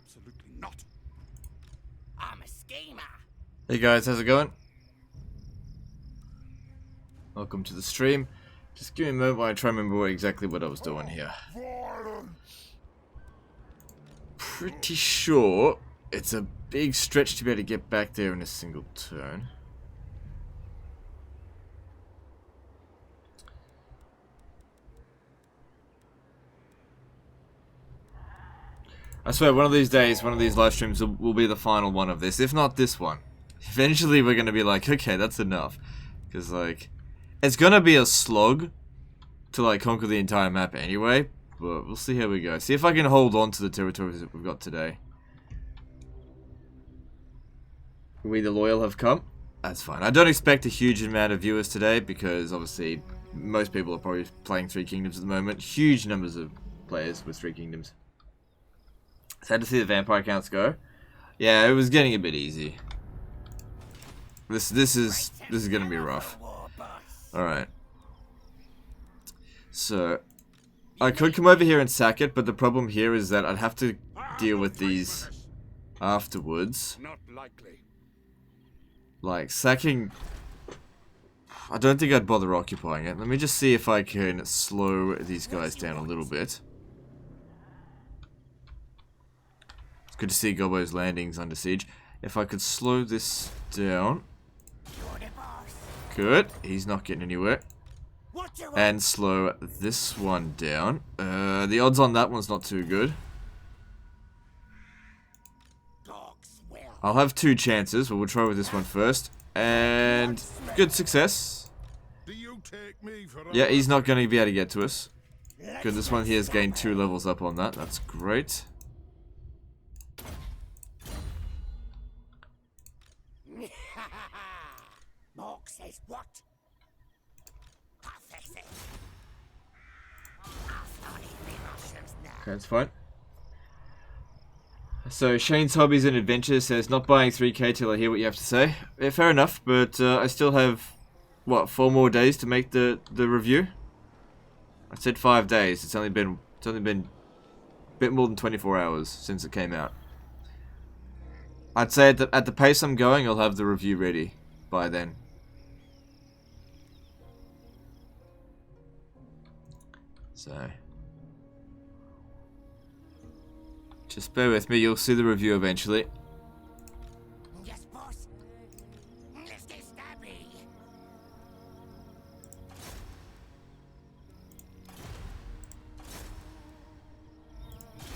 Absolutely not. I'm a schemer. Hey guys, how's it going? Welcome to the stream. Just give me a moment while I try and remember exactly what I was doing here. Pretty sure it's a big stretch to be able to get back there in a single turn. I swear, one of these days, one of these live streams will be the final one of this, if not this one. Eventually we're going to be like, okay, that's enough. Because, like, it's going to be a slog to, like, conquer the entire map anyway. But we'll see how we go. See if I can hold on to the territories that we've got today. We the loyal have come. That's fine. I don't expect a huge amount of viewers today because, obviously, most people are probably playing Three Kingdoms at the moment. Huge numbers of players with Three Kingdoms. Sad to see the vampire counts go. Yeah, it was getting a bit easy. This is gonna be rough. Alright. So I could come over here and sack it, but the problem here is that I'd have to deal with these afterwards. Not likely. Like sacking, I don't think I'd bother occupying it. Let me just see if I can slow these guys down a little bit. Good to see Gobbo's landings under siege. If I could slow this down. Good. He's not getting anywhere. And slow this one down. The odds on that one's not too good. I'll have two chances, but we'll try with this one first. And good success. Yeah, he's not going to be able to get to us. Good, this one here has gained 2 levels up on that. That's great. Says what? Okay, that's fine. So Shane's Hobbies and Adventures says not buying 3K till I hear what you have to say. Yeah, fair enough, but I still have what 4 more days to make the review. I said 5 days. It's only been a bit more than 24 hours since it came out. I'd say at the pace I'm going, I'll have the review ready by then. So, just bear with me, you'll see the review eventually. Yes, boss. Let's get stabby.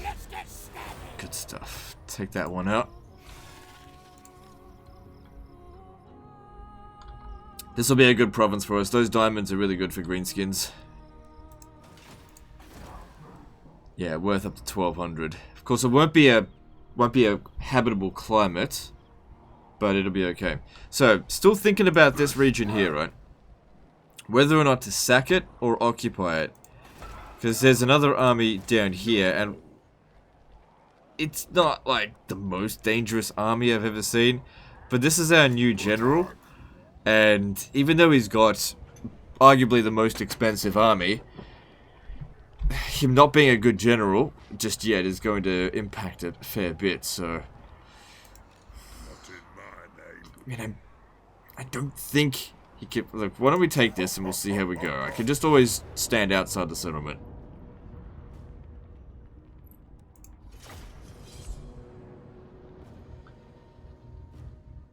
Let's get stabby. Good stuff. Take that one out. This will be a good province for us. Those diamonds are really good for greenskins. Yeah, worth up to 1200. Of course, it won't be a habitable climate, but it'll be okay. So, still thinking about this region here, right? Whether or not to sack it or occupy it, because there's another army down here, and it's not like the most dangerous army I've ever seen. But this is our new general, and even though he's got arguably the most expensive army, him not being a good general just yet is going to impact it a fair bit, so I mean, I don't think he can. Look, why don't we take this and we'll see how we go. I can just always stand outside the settlement.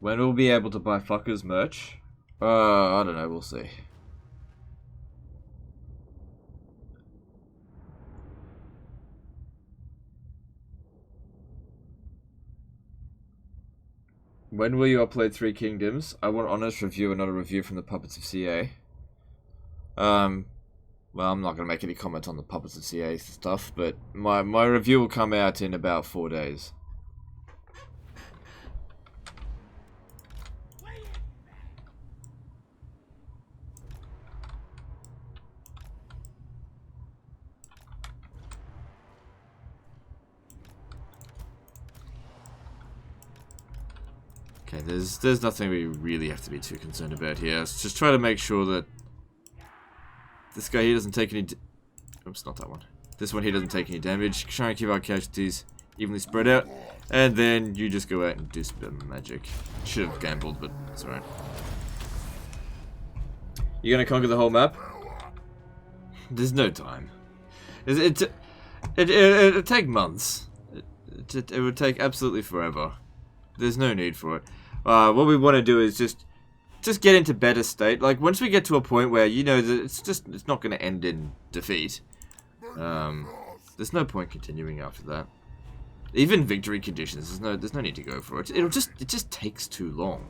When we'll be able to buy fuckers merch? I don't know, we'll see. When will you upload Three Kingdoms? I want an honest review and not a review from the Puppets of CA. Well, I'm not going to make any comment on the Puppets of CA stuff, but my review will come out in about 4 days. Okay, there's nothing we really have to be too concerned about here. Let's just try to make sure that this guy here doesn't take any... Oops, not that one. This one here doesn't take any damage. Try and keep our casualties evenly spread out. And then you just go out and do some magic. Should have gambled, but it's alright. You're gonna conquer the whole map? There's no time. It'd take months. It would take absolutely forever. There's no need for it. What we want to do is just get into better state. Like, once we get to a point where you know that it's not going to end in defeat. There's no point continuing after that. Even victory conditions, there's no need to go for it. It just takes too long.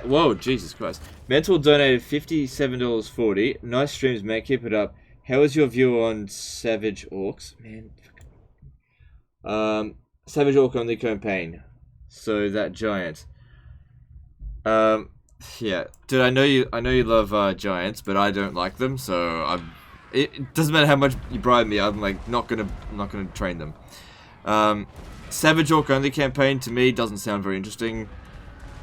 Whoa, Jesus Christ. Mental donated $57.40. Nice streams, man. Keep it up. How is your view on Savage Orcs? Man. Savage Orc only campaign. So that giant. Yeah. Dude, I know you love giants, but I don't like them, so it doesn't matter how much you bribe me, I'm like not gonna train them. Savage Orc only campaign to me doesn't sound very interesting.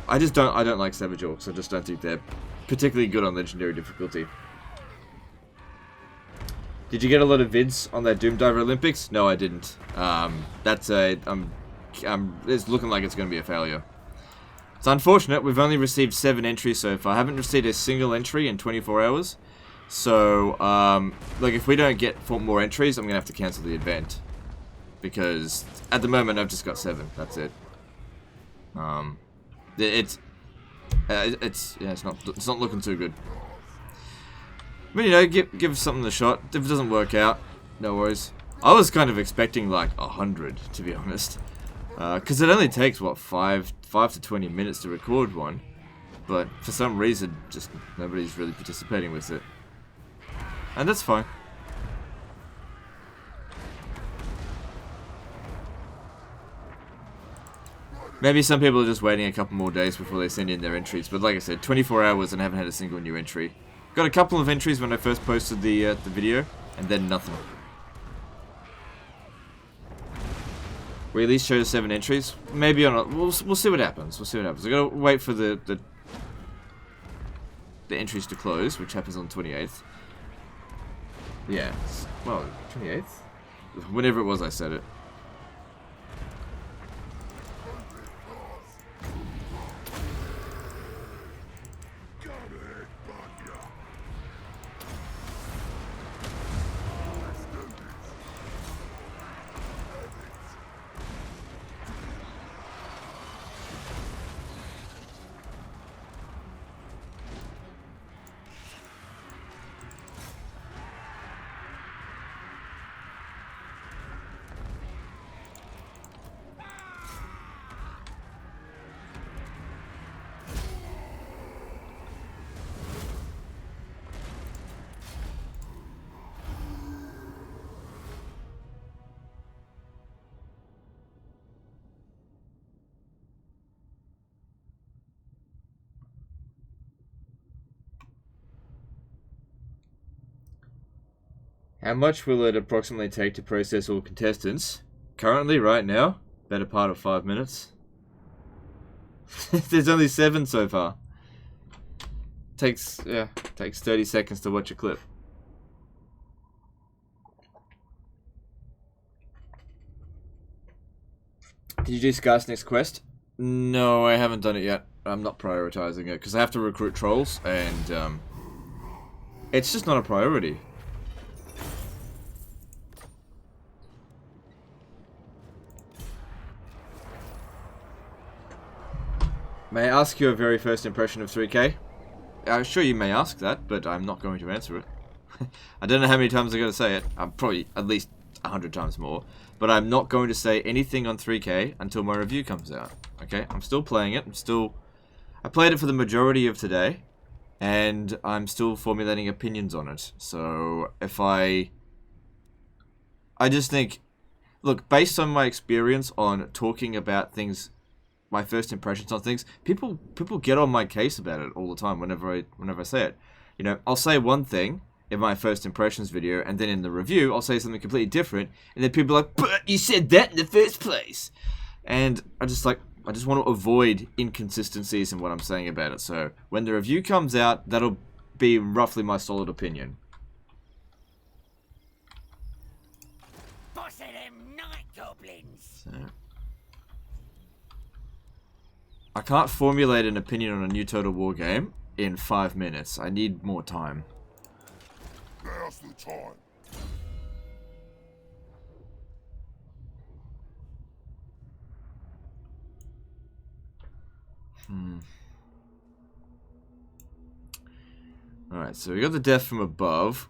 I don't like Savage Orcs. I just don't think they're particularly good on Legendary difficulty. Did you get a lot of vids on that Doom Diver Olympics? No, I didn't. It's looking like it's going to be a failure. It's unfortunate. We've only received 7 entries so far. I haven't received a single entry in 24 hours. So, like, if we don't get 4 more entries, I'm going to have to cancel the event. Because at the moment, I've just got 7. That's it. It's not looking too good. But you know, give something a shot. If it doesn't work out, no worries. I was kind of expecting like 100, to be honest, because it only takes what 5 to 20 minutes to record one, but for some reason, just nobody's really participating with it, and that's fine. Maybe some people are just waiting a couple more days before they send in their entries, but like I said, 24 hours and I haven't had a single new entry. Got a couple of entries when I first posted the video, and then nothing. We at least chose 7 entries. Maybe or not. We'll see what happens. We'll see what happens. I gotta wait for the entries to close, which happens on 28th. Yeah. Well, 28th? Whenever it was I said it. How much will it approximately take to process all contestants? Currently, right now, better part of 5 minutes. There's only 7 so far. Takes 30 seconds to watch a clip. Did you do Skarsnik's quest? No, I haven't done it yet. I'm not prioritizing it because I have to recruit trolls, and it's just not a priority. May I ask your very first impression of 3K? I'm sure you may ask that, but I'm not going to answer it. I don't know how many times I got to say it. I'm probably at least 100 times more. But I'm not going to say anything on 3K until my review comes out. Okay? I'm still playing it. I played it for the majority of today, and I'm still formulating opinions on it. So if I I just think, look, based on my experience on talking about things, my first impressions on things, people get on my case about it all the time whenever I say it. You know, I'll say one thing in my first impressions video, and then in the review, I'll say something completely different, and then people are like, but you said that in the first place! And I just want to avoid inconsistencies in what I'm saying about it, so when the review comes out, that'll be roughly my solid opinion. Boss of them night goblins. So, I can't formulate an opinion on a new Total War game in 5 minutes. I need more time. Now's the time. Alright, so we got the death from above.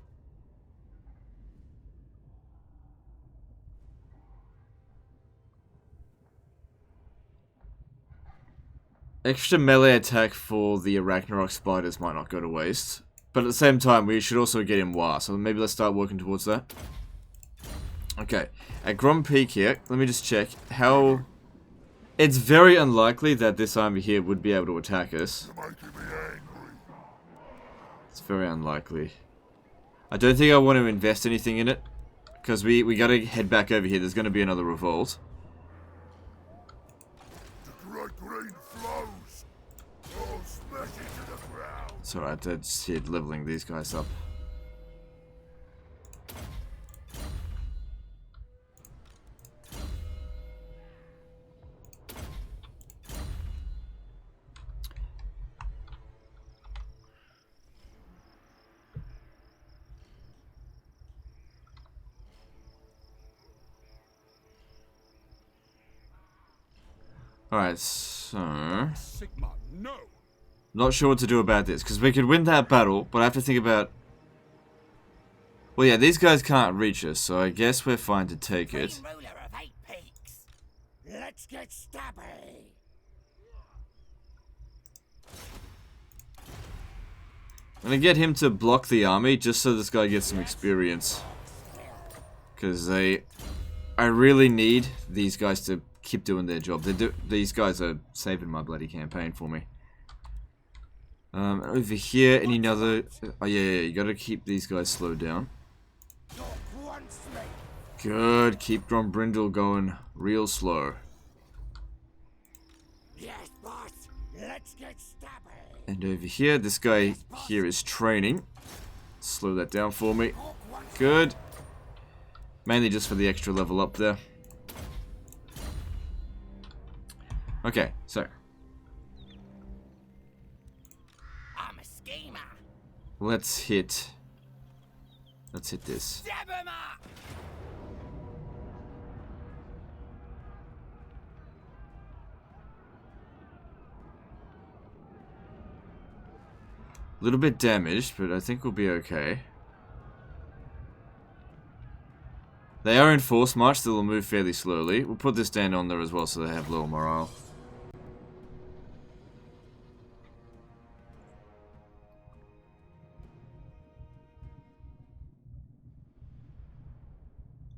Extra melee attack for the Ragnarok spiders might not go to waste. But at the same time, we should also get in War, so maybe let's start working towards that. Okay, at Grom Peak here, let me just check how... It's very unlikely that this army here would be able to attack us. You're making me angry. It's very unlikely. I don't think I want to invest anything in it, because we gotta head back over here. There's gonna be another revolt. The great green flows. I'll smash it to the ground. It's alright, I just hit leveling these guys up. Alright, so... Sigma, no. Not sure what to do about this, because we could win that battle, but I have to think about... Well, yeah, these guys can't reach us, so I guess we're fine to take it. Ruler of 8 peaks. Let's get stabby. I'm gonna get him to block the army, just so this guy gets some experience. Because I really need these guys to keep doing their job. These guys are saving my bloody campaign for me. Over here, any other... Oh yeah, you gotta keep these guys slowed down. Good, keep Grombrindle going real slow. Yes, boss. Let's get stabby. And over here, this guy here is training. Slow that down for me. Good. Mainly just for the extra level up there. Okay, so I'm a schemer. let's hit this. Stab him up. A little bit damaged, but I think we'll be okay. They are in force march, so they'll move fairly slowly. We'll put this down on there as well so they have low morale.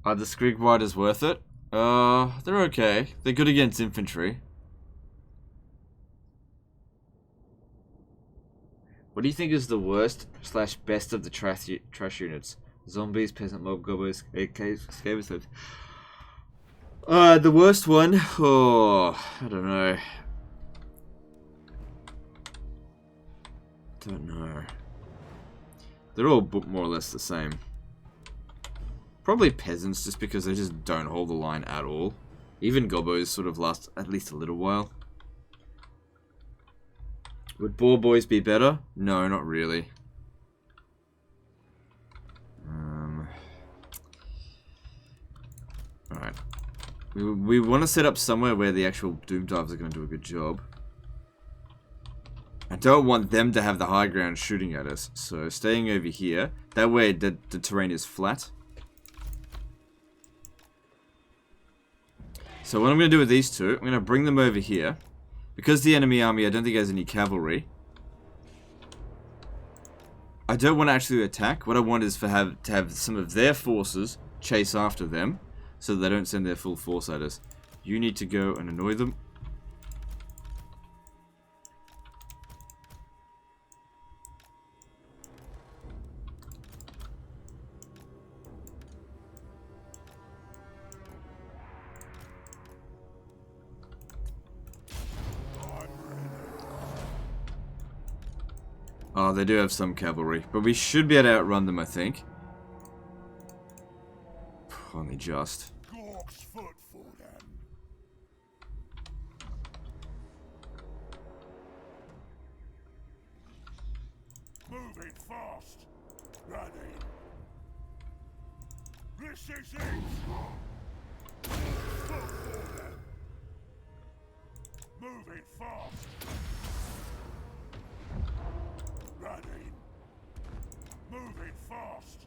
Are the Skrig Riders worth it? They're okay. They're good against infantry. What do you think is the worst / best of the trash units? Zombies, peasant mob, gobos, scavengers. The worst one? Oh, I don't know. Don't know. They're all more or less the same. Probably peasants, just because they just don't hold the line at all. Even gobos sort of last at least a little while. Would boar boys be better? No, not really. Alright. We want to set up somewhere where the actual Doom Divers are going to do a good job. I don't want them to have the high ground shooting at us. So staying over here. That way the terrain is flat. So what I'm going to do with these two, I'm going to bring them over here. Because the enemy army, I don't think has any cavalry. I don't want to actually attack. What I want is to have some of their forces chase after them so that they don't send their full force at us. You need to go and annoy them. Oh, they do have some cavalry, but we should be able to outrun them, I think. Only just. Gork's foot for them. Moving fast. Ready. This is it. Foot for them. Moving fast. Ready. Moving fast.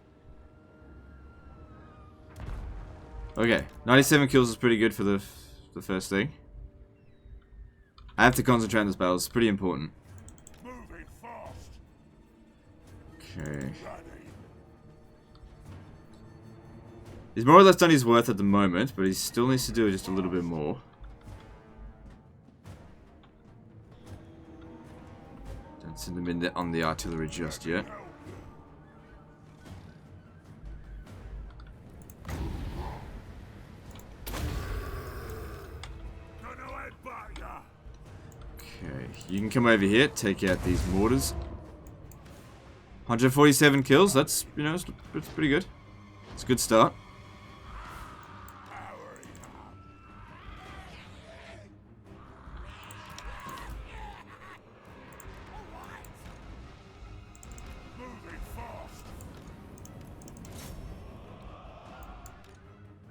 Okay, 97 kills is pretty good for the first thing. I have to concentrate on this battle, it's pretty important. Moving fast. Okay. Ready. He's more or less done his worth at the moment, but he still needs to do just a little bit more. Don't send them in there on the artillery just yet. Okay, you can come over here, take out these mortars. 147 kills, that's, you know, it's pretty good. It's a good start.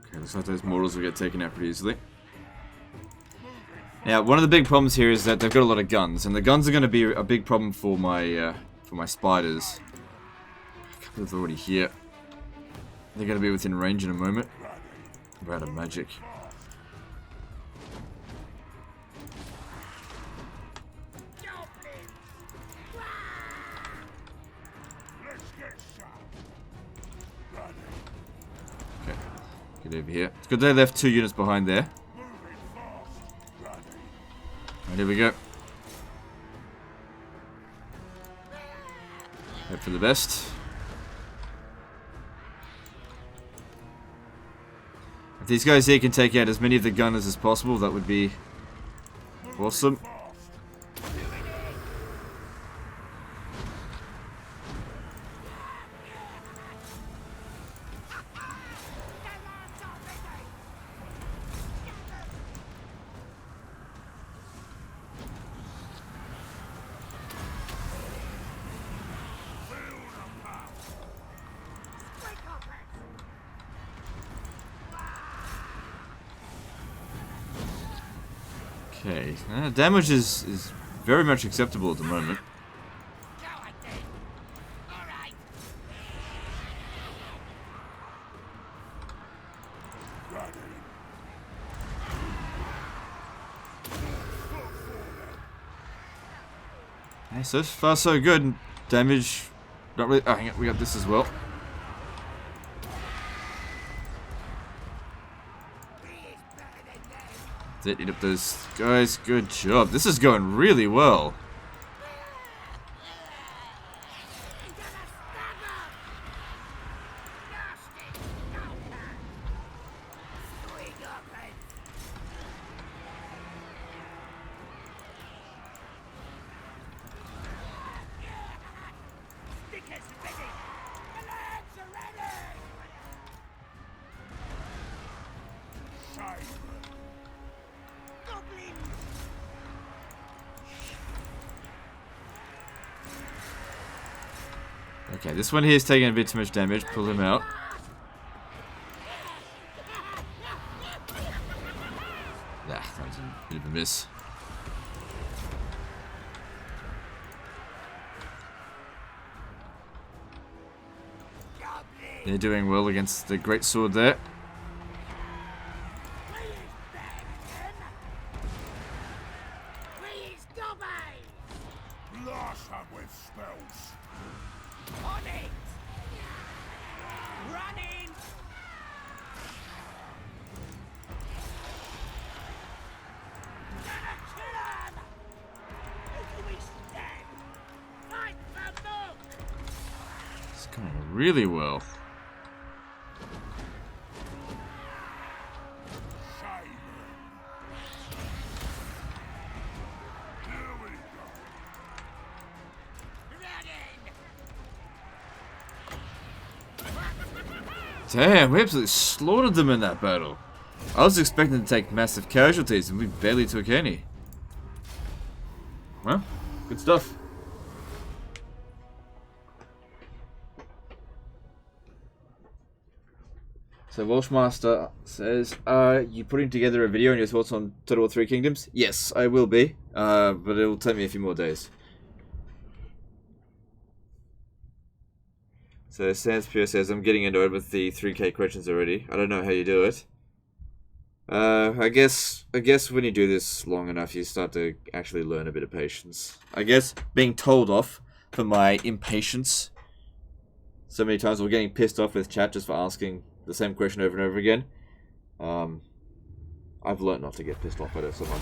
Okay, looks like those mortars will get taken out pretty easily. Now, one of the big problems here is that they've got a lot of guns, and the guns are going to be a big problem for my spiders. A couple of them already here. They're going to be within range in a moment. We're out of magic. Okay, get over here. It's good they left 2 units behind there. Right, here we go. Hope for the best. If these guys here can take out as many of the gunners as possible, that would be awesome. Okay, damage is very much acceptable at the moment. Okay, so far so good. Damage, not really. Oh, hang on, we got this as well. Eat up those guys. Good job. This is going really well. Okay, this one here is taking a bit too much damage. Pull him out. That was a bit of a miss. They're doing well against the great sword there. Blast them with spells. On it! Running! really well. Damn, we absolutely slaughtered them in that battle. I was expecting to take massive casualties, and we barely took any. Well, good stuff. So Welshmaster says, are you putting together a video on your thoughts on Total War 3 Kingdoms? Yes, I will be, but it will take me a few more days. So Sans Pure says, I'm getting annoyed with the 3K questions already. I don't know how you do it. I guess when you do this long enough, you start to actually learn a bit of patience. I guess being told off for my impatience so many times, or getting pissed off with chat just for asking the same question over and over again. I've learned not to get pissed off at it so much.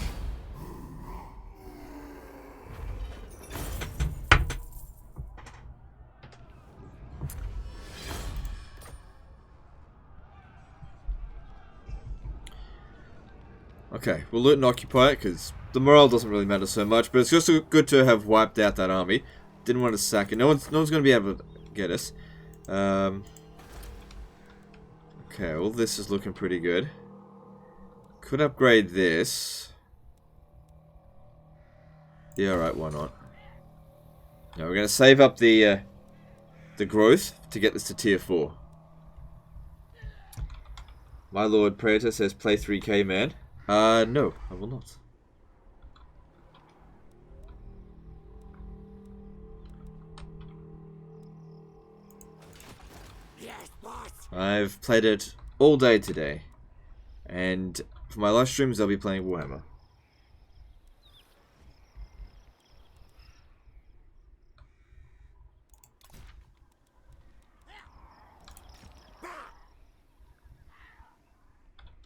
Okay, we'll loot and occupy it, because the morale doesn't really matter so much, but it's just good to have wiped out that army. Didn't want to sack it. No one's going to be able to get us. Okay, all this is looking pretty good. Could upgrade this. Yeah, alright, why not? Now we're going to save up the growth to get this to tier 4. My Lord Praetor says play 3K, man. No, I will not. Yes, boss. I've played it all day today. And for my live streams, I'll be playing Warhammer.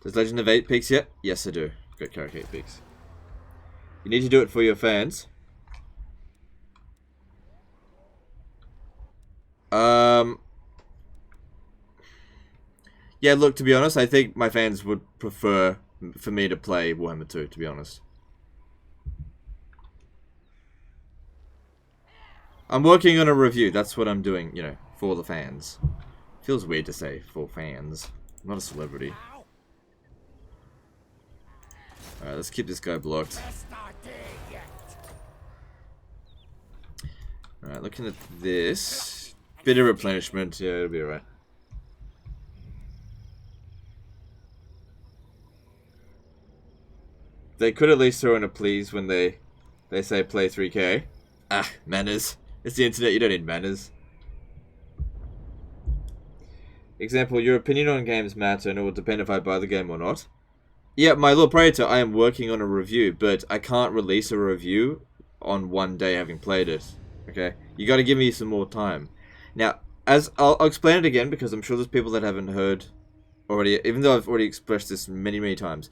Does Legend of 8 Peaks yet? Yes, I do. Got Carrick 8 Peaks. You need to do it for your fans. Yeah, look, to be honest, I think my fans would prefer for me to play Warhammer 2, to be honest. I'm working on a review. That's what I'm doing, you know, for the fans. Feels weird to say for fans. I'm not a celebrity. Alright, let's keep this guy blocked. Alright, looking at this. Bit of replenishment. Yeah, it'll be alright. They could at least throw in a please when they say play 3K. Ah, manners. It's the internet, you don't need manners. Example, your opinion on games matter and it will depend if I buy the game or not. Yeah, my Lord Praetor, I am working on a review, but I can't release a review on one day having played it. Okay? You gotta give me some more time. Now, as I'll explain it again, because I'm sure there's people that haven't heard already, even though I've already expressed this many, many times.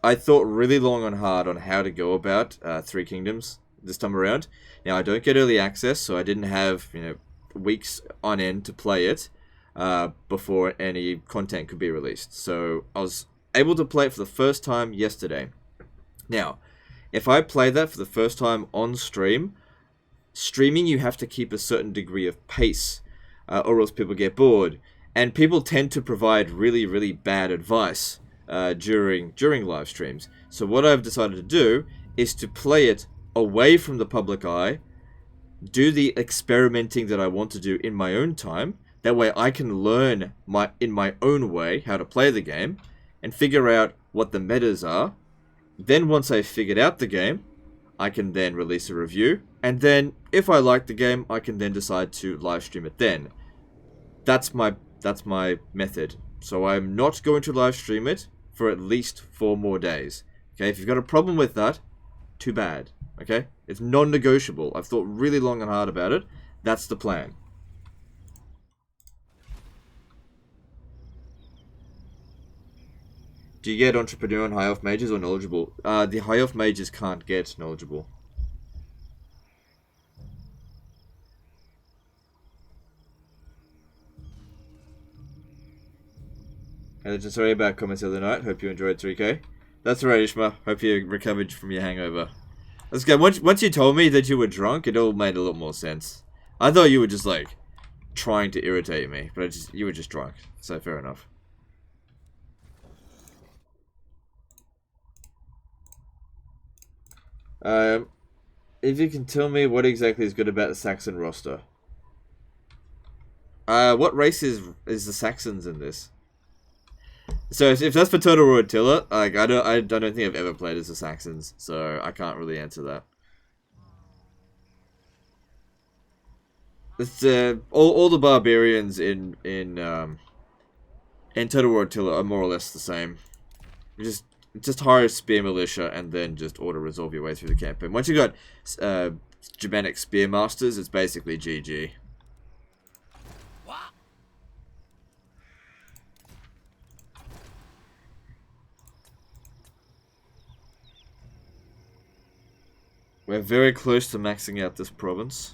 I thought really long and hard on how to go about 3 Kingdoms this time around. Now, I don't get early access, so I didn't have, you know, weeks on end to play it before any content could be released. So, I was able to play it for the first time yesterday. Now, if I play that for the first time on stream, streaming you have to keep a certain degree of pace, or else people get bored. And people tend to provide really, really bad advice during live streams. So what I've decided to do is to play it away from the public eye, do the experimenting that I want to do in my own time. That way I can learn in my own way how to play the game and figure out what the metas are. Then once I've figured out the game, I can then release a review. And then if I like the game, I can then decide to live stream it then. That's my method. So I'm not going to live stream it for at least 4 more days. Okay, if you've got a problem with that, too bad. Okay, it's non-negotiable. I've thought really long and hard about it. That's the plan. Do you get entrepreneur and high elf mages or knowledgeable? The high elf mages can't get knowledgeable. And just sorry about comments the other night. Hope you enjoyed 3K. That's right, Ishma. Hope you recovered from your hangover. Let's go. Once you told me that you were drunk, it all made a lot more sense. I thought you were just like trying to irritate me, but you were just drunk. So fair enough. If you can tell me what exactly is good about the Saxon roster. What race is the Saxons in this? So if that's for Total War Attila, like I don't think I've ever played as the Saxons, so I can't really answer that. It's all the barbarians in Total War Attila are more or less the same. Just hire a spear militia and then just auto resolve your way through the campaign. Once you got Germanic spear masters, it's basically GG. We're very close to maxing out this province.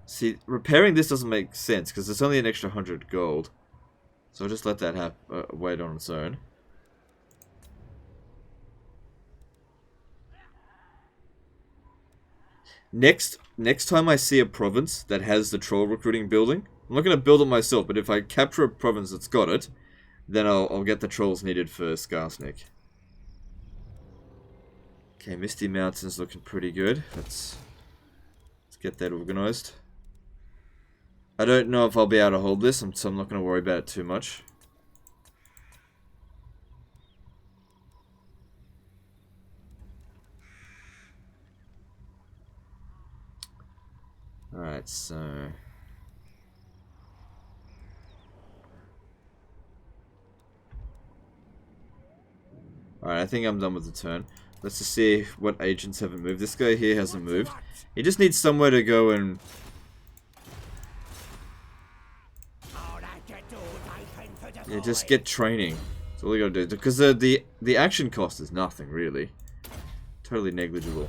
See, repairing this doesn't make sense because it's only an extra 100 gold. So I'll just let that wait on its own. Next time I see a province that has the troll recruiting building, I'm not going to build it myself, but if I capture a province that's got it, then I'll get the trolls needed for Skarsnik. Okay, Misty Mountain's looking pretty good. Let's get that organized. I don't know if I'll be able to hold this, so I'm not going to worry about it too much. Alright, so... Alright, I think I'm done with the turn. Let's just see what agents haven't moved. This guy here hasn't moved. He just needs somewhere to go and... Yeah, just get training. That's all you gotta do. Because the action cost is nothing, really. Totally negligible.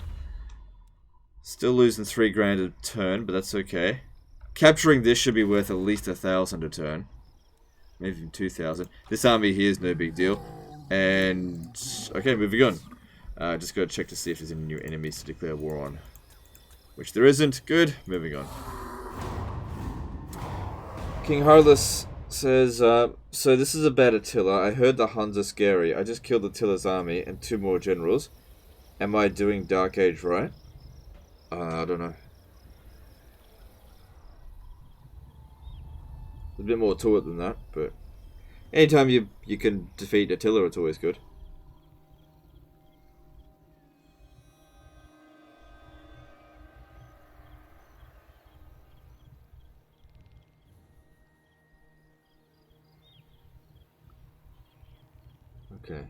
Still losing 3 grand a turn, but that's okay. Capturing this should be worth at least 1,000 a turn. Maybe even 2,000. This army here is no big deal. And... okay, moving on. Just gotta check to see if there's any new enemies to declare war on. Which there isn't. Good. Moving on. King Harless says, so this is about Attila. I heard the Huns are scary. I just killed Attila's army and 2 more generals. Am I doing Dark Age right? I don't know. There's a bit more to it than that, but... anytime you can defeat Attila, it's always good. Okay.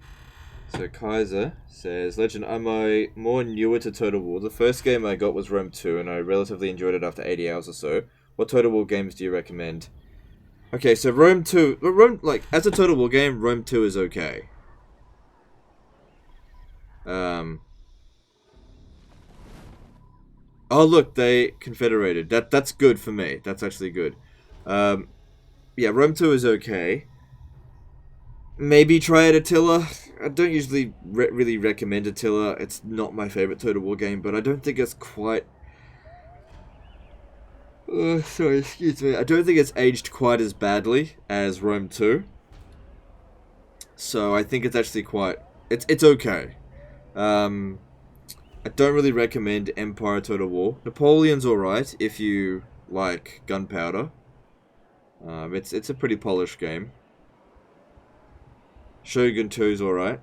So Kaiser says, Legend, am I more newer to Total War? The first game I got was Rome 2, and I relatively enjoyed it after 80 hours or so. What Total War games do you recommend? Okay, so Rome 2... like, as a Total War game, Rome 2 is okay. Oh, look, they confederated. That's good for me. That's actually good. Yeah, Rome 2 is okay. Maybe try it Attila. I don't usually really recommend Attila. It's not my favorite Total War game, but I don't think it's quite... sorry, excuse me. I don't think it's aged quite as badly as Rome 2. So I think it's actually quite... It's okay. I don't really recommend Empire Total War. Napoleon's alright if you like gunpowder. It's a pretty polished game. Shogun 2 is alright.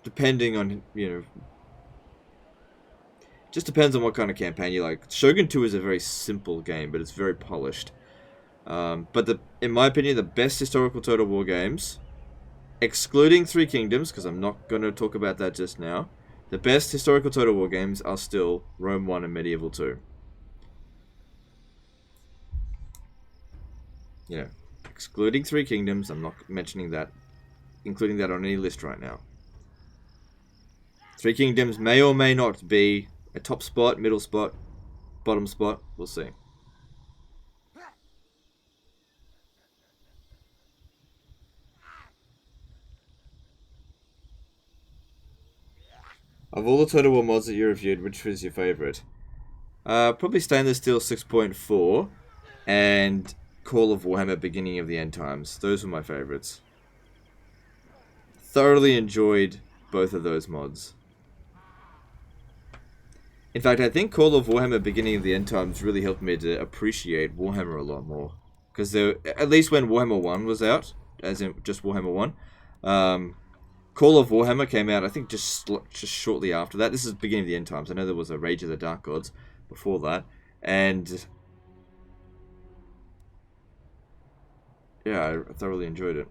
Depending on, you know... just depends on what kind of campaign you like. Shogun 2 is a very simple game, but it's very polished. But in my opinion, the best historical Total War games, excluding Three Kingdoms, because I'm not going to talk about that just now, the best historical Total War games are still Rome 1 and Medieval 2. You know, excluding Three Kingdoms, I'm not mentioning that, including that on any list right now. Three Kingdoms may or may not be a top spot, middle spot, bottom spot, we'll see. Of all the Total War mods that you reviewed, which was your favourite? Probably Stainless Steel 6.4 and Call of Warhammer Beginning of the End Times. Those were my favourites. Thoroughly enjoyed both of those mods. In fact, I think Call of Warhammer Beginning of the End Times really helped me to appreciate Warhammer a lot more. Because at least when Warhammer 1 was out, as in just Warhammer 1, Call of Warhammer came out, I think, just shortly after that. This is Beginning of the End Times. I know there was a Rage of the Dark Gods before that. And yeah, I thoroughly enjoyed it.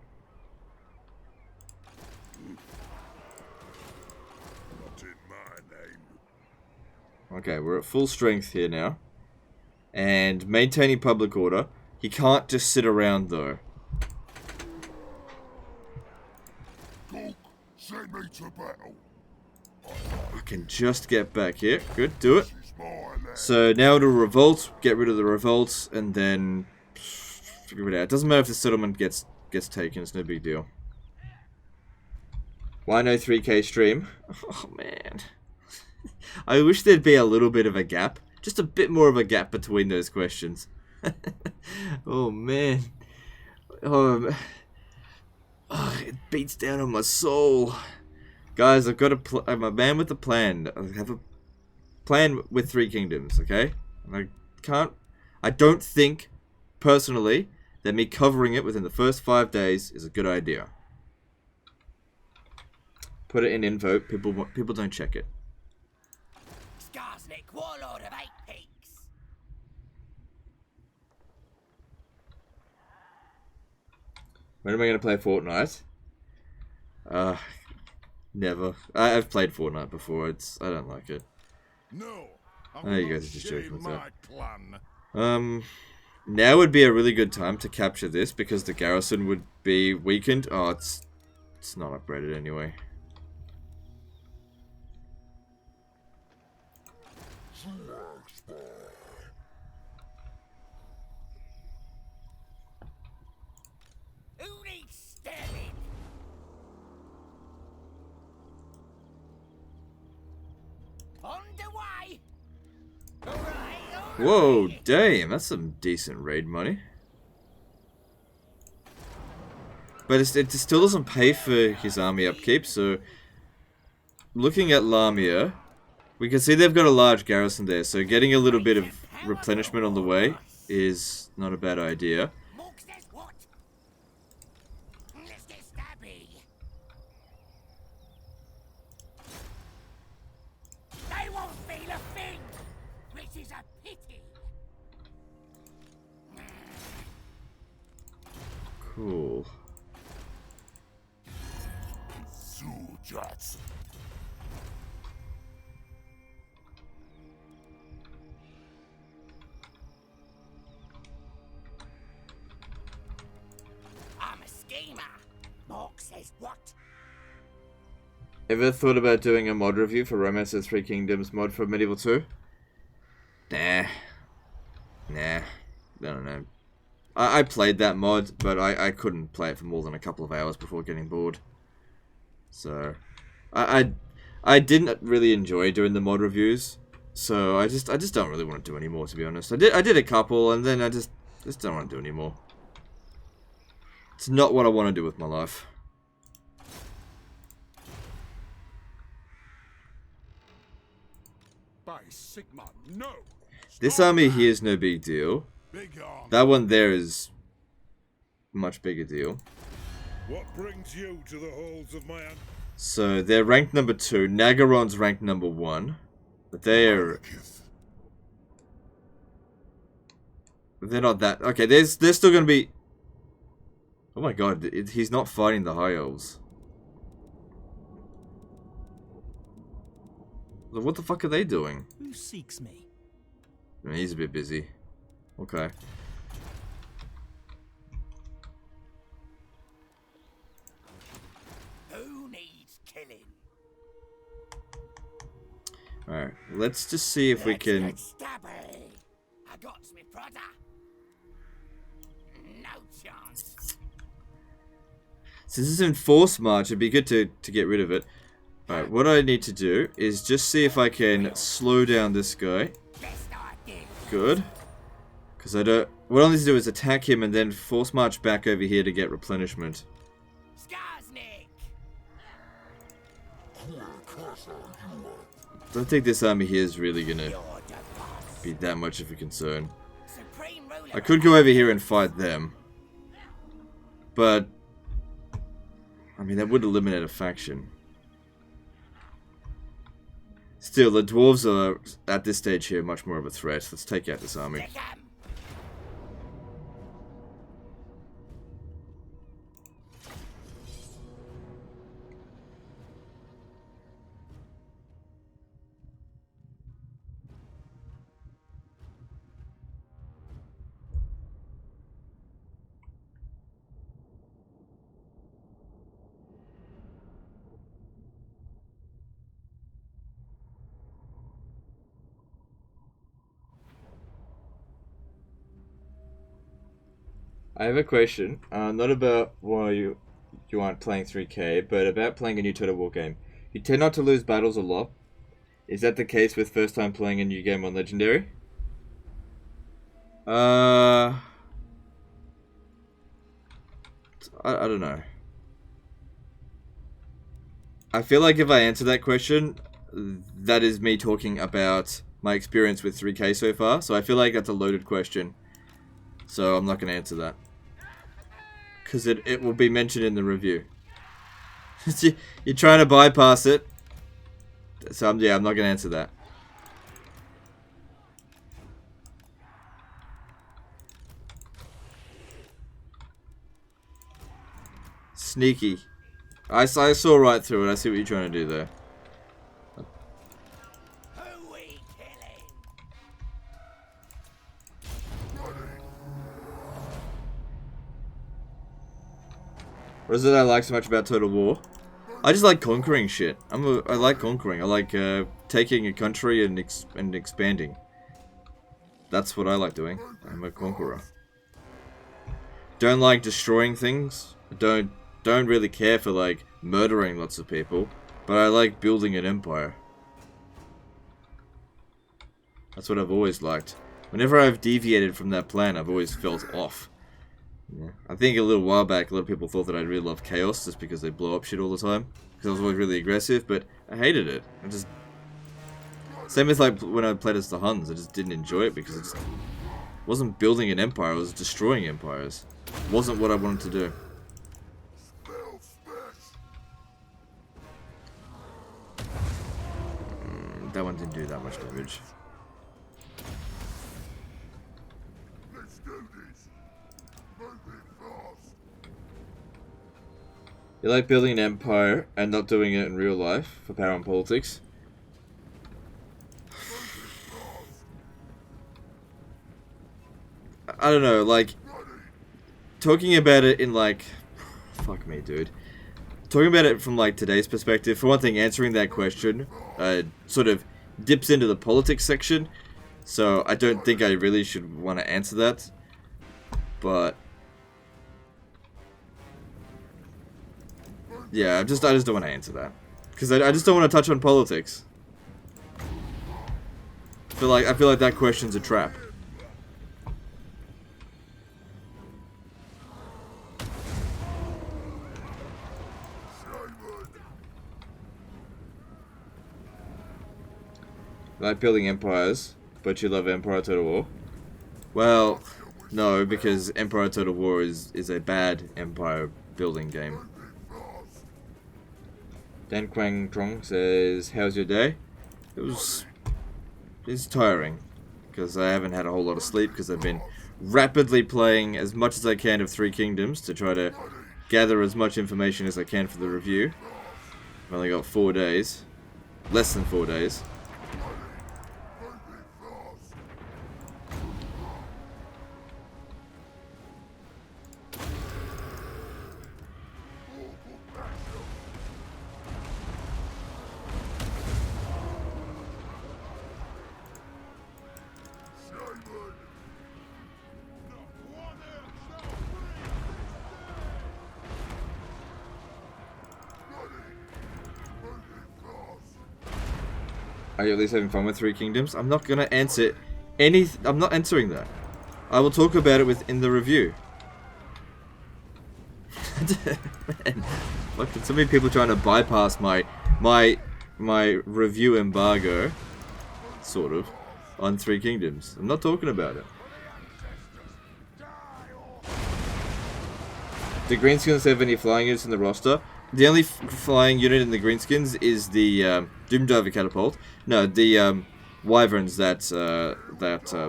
Not in my name. Okay, we're at full strength here now. And maintaining public order. He can't just sit around, though. Cook, send me to battle. I can just get back here. Good, do it. This is my land. So now to revolt, get rid of the revolts, and then figure it out. It doesn't matter if the settlement gets taken, it's no big deal. Why no 3K stream? Oh man. I wish there'd be a little bit of a gap. Just a bit more of a gap between those questions. Oh man. Oh, it beats down on my soul. Guys, I've got I'm a man with a plan. I have a plan with 3 kingdoms, okay? And I don't think, personally, that me covering it within the first 5 days is a good idea. Put it in info, people don't check it. Skarsnik, warlord of 8 peaks. When am I going to play Fortnite? Never. I've played Fortnite before, I don't like it. No, Oh, you guys are just joking with my that. plan. Now would be a really good time to capture this because the garrison would be weakened. Oh, it's not upgraded anyway. Who needs stabbing? On the way. All right. Whoa, damn, that's some decent raid money. But it still doesn't pay for his army upkeep, so looking at Lamia, we can see they've got a large garrison there, so getting a little bit of replenishment on the way is not a bad idea. Mork says what? Mr. Stabby. They won't feel a thing, which is a pity. Cool. Sujats. I'm a schemer. Mork says what? Ever thought about doing a mod review for Romance of 3 Kingdoms mod for Medieval 2? Nah. I don't know. I played that mod, but I couldn't play it for more than a couple of hours before getting bored. So, I didn't really enjoy doing the mod reviews. So I just don't really want to do any more, to be honest. I did a couple, and then I just don't want to do any more. It's not what I want to do with my life. By Sigma, no. This army here is no big deal. Big arm. That one there is much bigger deal. What brings you to the halls of my aunt? So they're ranked number 2. Nagaron's ranked number 1. But they're not that. Okay, they're still gonna be. Oh my god, he's not fighting the High Elves. What the fuck are they doing? Who seeks me? I mean, he's a bit busy. Okay. Who needs killing? Alright, let's just see if we can. Let's get stabby. I got me brother. No chance. Since this is in Force March, it'd be good to get rid of it. Alright, what I need to do is just see if I can slow down this guy. Best idea. Good. Because I don't... What I need to do is attack him and then force march back over here to get replenishment. Skarsnik. Don't think this army here is really gonna You're the boss. be that much of a concern. Supreme ruler. I could go over here and fight them. But... I mean, that would eliminate a faction. Still, the dwarves are, at this stage here, much more of a threat. Let's take out this army. Take 'em. I have a question, not about why you aren't playing 3K, but about playing a new Total War game. You tend not to lose battles a lot. Is that the case with first time playing a new game on Legendary? I don't know. I feel like if I answer that question, that is me talking about my experience with 3K so far, so I feel like that's a loaded question. So I'm not going to answer that. Because it will be mentioned in the review. You're trying to bypass it. So I'm not going to answer that. Sneaky. I saw right through it. I see what you're trying to do there. Who we killing? What is it I like so much about Total War? I just like conquering shit. I like conquering. I like taking a country and expanding. That's what I like doing. I'm a conqueror. Don't like destroying things. Don't really care for like murdering lots of people. But I like building an empire. That's what I've always liked. Whenever I've deviated from that plan, I've always felt off. Yeah. I think a little while back, a lot of people thought that I'd really love chaos just because they blow up shit all the time. Because I was always really aggressive, but I hated it. I just... Same as like when I played as the Huns, I just didn't enjoy it because it just wasn't building an empire, I was destroying empires. It wasn't what I wanted to do. That one didn't do that much damage. Let's do this. Moving fast. You like building an empire and not doing it in real life for power and politics? I don't know, like, talking about it in like, fuck me dude. Talking about it from like today's perspective, for one thing, answering that question sort of dips into the politics section, so I don't think I really should want to answer that, but yeah, I just don't want to answer that, because I just don't want to touch on politics. I feel like that question's a trap. Like building empires, but you love Empire Total War? Well, no, because Empire Total War is a bad empire building game. Dan Quang Trong says, how's your day? It's tiring, because I haven't had a whole lot of sleep, because I've been rapidly playing as much as I can of Three Kingdoms to try to gather as much information as I can for the review. I've only got 4 days. Less than 4 days. Are you at least having fun with Three Kingdoms? I'm not gonna answer I'm not answering that. I will talk about it within the review. Man, fucking so many people trying to bypass my review embargo, sort of, on Three Kingdoms. I'm not talking about it. Do Greenskins have any flying units in the roster? The only flying unit in the Greenskins is the Doomdiver Catapult. No, the Wyverns that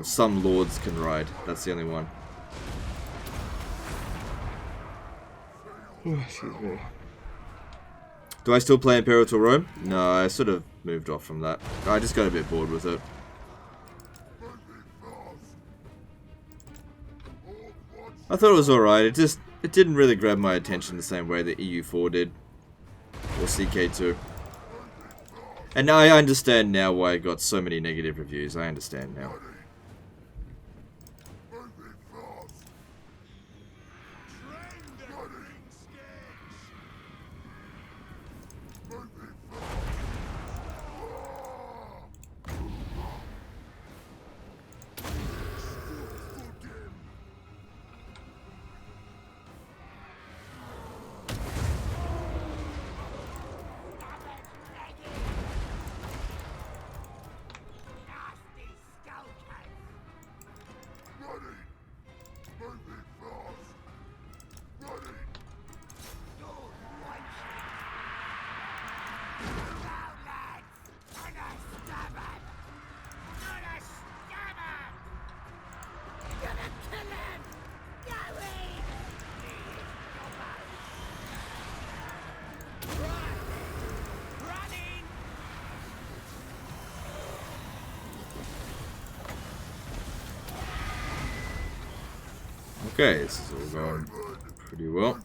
some lords can ride. That's the only one. Oh, excuse me. Do I still play Imperial to Rome? No, I sort of moved off from that. I just got a bit bored with it. I thought it was alright, it didn't really grab my attention the same way that EU4 did. Or CK2. And I understand now why it got so many negative reviews. I understand now. Okay, this is all going pretty well.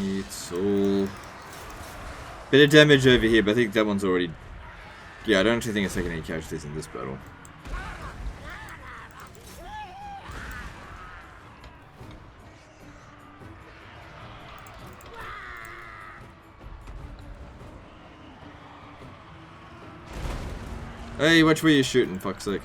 It's all... Bit of damage over here, but I think that one's already... Yeah, I don't actually think it's taking any casualties in this battle. Hey, watch where you're shooting, fuck's sake.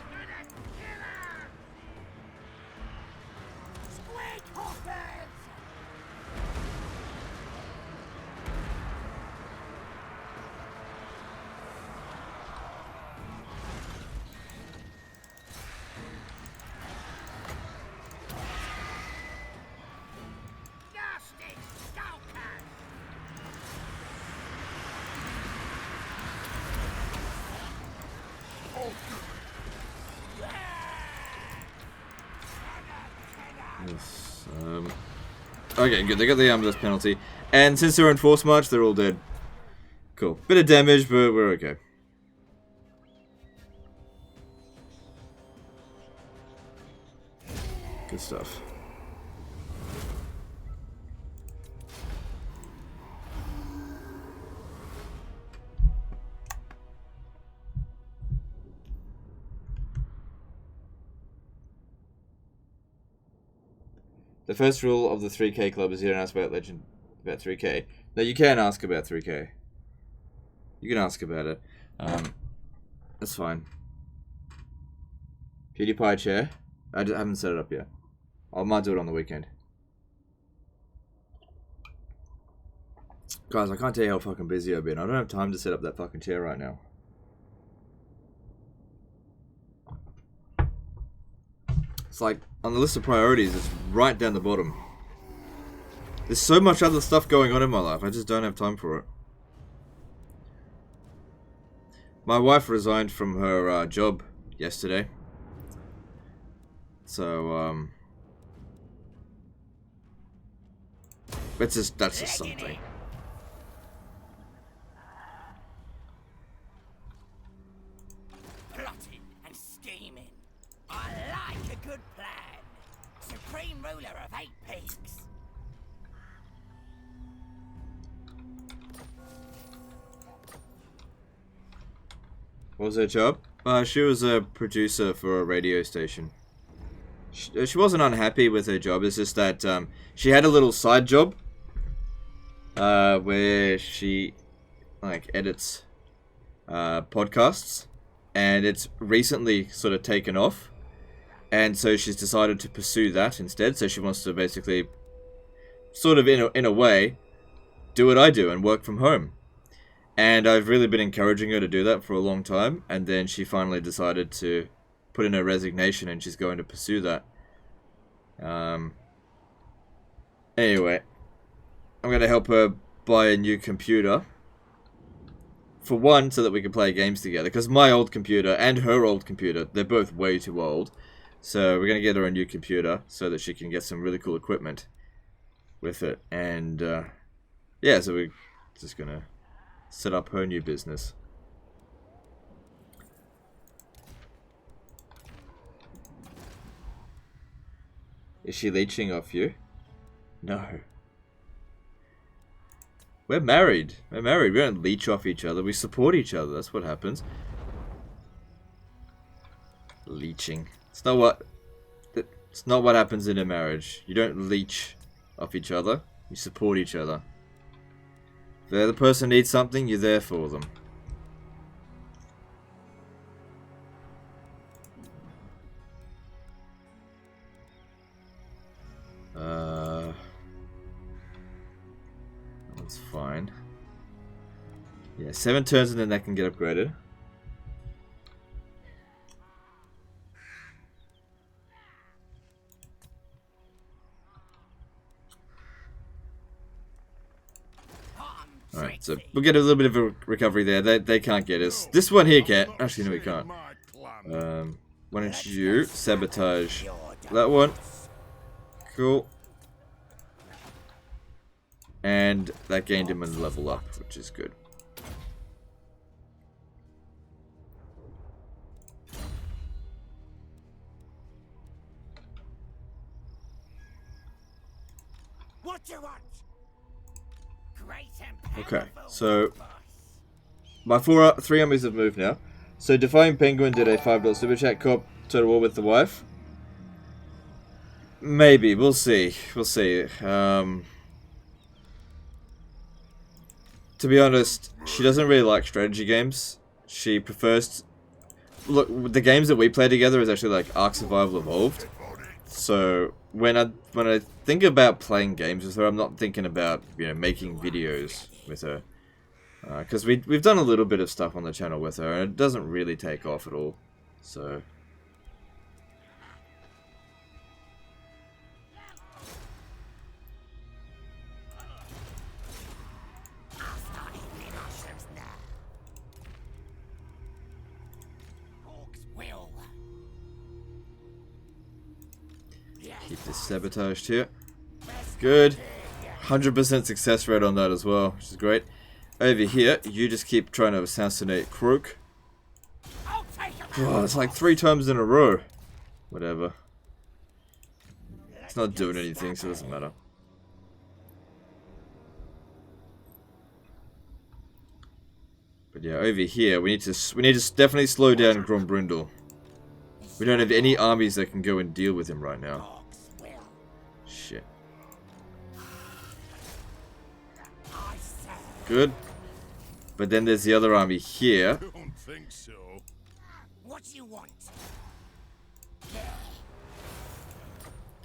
Okay, good. They got the armless penalty. And since they're in force march, they're all dead. Cool. Bit of damage, but we're okay. Good stuff. The first rule of the 3K club is you don't ask about 3K. No, you can ask about 3K. You can ask about it. That's fine. PewDiePie chair. I haven't set it up yet. I might do it on the weekend. Guys, I can't tell you how fucking busy I've been. I don't have time to set up that fucking chair right now. It's like, on the list of priorities, it's right down the bottom. There's so much other stuff going on in my life, I just don't have time for it. My wife resigned from her job yesterday. So, that's just something. Plotting and scheming. I like a good plan. Supreme ruler of 8 peaks. What was her job? She was a producer for a radio station. She wasn't unhappy with her job. It's just that she had a little side job where she like edits podcasts, and it's recently sort of taken off, and so she's decided to pursue that instead. So she wants to basically, sort of in a way, do what I do and work from home. And I've really been encouraging her to do that for a long time, and then she finally decided to put in her resignation, and she's going to pursue that. Anyway, I'm going to help her buy a new computer. For one, so that we can play games together, because my old computer and her old computer, they're both way too old. So we're going to get her a new computer so that she can get some really cool equipment with it. And yeah, so we're just going to set up her new business. Is she leeching off you? No. We're married. We're married. We don't leech off each other. We support each other. That's what happens. Leeching. It's not what happens in a marriage. You don't leech off each other. You support each other. If the other person needs something, you're there for them. That one's fine. Yeah, 7 turns and then that can get upgraded. Alright, so we'll get a little bit of a recovery there. They can't get us. This one here can. Actually, no, we can't. Why don't you sabotage that one? Cool. And that gained him a level up, which is good. What you want? Okay, so my 3 armies have moved now. So Defying Penguin did a $5 super chat. Cop total war with the wife. Maybe, we'll see. We'll see. To be honest, she doesn't really like strategy games. She prefers... Look, the games that we play together is actually like Ark Survival Evolved. So when I think about playing games with her, I'm not thinking about, you know, making videos with her. Because we've done a little bit of stuff on the channel with her, and it doesn't really take off at all. So... Keep this sabotaged here. Good. 100% success rate on that as well, which is great. Over here, you just keep trying to assassinate Crook. Oh, it's like 3 times in a row. Whatever. It's not doing anything, so it doesn't matter. But yeah, over here, we need to definitely slow down Grombrindle. We don't have any armies that can go and deal with him right now. Shit. Good. But then there's the other army here. Don't think so. What you want?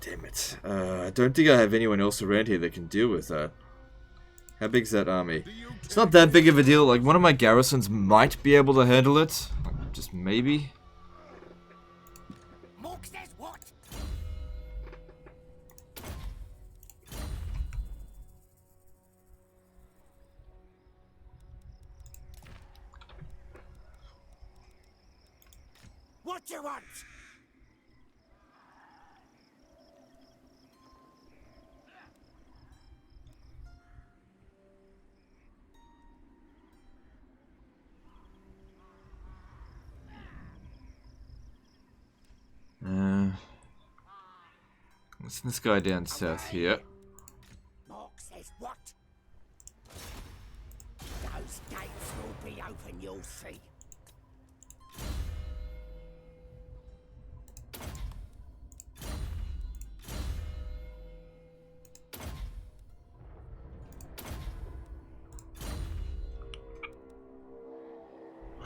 Damn it. I don't think I have anyone else around here that can deal with that. How big's that army? It's not that big of a deal. Like, one of my garrisons might be able to handle it. Like, just maybe. Mork says what? What you want? What's this guy down south here? Mark says what? Those gates will be open, you'll see.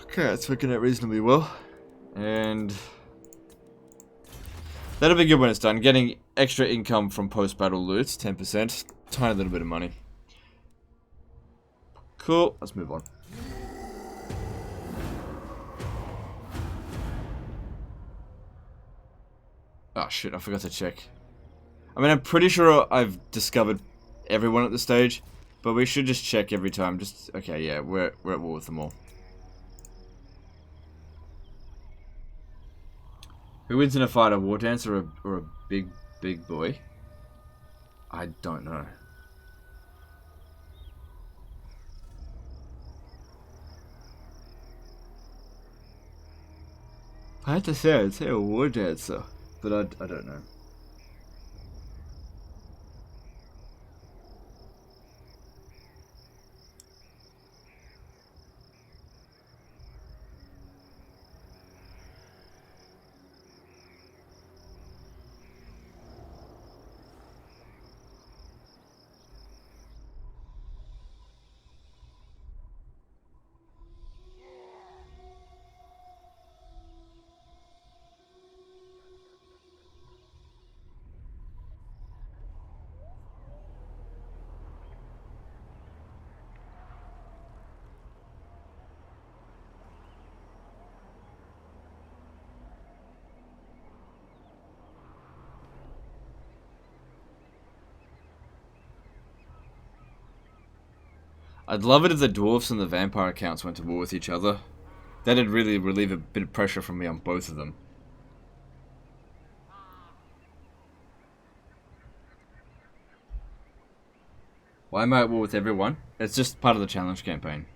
Okay, it's working out reasonably well. And that'll be good when it's done. Getting extra income from post-battle loots, 10%. Tiny little bit of money. Cool, let's move on. Oh shit, I forgot to check. I mean, I'm pretty sure I've discovered everyone at this stage, but we should just check every time. Just, okay, yeah, we're at war with them all. Who wins in a fight, a war dance or a big boy? I don't know. I had to say I'd say a war dancer, but I don't know. I'd love it if the dwarfs and the vampire accounts went to war with each other. That'd really relieve a bit of pressure from me on both of them. Why am I at war with everyone? It's just part of the challenge campaign.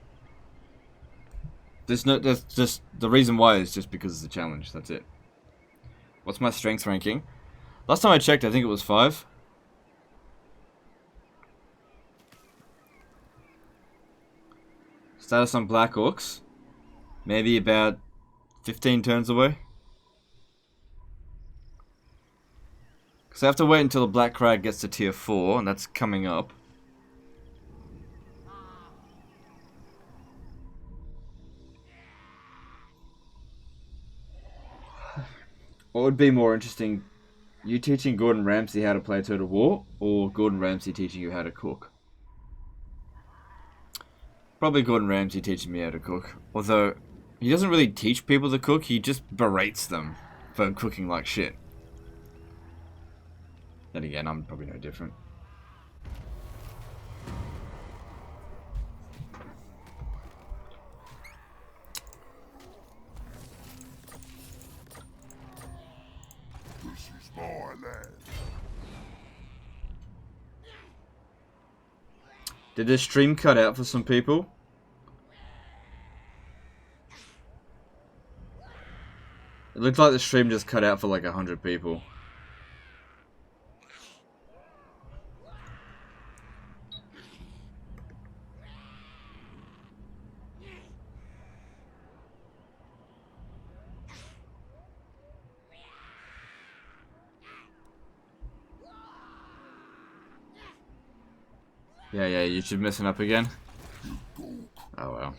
There's just the reason why is just because it's the challenge. That's it. What's my strength ranking? Last time I checked, I think it was 5. Status on Black Orcs. Maybe about 15 turns away. Because I have to wait until the Black Crag gets to tier 4, and that's coming up. What would be more interesting? You teaching Gordon Ramsay how to play Total War, or Gordon Ramsay teaching you how to cook? Probably Gordon Ramsay teaching me how to cook. Although, he doesn't really teach people to cook, he just berates them for cooking like shit. Then again, I'm probably no different. This is my land. Did the stream cut out for some people? It looked like the stream just cut out for like 100 people. Yeah, YouTube messing up again. Oh well.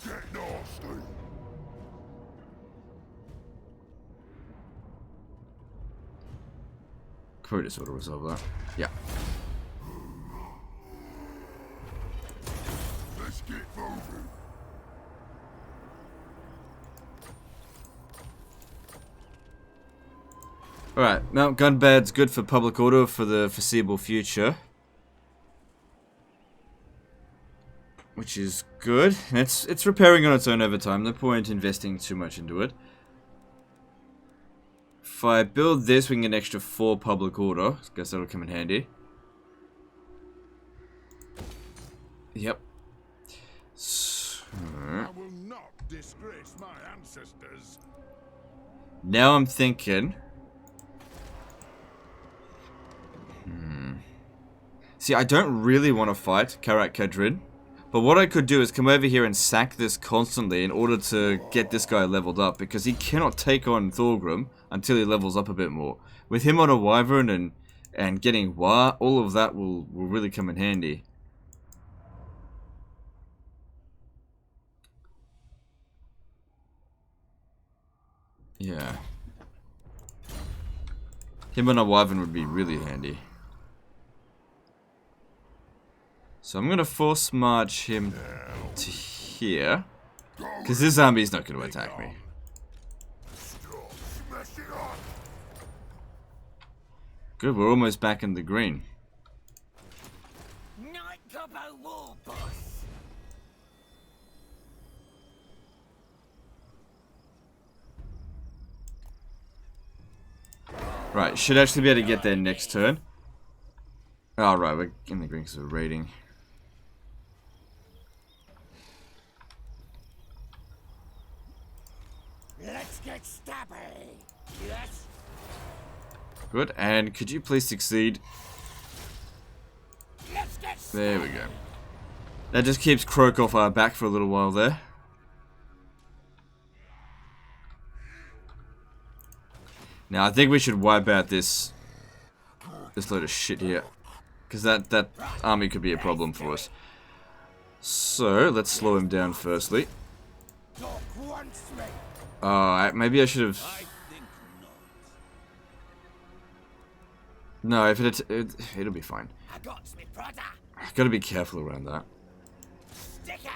Get nasty. Could just sort of resolve that. Yeah. Let's get moving. Alright, Mount Gunbad's good for public order for the foreseeable future. Which is good. And it's repairing on its own over time. No point investing too much into it. If I build this, we can get an extra 4 public order. I guess that'll come in handy. Yep. So, I will not disgrace my ancestors. now I'm thinking See, I don't really want to fight Karak Kedrin. But what I could do is come over here and sack this constantly in order to get this guy leveled up. Because he cannot take on Thorgrim until he levels up a bit more. With him on a Wyvern and getting Wa, all of that will really come in handy. Yeah. Him on a Wyvern would be really handy. So I'm going to force march him to here. Because this zombie's not going to attack me. Good, we're almost back in the green. Night Gobbo War Boss. Right, should actually be able to get there next turn. Oh, right, we're in the green because we're raiding. Let's get stabby. Yes. Good, and could you please succeed? Let's get stabby. There we go. That just keeps Croak off our back for a little while there. Now I think we should wipe out this load of shit here, because that army could be a problem for us. So let's slow him down firstly. Maybe I should have. No, if it'll be fine. I've got to be careful around that. Stick 'em.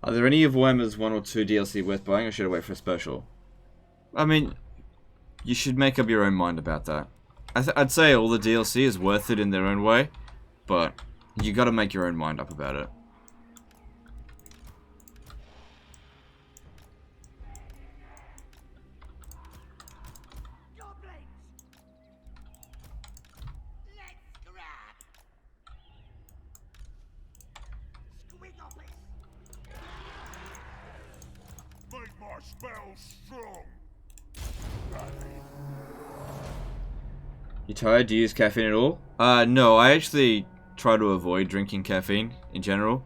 Are there any of Warhammer's 1 or 2 DLC worth buying, or should I wait for a special? I mean, you should make up your own mind about that. I'd say all the DLC is worth it in their own way, but you gotta make your own mind up about it. Make my spell strong. You tired? Do you use caffeine at all? No, I actually try to avoid drinking caffeine in general.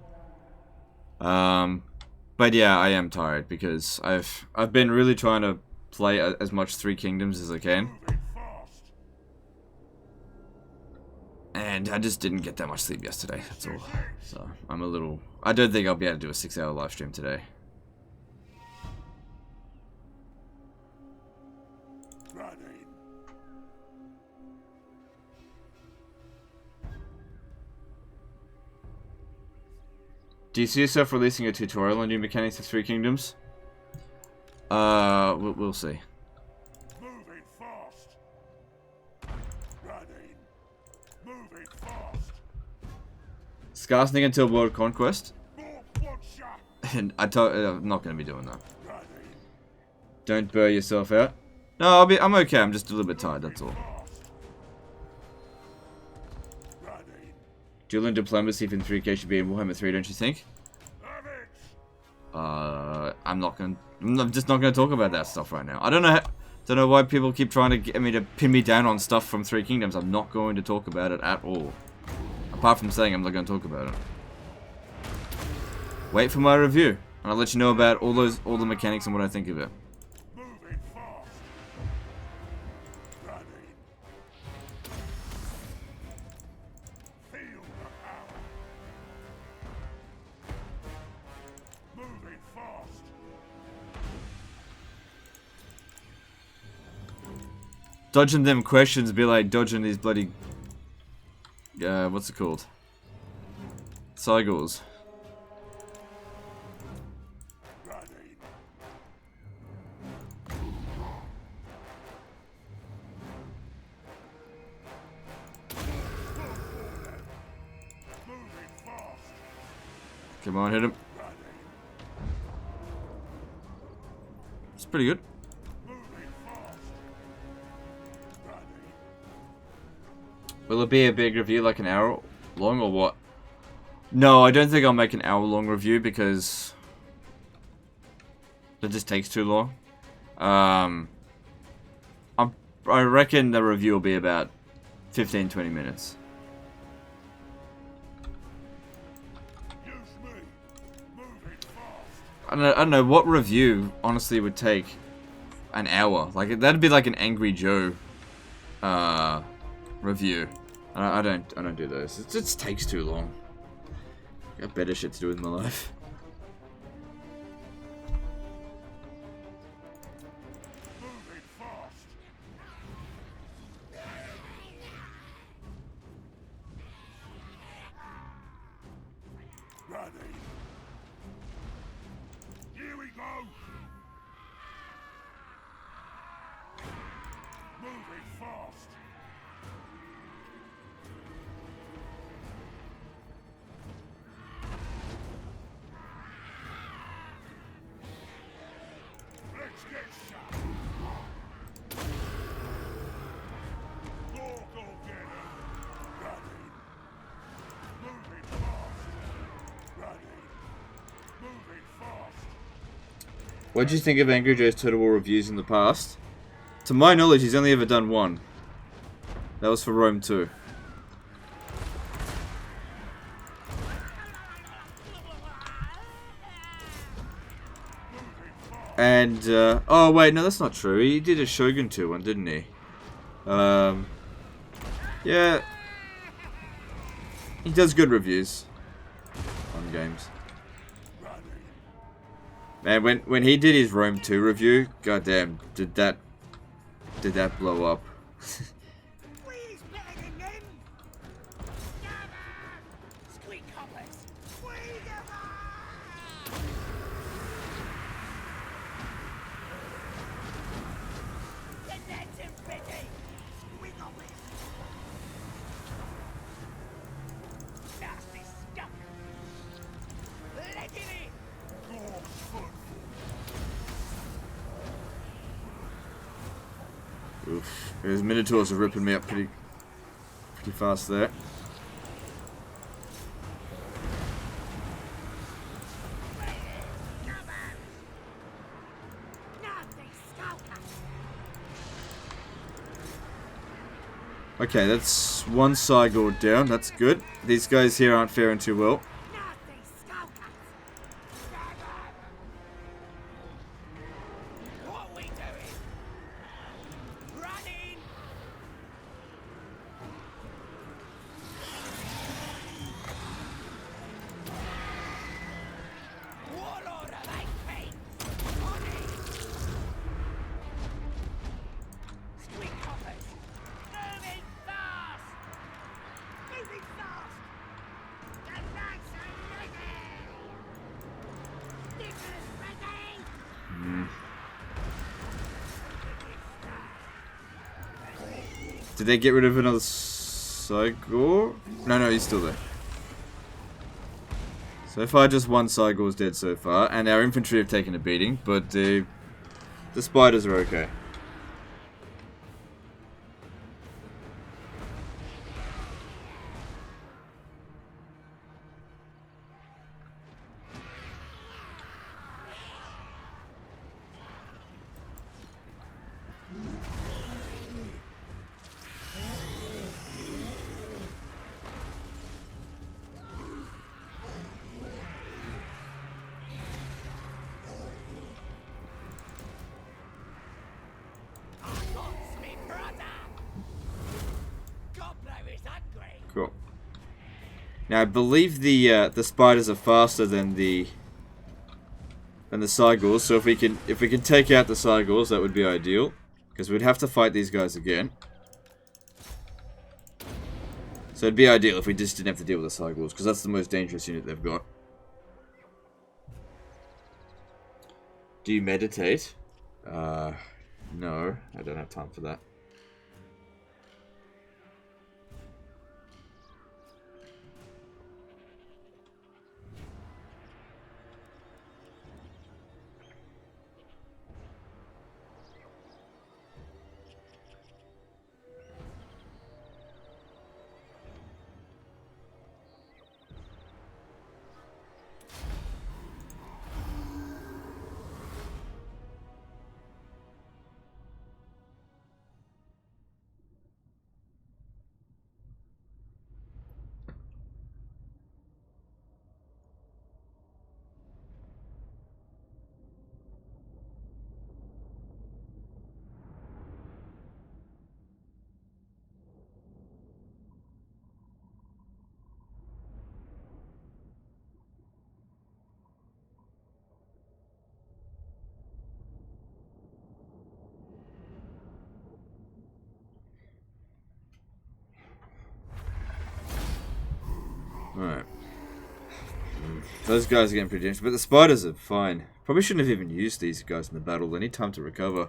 But yeah, I am tired because I've been really trying to play as much Three Kingdoms as I can. And I just didn't get that much sleep yesterday, that's all. So, I don't think I'll be able to do a 6-hour live stream today. Do you see yourself releasing a tutorial on new mechanics of Three Kingdoms? We'll see. Moving fast. Ready. Moving fast. Skarsnik until World Conquest? More butcher. And I'm not going to be doing that. Ready. Don't burn yourself out. No, I'm okay. I'm just a little bit tired. That's all. Ready. Dueling diplomacy from 3K should be in Warhammer 3, don't you think? Have it. I'm just not gonna talk about that stuff right now. I don't know why people keep trying to get me to pin me down on stuff from Three Kingdoms. I'm not going to talk about it at all. Apart from saying I'm not going to talk about it. Wait for my review, and I'll let you know about all the mechanics and what I think of it. Moving fast. Ready. Feel the power. Moving fast. Dodging them questions be like dodging these bloody... what's it called? Cygles. Ready. Come on, hit him. It's pretty good. Will it be a big review, like an hour long or what? No, I don't think I'll make an hour-long review because it just takes too long. I reckon the review will be about 15-20 minutes. I don't know what review honestly would take an hour. Like that'd be like an Angry Joe review. I don't do those. It just takes too long. I got better shit to do with my life. Here we go. Moving fast. Let's get shot. Go get him. Ready. Moving fast. Ready. Moving fast. What did you think of Angry Joe's Total War reviews in the past? To my knowledge, he's only ever done one. That was for Rome 2. And, oh wait, no, that's not true. He did a Shogun 2 one, didn't he? Yeah. He does good reviews on games. Man, when he did his Rome 2 review, goddamn, did that blow up? Please, Bellingham! Squeak coppers! Squeak the nets are ready! Squeak coppers! Nasty stuff! Let it in! Oof. His Minotaurs are ripping me up pretty fast there. Okay, that's one Cygor down. That's good. These guys here aren't faring too well. What we doing? Running! Warlord of HP! On it! Squeak coppers! Moving fast! Moving fast! The knights are ready! Diggers ready! Did they get rid of another Cygor? No, he's still there. So far, just one Cygor's dead so far, and our infantry have taken a beating, but the spiders are okay. God's me brother! Gobbler is hungry! Cool. Now I believe the spiders are faster than the Cygors, so if we can take out the Cygors, that would be ideal, because we'd have to fight these guys again. So it'd be ideal if we just didn't have to deal with the Cygors, because that's the most dangerous unit they've got. Do you meditate? No, I don't have time for that. Alright. Those guys are getting pretty dangerous, but the spiders are fine. Probably shouldn't have even used these guys in the battle. They need time to recover.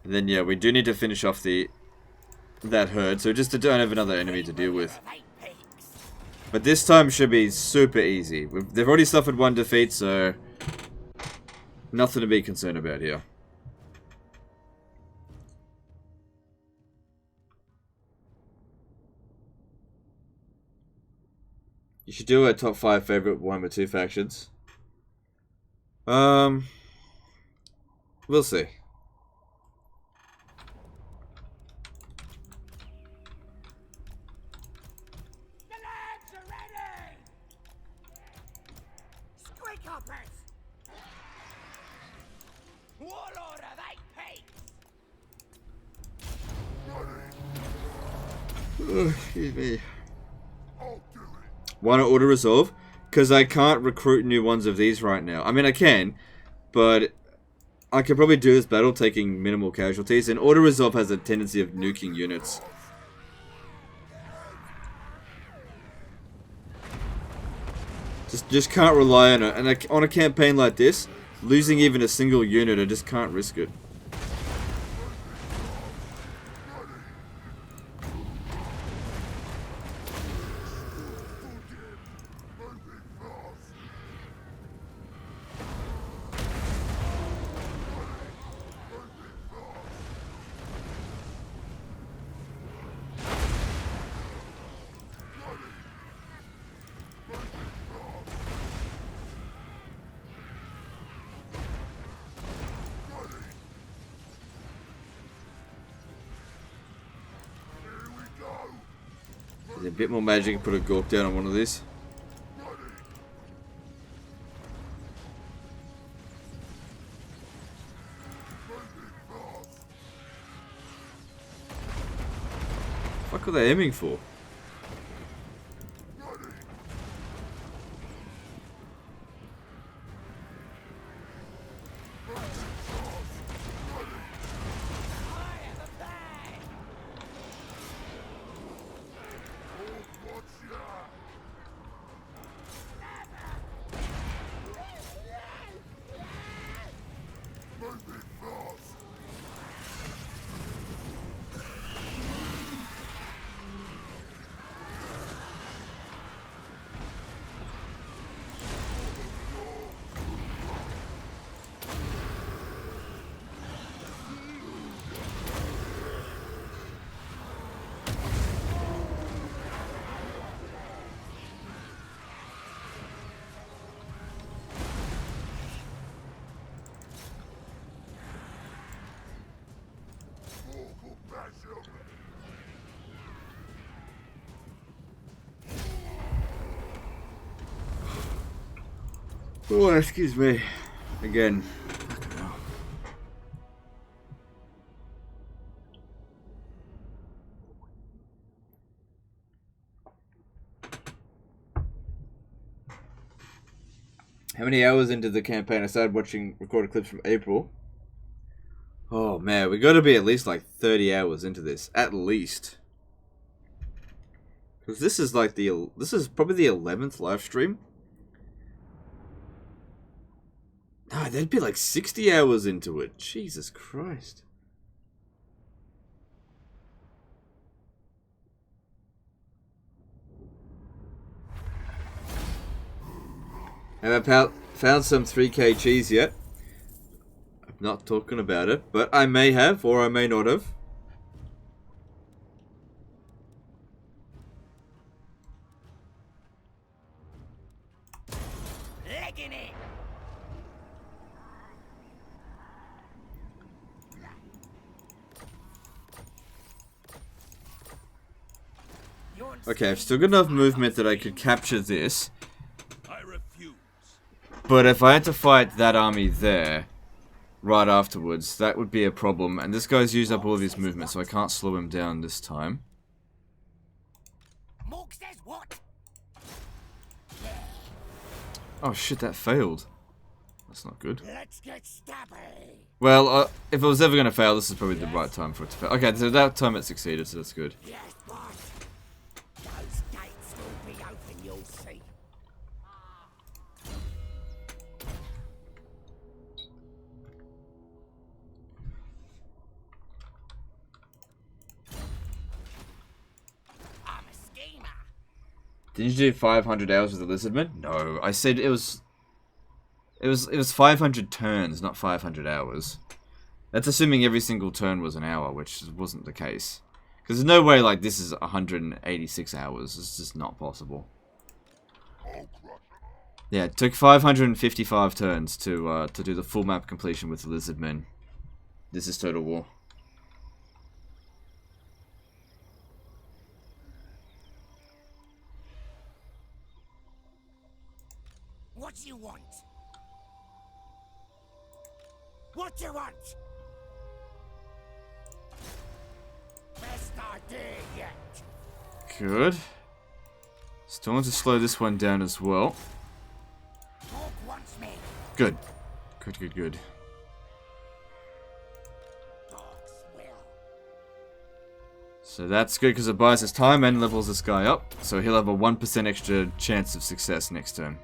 And then yeah, we do need to finish off that herd, so just to don't have another enemy to deal with. But this time should be super easy. They've already suffered one defeat, so nothing to be concerned about here. You should do a top 5 favorite Warhammer 2 factions. We'll see. The lads are ready! Squeakhoppers! Warlord of 8 peaks! Oh, excuse me. Why not auto-resolve? Because I can't recruit new ones of these right now. I mean, I can, but I could probably do this battle taking minimal casualties, and auto-resolve has a tendency of nuking units. Just can't rely on it. And on a campaign like this, losing even a single unit, I just can't risk it. A bit more magic, put a Gork down on one of these. What are they aiming for? Oh, excuse me. Again. How many hours into the campaign? I started watching recorded clips from April. Oh man, we got to be at least like 30 hours into this, at least. Because this is like this is probably the 11th live stream. No, they'd be like 60 hours into it. Jesus Christ. Have I found some 3K cheese yet? I'm not talking about it, but I may have, or I may not have. Legging it! Okay, I've still got enough movement that I could capture this. I refuse. But if I had to fight that army there, right afterwards, that would be a problem. And this guy's used up all of his movement, so I can't slow him down this time. Morg says what? Oh shit, that failed. That's not good. Let's get stabby. Well, if it was ever going to fail, this is probably the right time for it to fail. Okay, so that time it succeeded, so that's good. Yes, boss. and see. I'm a schemer. Didn't you do 500 hours with the Lizardman? No, I said it was 500 turns, not 500 hours. That's assuming every single turn was an hour, which wasn't the case. Because there's no way like this is 186 hours. It's just not possible. Yeah, it took 555 turns to do the full map completion with the Lizardmen. This is Total War. What do you want? What do you want? Best idea yet. Good. Still want to slow this one down as well. Talk wants me. Good. Good, good, good. Dogs will. So that's good because it buys us time and levels this guy up. So he'll have a 1% extra chance of success next turn.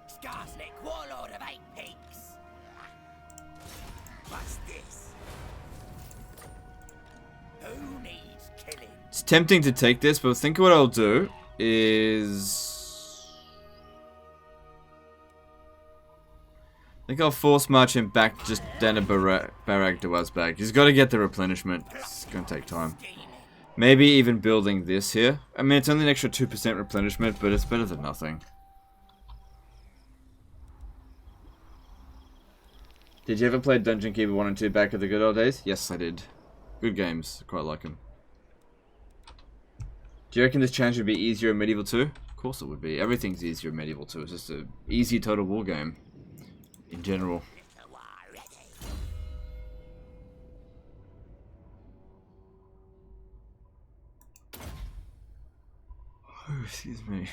Skarsnik, warlord of 8 peaks. What's this? Who needs killing? It's tempting to take this, but I think what I'll do is... I think I'll force march him back just down to Barak Dawazbag. He's got to get the replenishment. It's going to take time. Maybe even building this here. I mean, it's only an extra 2% replenishment, but it's better than nothing. Did you ever play Dungeon Keeper 1 and 2 back in the good old days? Yes, I did. Good games. I quite like them. Do you reckon this challenge would be easier in Medieval 2? Of course it would be. Everything's easier in Medieval 2. It's just an easy Total War game. In general. Oh, excuse me.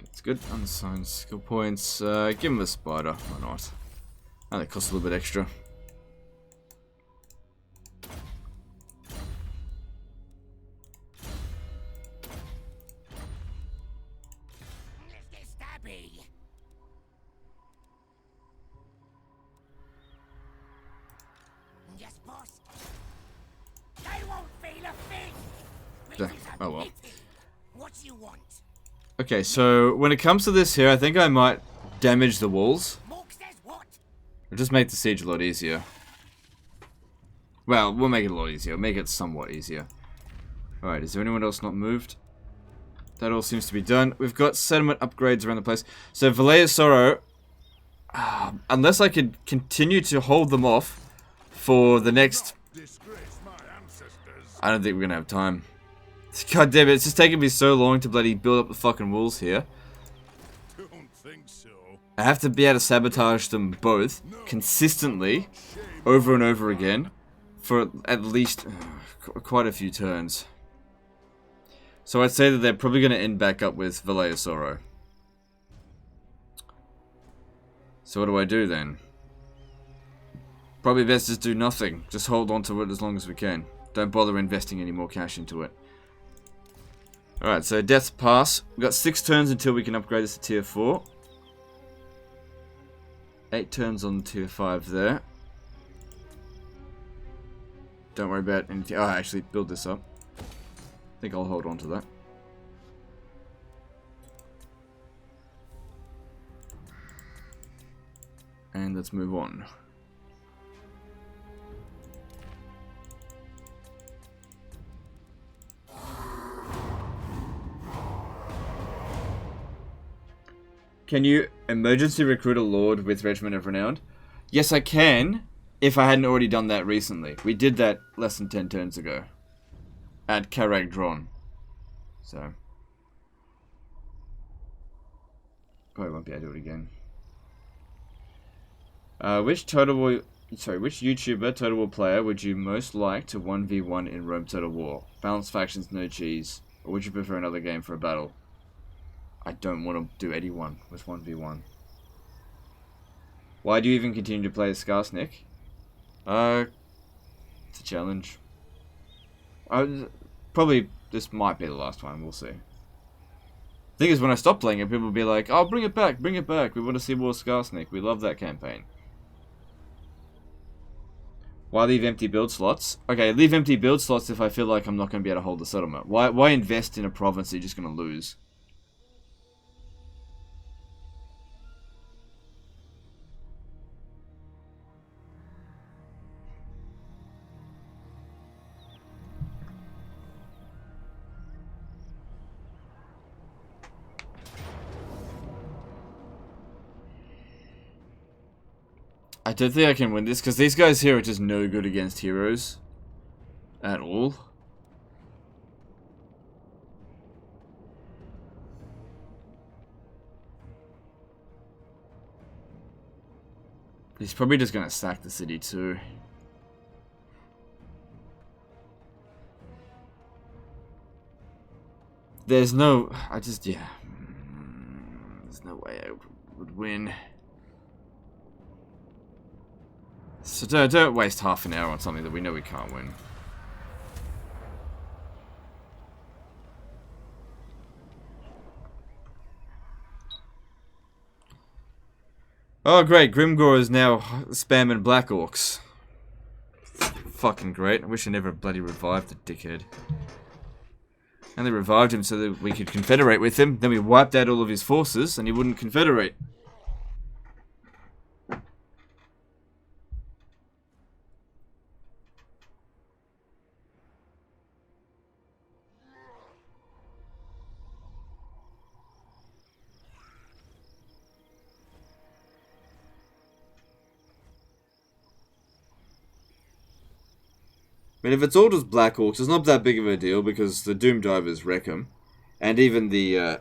It's good. Unsigned skill points. Give him a spider. Why not? And it costs a little bit extra. Stabby. Yes, boss. They won't feel a thing. Yeah, oh well. What do you want? Okay, so when it comes to this here, I think I might damage the walls. Mork says what? It'll just make the siege a lot easier. Well, we'll make it a lot easier. We'll make it somewhat easier. Alright, is there anyone else not moved? That all seems to be done. We've got settlement upgrades around the place. So, Valet of Sorrow, unless I could continue to hold them off for the next... I don't think we're going to have time. God damn it, it's just taking me so long to bloody build up the fucking walls here. Don't think so. I have to be able to sabotage them both consistently over and over again for at least quite a few turns. So I'd say that they're probably going to end back up with Valet of Sorrow. So what do I do then? Probably best just do nothing. Just hold on to it as long as we can. Don't bother investing any more cash into it. Alright, so Death's Pass. We've got 6 turns until we can upgrade this to Tier 4. 8 turns on Tier 5 there. Don't worry about anything. Oh, actually, build this up. I think I'll hold on to that. And let's move on. Can you emergency recruit a lord with Regiment of Renown? Yes, I can, if I hadn't already done that recently. We did that less than 10 turns ago. At Carrag Dron. So. Probably won't be able to do it again. Which Total War Sorry, which YouTuber Total War player would you most like to 1v1 in Rome Total War? Balanced factions, no cheese. Or would you prefer another game for a battle? I don't want to do anyone with 1v1. Why do you even continue to play as Skarsnik? It's a challenge. Probably this might be the last one, we'll see. The thing is, when I stop playing it, people will be like, oh, bring it back, we want to see more Skarsnik, we love that campaign. Why leave empty build slots? Okay, leave empty build slots if I feel like I'm not going to be able to hold the settlement. Why invest in a province that you're just going to lose? I don't think I can win this, because these guys here are just no good against heroes. At all. He's probably just going to sack the city too. There's no... yeah. There's no way I would win. So don't waste half an hour on something that we know we can't win. Oh great, Grimgor is now spamming Black Orcs. Fucking great. I wish I never bloody revived the dickhead. And they revived him so that we could confederate with him. Then we wiped out all of his forces and he wouldn't confederate. I mean, if it's all just Black Orcs, it's not that big of a deal because the Doom Divers wreck them. And even the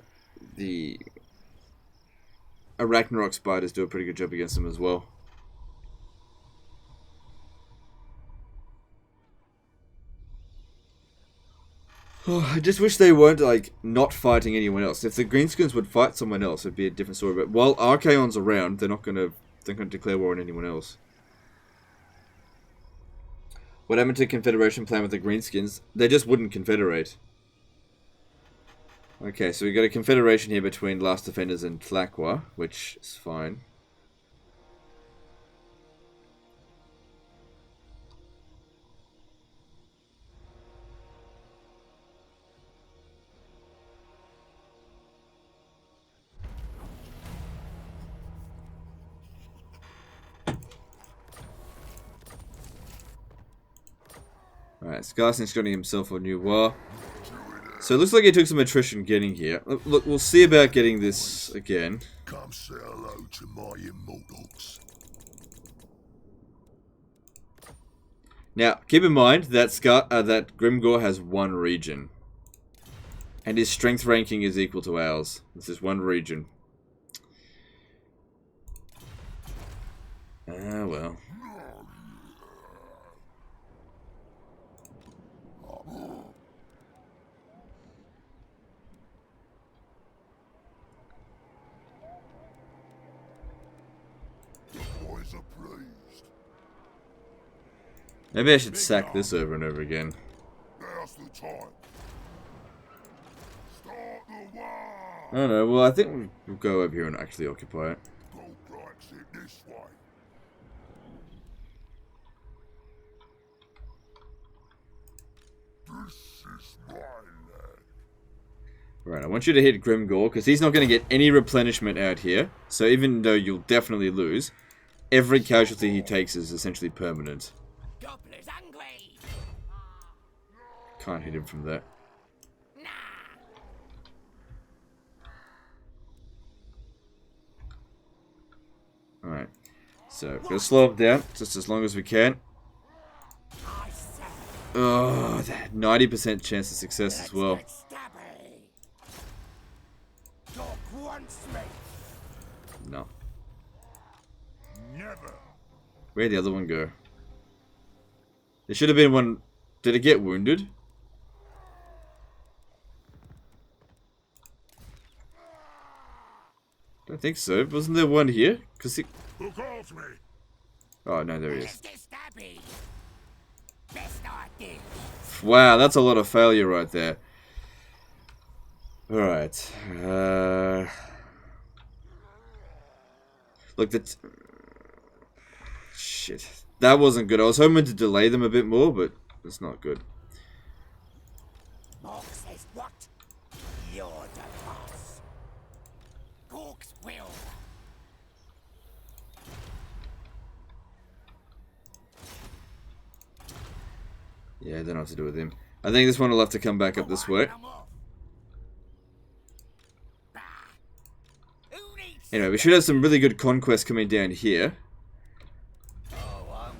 Arachnarok Spiders do a pretty good job against them as well. Oh, I just wish they weren't, like, not fighting anyone else. If the Greenskins would fight someone else, it'd be a different story. But while Archaon's around, they're not gonna declare war on anyone else. What happened to Confederation plan with the Greenskins? They just wouldn't confederate. Okay, so we got a confederation here between Last Defenders and Tlaqua, which is fine. Alright, Skarsnik's getting himself a new war. So it looks like he took some attrition getting here. Look, we'll see about getting this again. Come say hello to my immortals. Now, keep in mind that that Grimgor has one region. And his strength ranking is equal to ours. This is one region. Ah, well. Maybe I should sack this over and over again. Now's the time. Start the war. I don't know, well I think we'll go over here and actually occupy it. Gold blacks it this way. This is my land. Right, I want you to hit Grimgor, because he's not going to get any replenishment out here. So even though you'll definitely lose, every casualty he takes is essentially permanent. Gobbler's angry. Can't hit him from there. Nah. Alright, so we're going to slow him down just as long as we can. I say. Oh, 90% chance of success as well. Let's get stabby. Dog wants me. No. Never. Where'd the other one go? There should have been one. Did it get wounded? Don't think so. Wasn't there one here? Cause he... Who calls me? Oh no, there he is. Mr. Stabby. Best idea. Wow, that's a lot of failure right there. Alright. Look, that... Shit. That wasn't good. I was hoping to delay them a bit more, but it's not good. Morg says what? You're the boss. Gork's will. Yeah, I don't know what to do with him. I think this one will have to come back up this way. Anyway, we should have some really good conquest coming down here.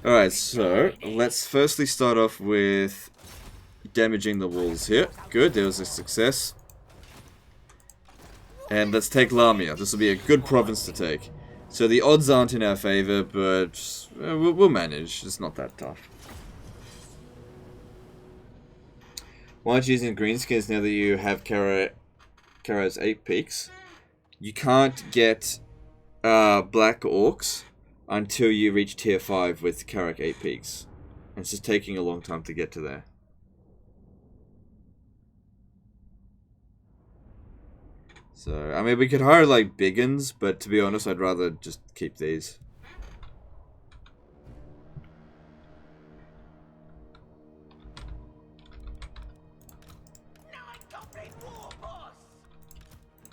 Alright, so let's firstly start off with damaging the walls here. Good, there was a success. And let's take Lamia. This will be a good province to take. So the odds aren't in our favor, but we'll manage. It's not that tough. Why aren't you using greenskins now that you have Kara's 8 peaks? You can't get black orcs until you reach tier 5 with Karak 8 peaks. And it's just taking a long time to get to there. So, I mean, we could hire like biggins, but to be honest, I'd rather just keep these.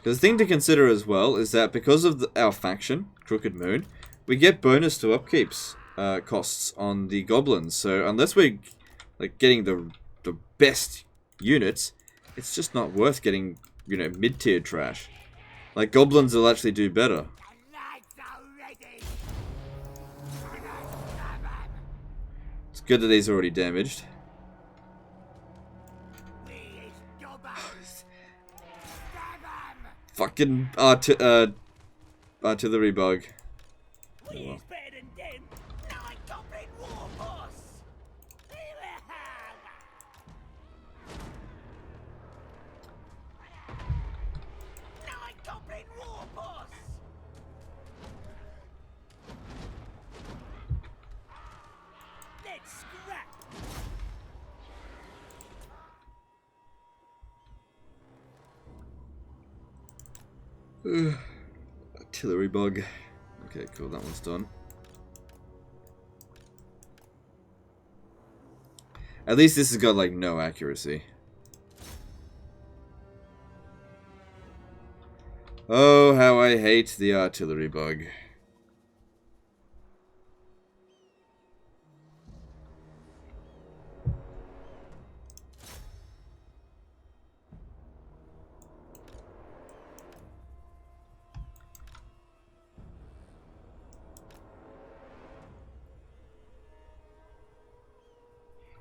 The thing to consider as well is that because of our faction, Crooked Moon, we get bonus to upkeeps costs on the goblins. So unless we're like getting the best units, it's just not worth getting, you know, mid-tier trash. Like goblins will actually do better. It's good that these are already damaged. Fucking artillery bug. Oh, well. Artillery bug. Okay, cool, that one's done. At least this has got like no accuracy. Oh, how I hate the artillery bug.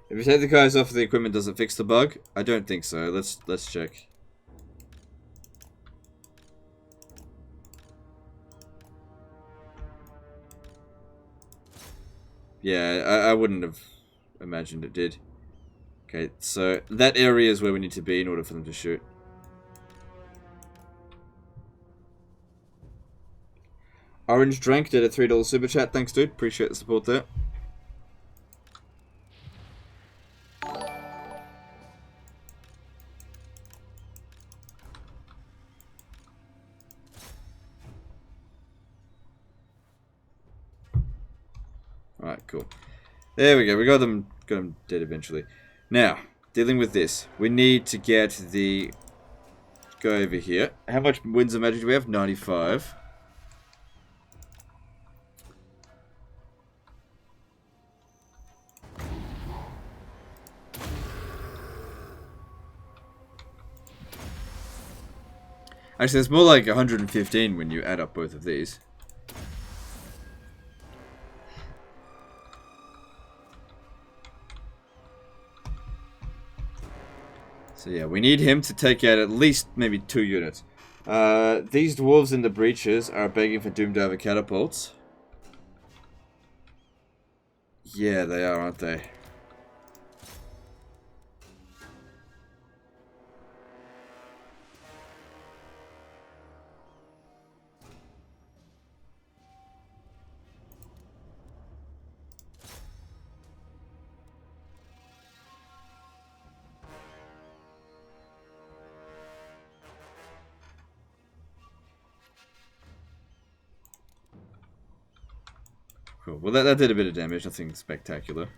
If you take the guys off the equipment, does it fix the bug? I don't think so. Let's check. Yeah, I wouldn't have imagined it did. Okay, so that area is where we need to be in order for them to shoot. Orange Drank did a $3 super chat. Thanks, dude. Appreciate the support there. Alright, cool. There we go. We got them dead eventually. Now, dealing with this. We need to get the... Go over here. How much winds of magic do we have? 95. Actually, it's more like 115 when you add up both of these. So yeah, we need him to take out at least maybe 2 units. These dwarves in the breaches are begging for Doomdiver catapults. Yeah, they are, aren't they? Cool. Well, that did a bit of damage. Nothing spectacular.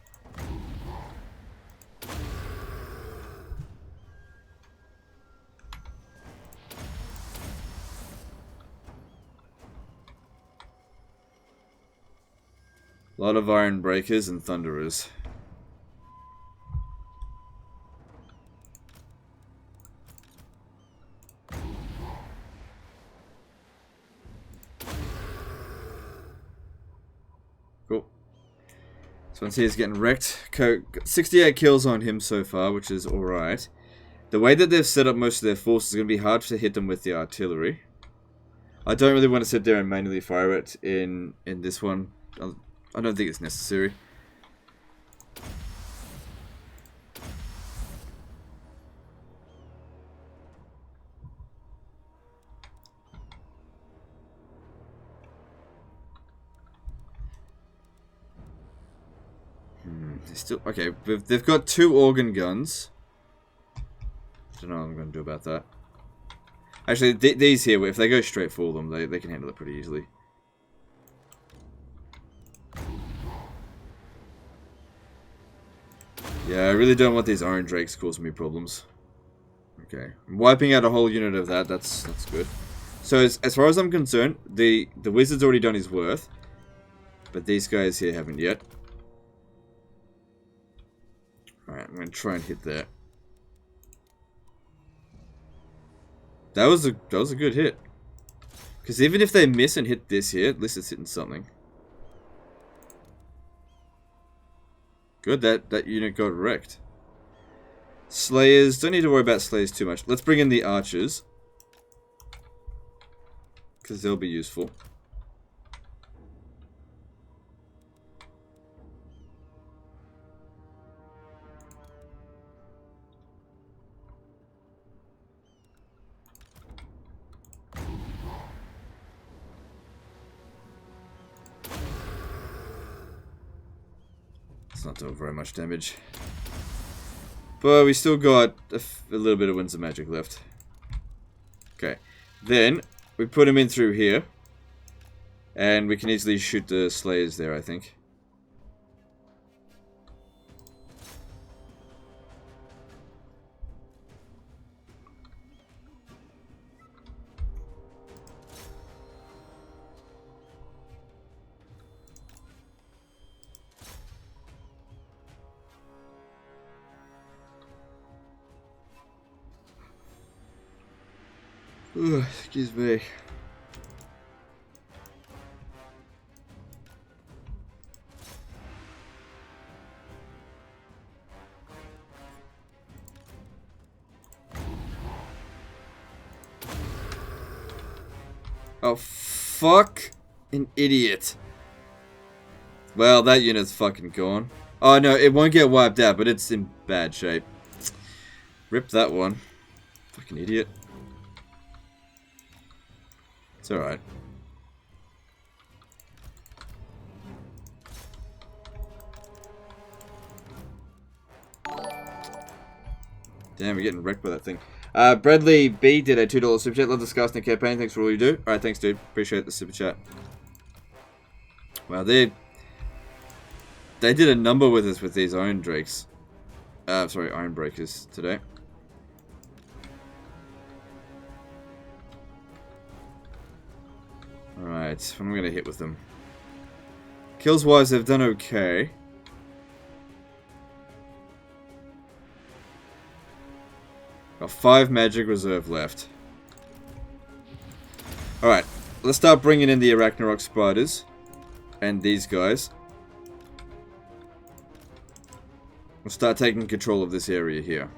A lot of iron breakers and thunderers. Cool. So once he's getting wrecked, 68 kills on him so far, which is alright. The way that they've set up most of their forces is going to be hard to hit them with the artillery. I don't really want to sit there and manually fire it in this one. I don't think it's necessary. Still okay. They've got 2 organ guns. Don't know what I'm going to do about that. Actually, these here, if they go straight for them, they can handle it pretty easily. Yeah, I really don't want these iron drakes causing me problems. Okay, I'm wiping out a whole unit of that. That's good. So as far as I'm concerned, the wizard's already done his worth, but these guys here haven't yet. All right, I'm going to try and hit that. That was a good hit. Because even if they miss and hit this here, at least it's hitting something. Good, that unit got wrecked. Slayers, don't need to worry about Slayers too much. Let's bring in the archers. Because they'll be useful. It's not doing very much damage. But we still got a little bit of Winds of Magic left. Okay. Then, we put him in through here. And we can easily shoot the Slayers there, I think. Ooh, excuse me. Oh, fuck. An idiot. Well, that unit's fucking gone. Oh, no, it won't get wiped out, but it's in bad shape. Rip that one. Fucking idiot. It's alright. Damn, we're getting wrecked by that thing. Bradley B did a $2 super chat. Love the Skarsnik campaign. Thanks for all you do. Alright, thanks, dude. Appreciate the super chat. Wow, they did a number with us with these iron drakes. Sorry, iron breakers today. Alright, what am I going to hit with them? Kills wise, they've done okay. Got 5 magic reserve left. Alright, let's start bringing in the Arachnarok spiders. And these guys. We'll start taking control of this area here.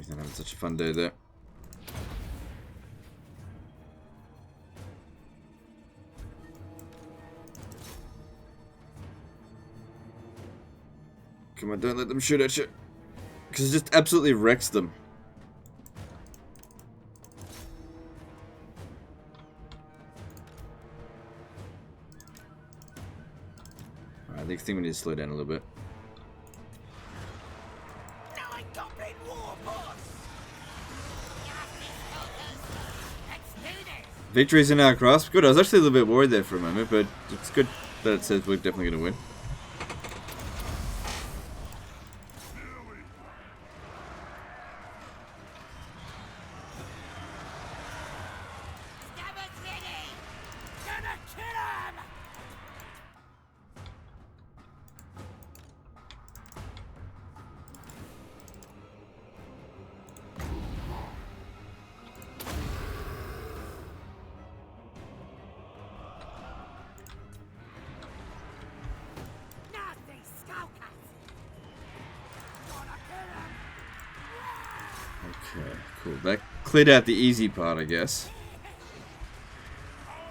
He's not having such a fun day there. Come on, don't let them shoot at you. Because it just absolutely wrecks them. Alright, I think we need to slow down a little bit. Victory's in our grasp. Good, I was actually a little bit worried there for a moment, but it's good that it says we're definitely going to win. Okay, cool. That cleared out the easy part, I guess.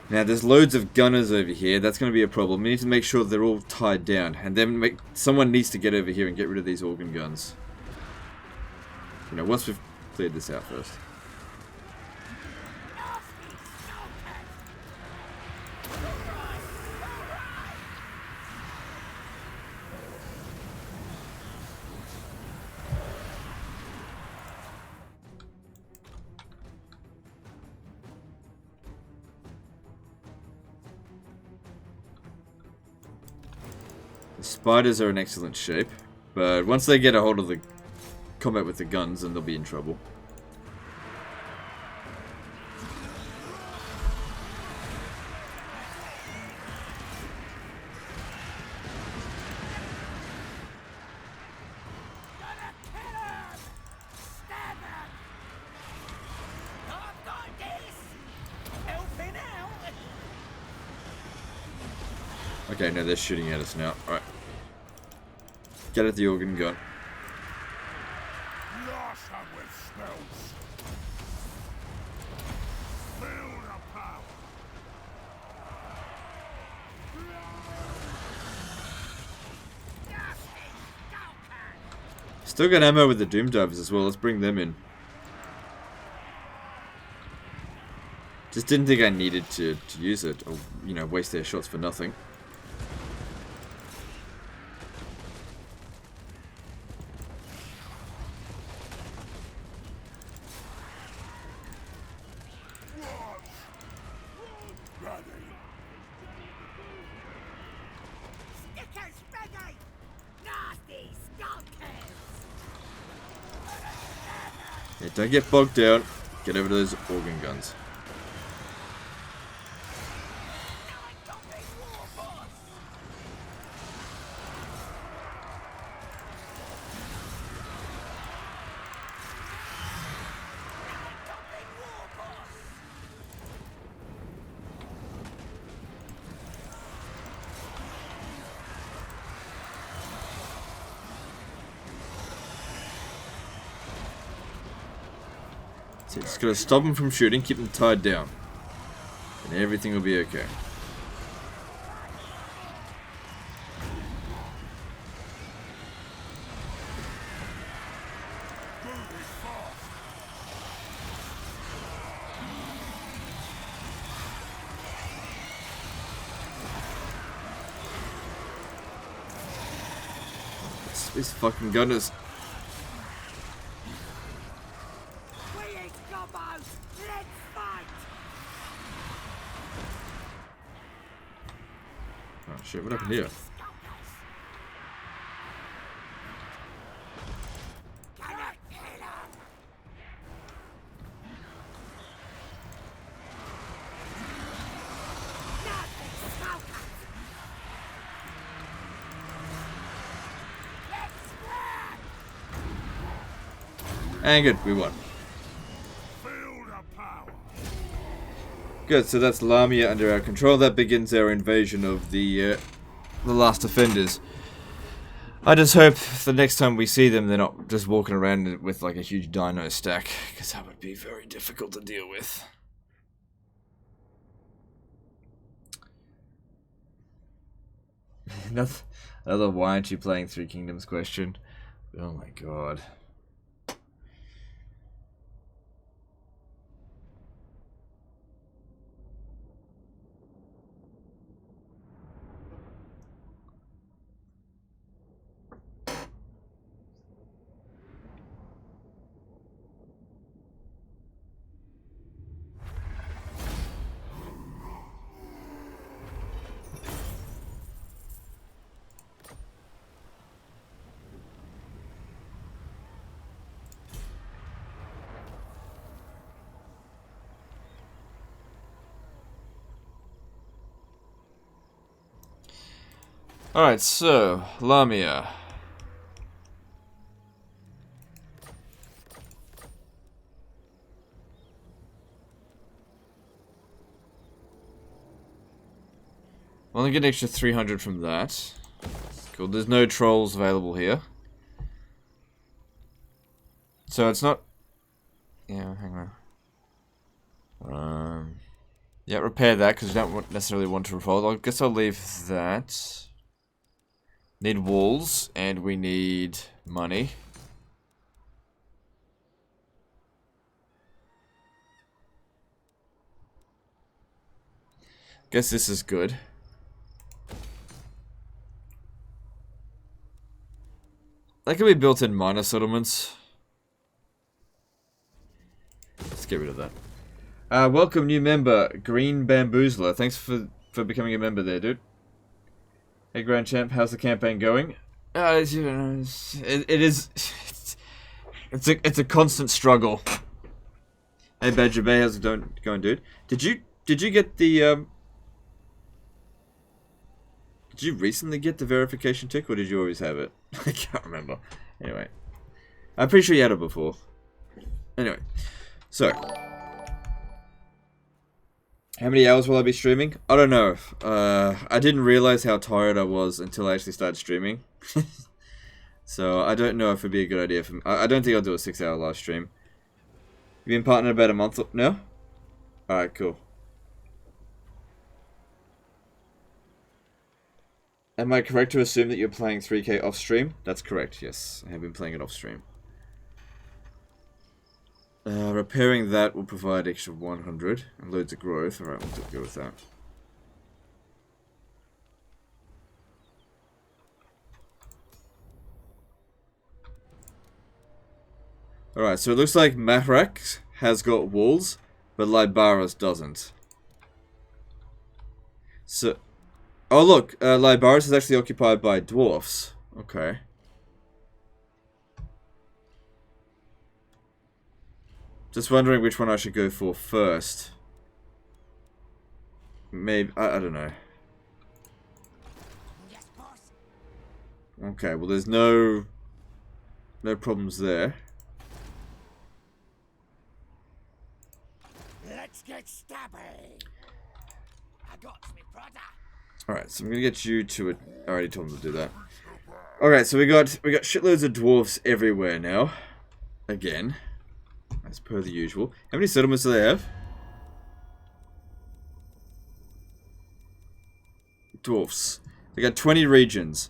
Now, there's loads of gunners over here. That's going to be a problem. We need to make sure they're all tied down. And then someone needs to get over here and get rid of these organ guns. You know, once we've cleared this out first. The spiders are in excellent shape, but once they get a hold of the combat with the guns, then they'll be in trouble. Okay, no, they're shooting at us now. Alright. Get at the organ gun. Still got ammo with the Doom Divers as well. Let's bring them in. Just didn't think I needed to use it, or, you know, waste their shots for nothing. Yeah, don't get bogged down. Get over to those organ guns. So just gotta stop them from shooting, keep them tied down, and everything will be okay. These fucking gunners. Oh shit, what happened here? And good, we won. Good, so that's Lamia under our control. That begins our invasion of the last offenders. I just hope the next time we see them, they're not just walking around with like a huge dino stack, because that would be very difficult to deal with. Another why aren't you playing Three Kingdoms question. Oh my god. Alright, so, Lamia. Only get an extra 300 from that. Cool, there's no trolls available here. So it's not... Yeah, hang on. Yeah, repair that, because we don't necessarily want to refold. I guess I'll leave that. Need walls, and we need money. Guess this is good. That could be built in minor settlements. Let's get rid of that. Welcome new member, Green Bamboozler. Thanks for becoming a member there, dude. Hey Grand Champ, how's the campaign going? It's a constant struggle. Hey Badger Bay, how's it going, dude? Did you get the Did you recently get the verification tick, or did you always have it? I can't remember. Anyway, I'm pretty sure you had it before. Anyway, so. How many hours will I be streaming? I don't know. I didn't realize how tired I was until I actually started streaming. So I don't know if it'd be a good idea for me. I don't think I'll do a 6-hour live stream. You've been partnered about a month now? Alright, cool. Am I correct to assume that you're playing 3K off stream? That's correct, yes. I have been playing it off stream. Repairing that will provide extra 100 and loads of growth. Alright, we'll go with that. Alright, so it looks like Mahrak has got walls, but Libaras doesn't. So, oh look, Libaras is actually occupied by dwarfs. Okay. Just wondering which one I should go for first. Maybe, I don't know. Yes, boss. Okay, well there's no problems there. Let's get stabby. I got me brother. Alright, so I'm gonna get you to it. I already told him to do that. Alright, so we got shitloads of dwarfs everywhere now. Again. As per the usual. How many settlements do they have? Dwarfs. They got 20 regions.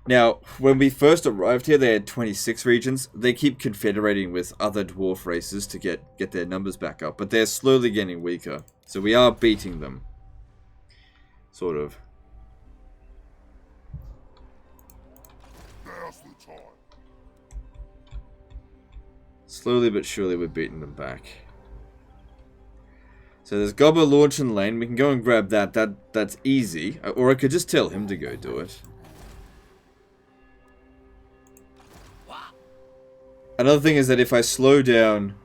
Now, when we first arrived here, they had 26 regions. They keep confederating with other dwarf races to get their numbers back up. But they're slowly getting weaker. So we are beating them. Sort of. Now's the time. Slowly but surely we're beating them back. So there's Gobbler, Launch and Lane. We can go and grab that. That's easy. Or I could just tell him to go do it. Another thing is that if I slow down...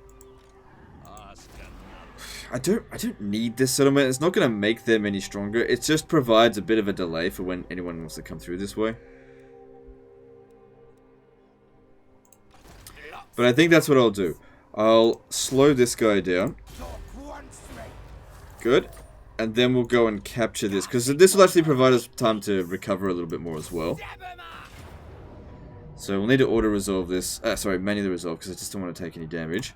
I don't need this settlement. It's not going to make them any stronger. It just provides a bit of a delay for when anyone wants to come through this way. But I think that's what I'll do. I'll slow this guy down. Good. And then we'll go and capture this. Because this will actually provide us time to recover a little bit more as well. So we'll need to auto-resolve this. Sorry, manually resolve, because I just don't want to take any damage.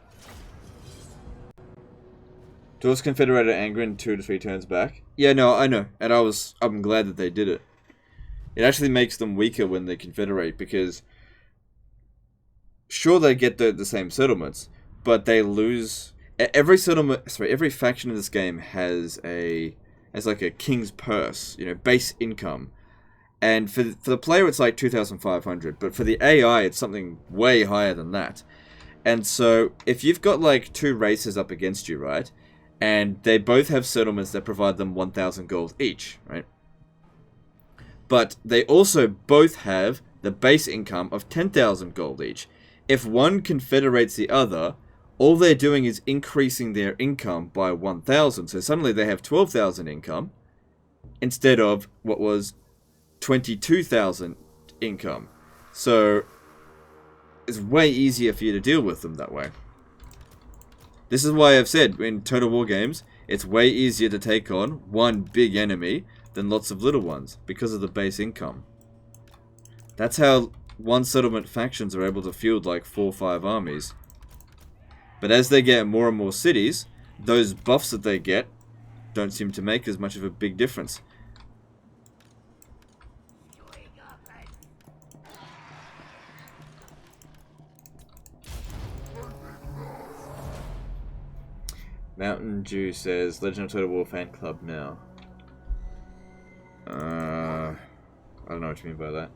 Dwarves Confederated anger in 2 to 3 turns back. Yeah, no, I know. And I'm glad that they did it. It actually makes them weaker when they confederate, because sure, they get the same settlements, but they lose. Every settlement, sorry, every faction in this game has like a king's purse, you know, base income, and for the player it's like 2,500, but for the AI it's something way higher than that. And so if you've got like 2 races up against you, right, and they both have settlements that provide them 1,000 gold each, right, but they also both have the base income of 10,000 gold each. If one confederates the other, all they're doing is increasing their income by 1,000. So suddenly they have 12,000 income instead of what was 22,000 income. So it's way easier for you to deal with them that way. This is why I've said in Total War games, it's way easier to take on one big enemy than lots of little ones because of the base income. That's how one settlement factions are able to field like 4 or 5 armies. But as they get more and more cities, those buffs that they get don't seem to make as much of a big difference. Mountain Dew says, Legend of Total War fan club now. I don't know what you mean by that.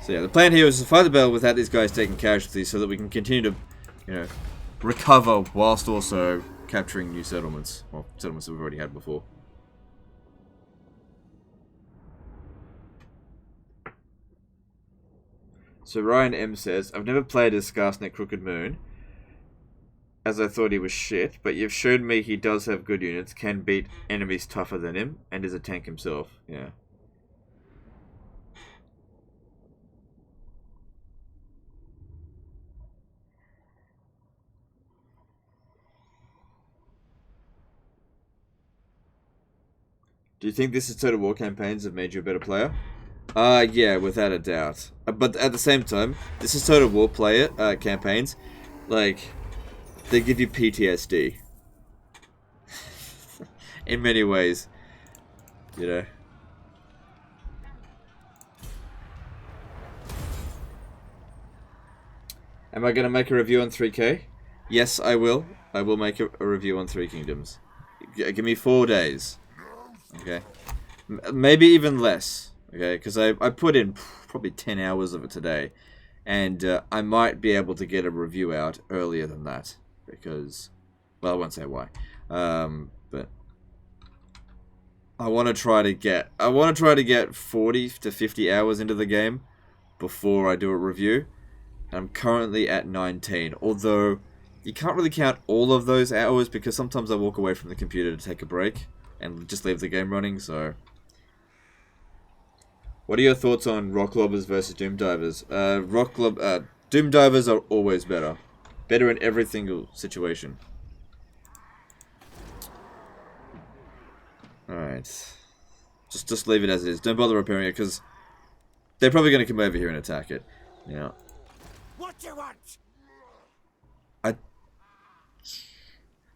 So yeah, the plan here is to fight the battle without these guys taking casualties so that we can continue to, you know, recover whilst also capturing new settlements. Well, settlements that we've already had before. So Ryan M says, I've never played as Skarsnik Crooked Moon, as I thought he was shit, but you've shown me he does have good units, can beat enemies tougher than him, and is a tank himself. Yeah. Do you think this is Total War campaigns have made you a better player? Yeah, without a doubt. But at the same time, this is Total War player campaigns. Like, they give you PTSD. In many ways. You know. Am I going to make a review on 3K? Yes, I will. I will make a review on 3 Kingdoms. Give me 4 days. Okay. Maybe even less. Okay, because I put in probably 10 hours of it today. And I might be able to get a review out earlier than that. Because, well, I won't say why. But I want to try to get 40 to 50 hours into the game before I do a review. I'm currently at 19, although you can't really count all of those hours because sometimes I walk away from the computer to take a break and just leave the game running, so. What are your thoughts on Rock Lobbers versus Doom Divers? Doom Divers are always better. Better in every single situation. Alright. Just leave it as it is. Don't bother repairing it, because they're probably going to come over here and attack it. Yeah. What do you want? I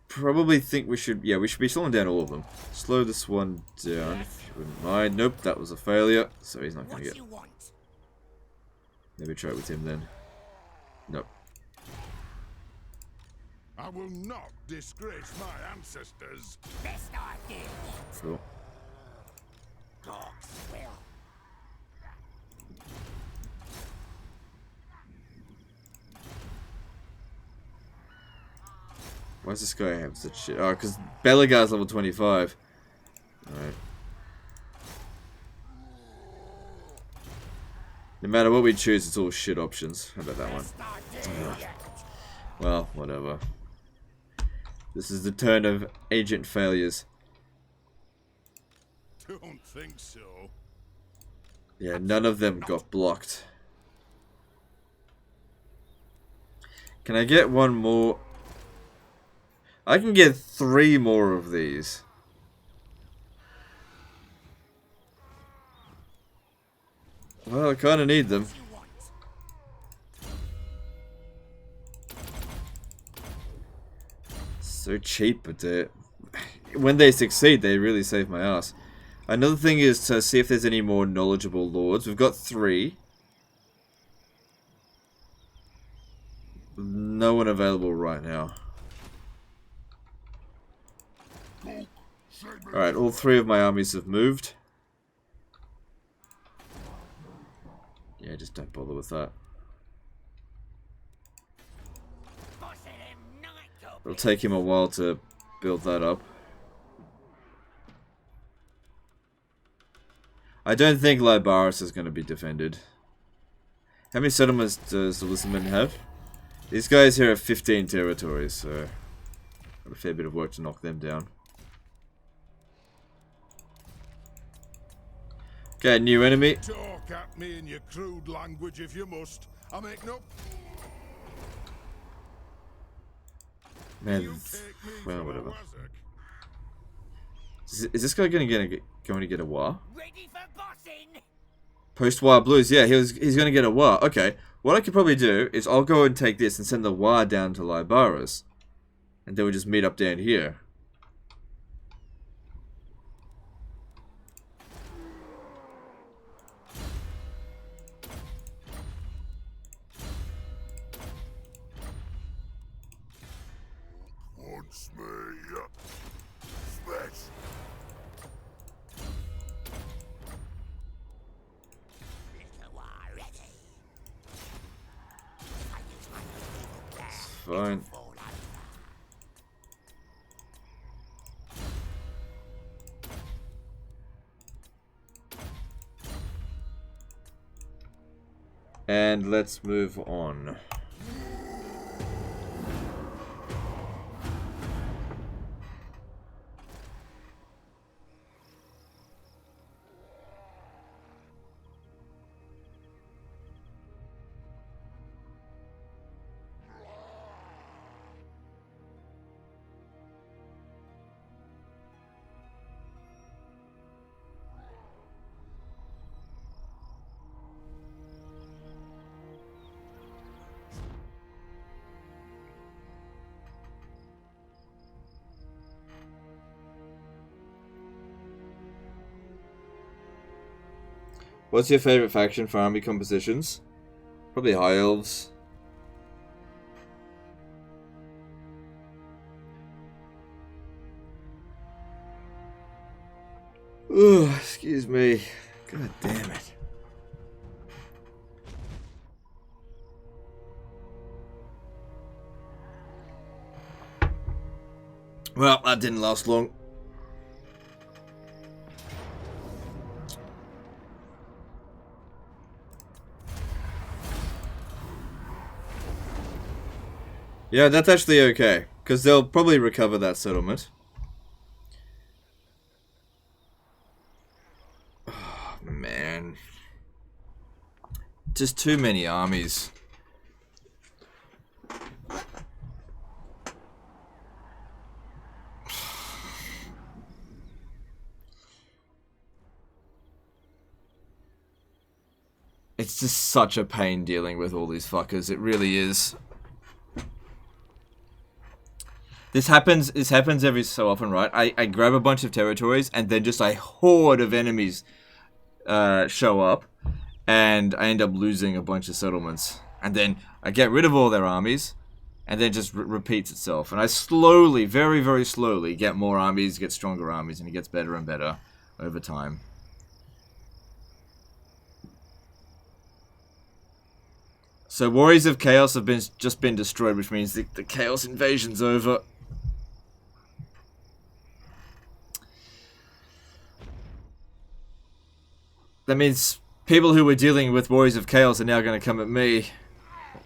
probably think we should be slowing down all of them. Slow this one down, if you wouldn't mind. Nope, that was a failure, so he's not going to get... What do you want? Maybe try it with him then. Nope. I will not disgrace my ancestors. Best idea. Cool. Dogs will. Why does this guy have such shit? Oh, because Belagar's level 25. Alright. No matter what we choose, it's all shit options. How about that one? Well, whatever. This is the turn of agent failures. Don't think so. Yeah, none of them got blocked. Can I get one more? I can get 3 more of these. Well, I kind of need them. So cheap, but when they succeed, they really save my ass. Another thing is to see if there's any more knowledgeable lords. We've got 3. No one available right now. Alright, all 3 of my armies have moved. Yeah, just don't bother with that. It'll take him a while to build that up. I don't think Libaris is going to be defended. How many settlements does the Lissaman have? These guys here have 15 territories, so got a fair bit of work to knock them down. Okay, new enemy. Talk at me in your crude language if you must. I make no. Man, You take me well, for a whatever. wazzock. Is this guy going to get a war? Ready for bossing? Post-war blues, yeah, he's going to get a war. Okay, what I could probably do is I'll go and take this and send the war down to Libaris. And then we'll just meet up down here. Wants me. Smash. Little war ready. If I use my evil plan, Fine. it'll fall over. And let's move on. What's your favorite faction for army compositions? Probably High Elves. Ugh, excuse me. God damn it. Well, that didn't last long. Yeah, that's actually okay, because they'll probably recover that settlement. Oh, man. Just too many armies. It's just such a pain dealing with all these fuckers, it really is. This happens every so often, right? I grab a bunch of territories and then just a horde of enemies show up. and I end up losing a bunch of settlements. And then I get rid of all their armies, and then it just repeats itself. And I slowly, very, very slowly, get more armies, get stronger armies, and it gets better and better over time. So Warriors of Chaos have just been destroyed, which means the Chaos Invasion's over. That means people who were dealing with Warriors of Chaos are now going to come at me.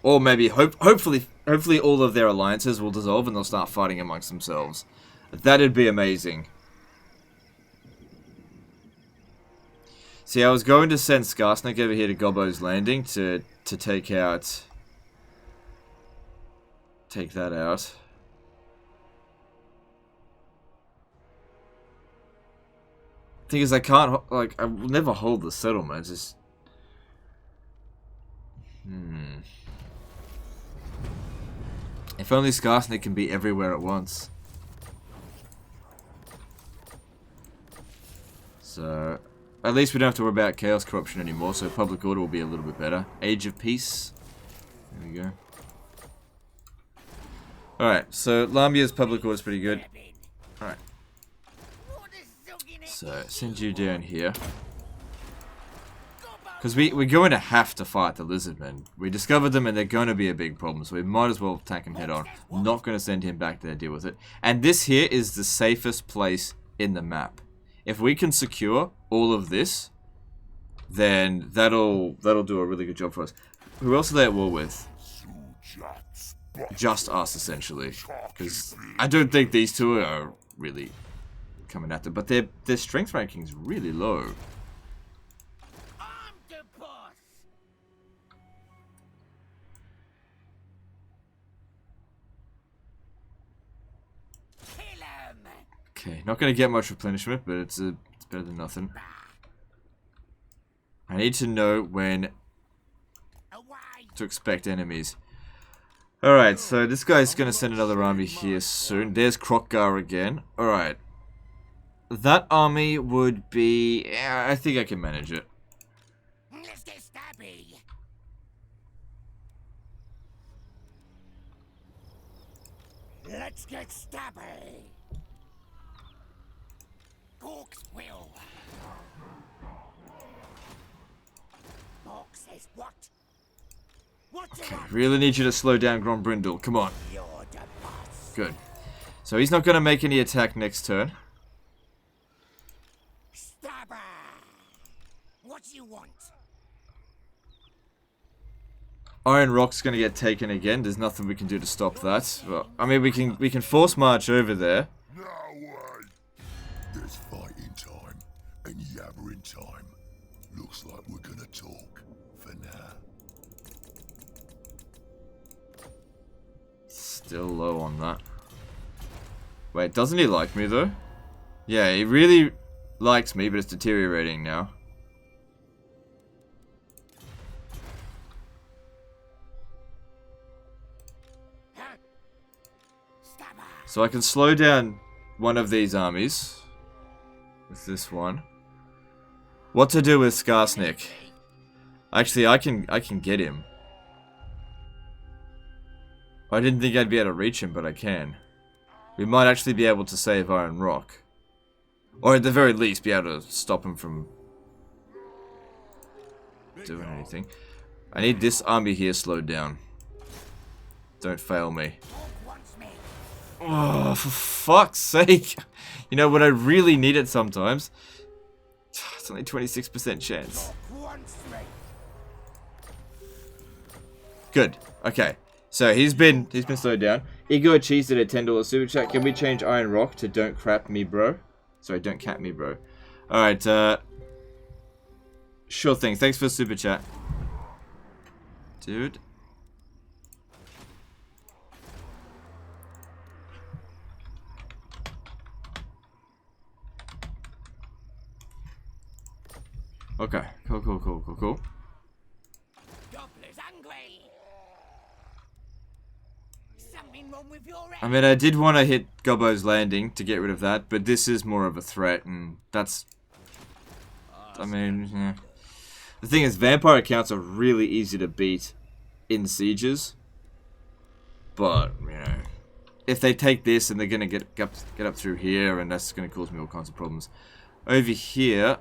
Or maybe, hopefully all of their alliances will dissolve and they'll start fighting amongst themselves. That'd be amazing. See, I was going to send Skarsnik over here to Gobbo's Landing to take that out. Thing is, I can't, like, I will never hold the settlement. It's just... If only Skarsnik can be everywhere at once. So, at least we don't have to worry about chaos corruption anymore, so public order will be a little bit better. Age of Peace. There we go. Alright, so Lamia's public order is pretty good. Alright. So, send you down here. Because we're going to have to fight the Lizardmen. We discovered them and they're going to be a big problem, so we might as well attack him head on. Not going to send him back there to deal with it. And this here is the safest place in the map. If we can secure all of this, then that'll do a really good job for us. Who else are they at war with? Just us, essentially. Because I don't think these two are really coming at them. But their strength ranking is really low. Okay, not going to get much replenishment, but it's better than nothing. I need to know when to expect enemies. Alright, so this guy's going to send another army here soon. There's Krokgar again. Alright. That army would be... Yeah, I think I can manage it. Let's get stabby. Let's get stabby. Gorks will. Gork says what? Okay, really need you to slow down Grombrindle. Come on. You're the boss. Good. So he's not going to make any attack next turn. Stabber. What do you want? Iron Rock's going to get taken again. There's nothing we can do to stop that. Well, I mean, we can force march over there. No way. There's fighting time and yabbering time. Looks like we're gonna talk for now. Still low on that. Wait, doesn't he like me though? Yeah, he really likes me, but it's deteriorating now. So I can slow down one of these armies with this one. What to do with Skarsnik? Actually, I can get him. I didn't think I'd be able to reach him, but I can. We might actually be able to save Iron Rock. Or at the very least, be able to stop him from doing anything. I need this army here slowed down. Don't fail me. Oh, for fuck's sake. You know what I really need it sometimes? It's only 26% chance. Good. Okay. So he's been slowed down. Ego Cheese at a $10 super chat. Can we change Iron Rock to don't crap me, bro? Sorry, don't cap me, bro. Alright, sure thing. Thanks for the super chat. Dude. Okay, cool. I mean, I did want to hit Gobbo's Landing to get rid of that, but this is more of a threat, and that's... I mean, yeah. The thing is, vampire accounts are really easy to beat in sieges. But, you know, if they take this and they're going to get up through here, and that's going to cause me all kinds of problems. Over here,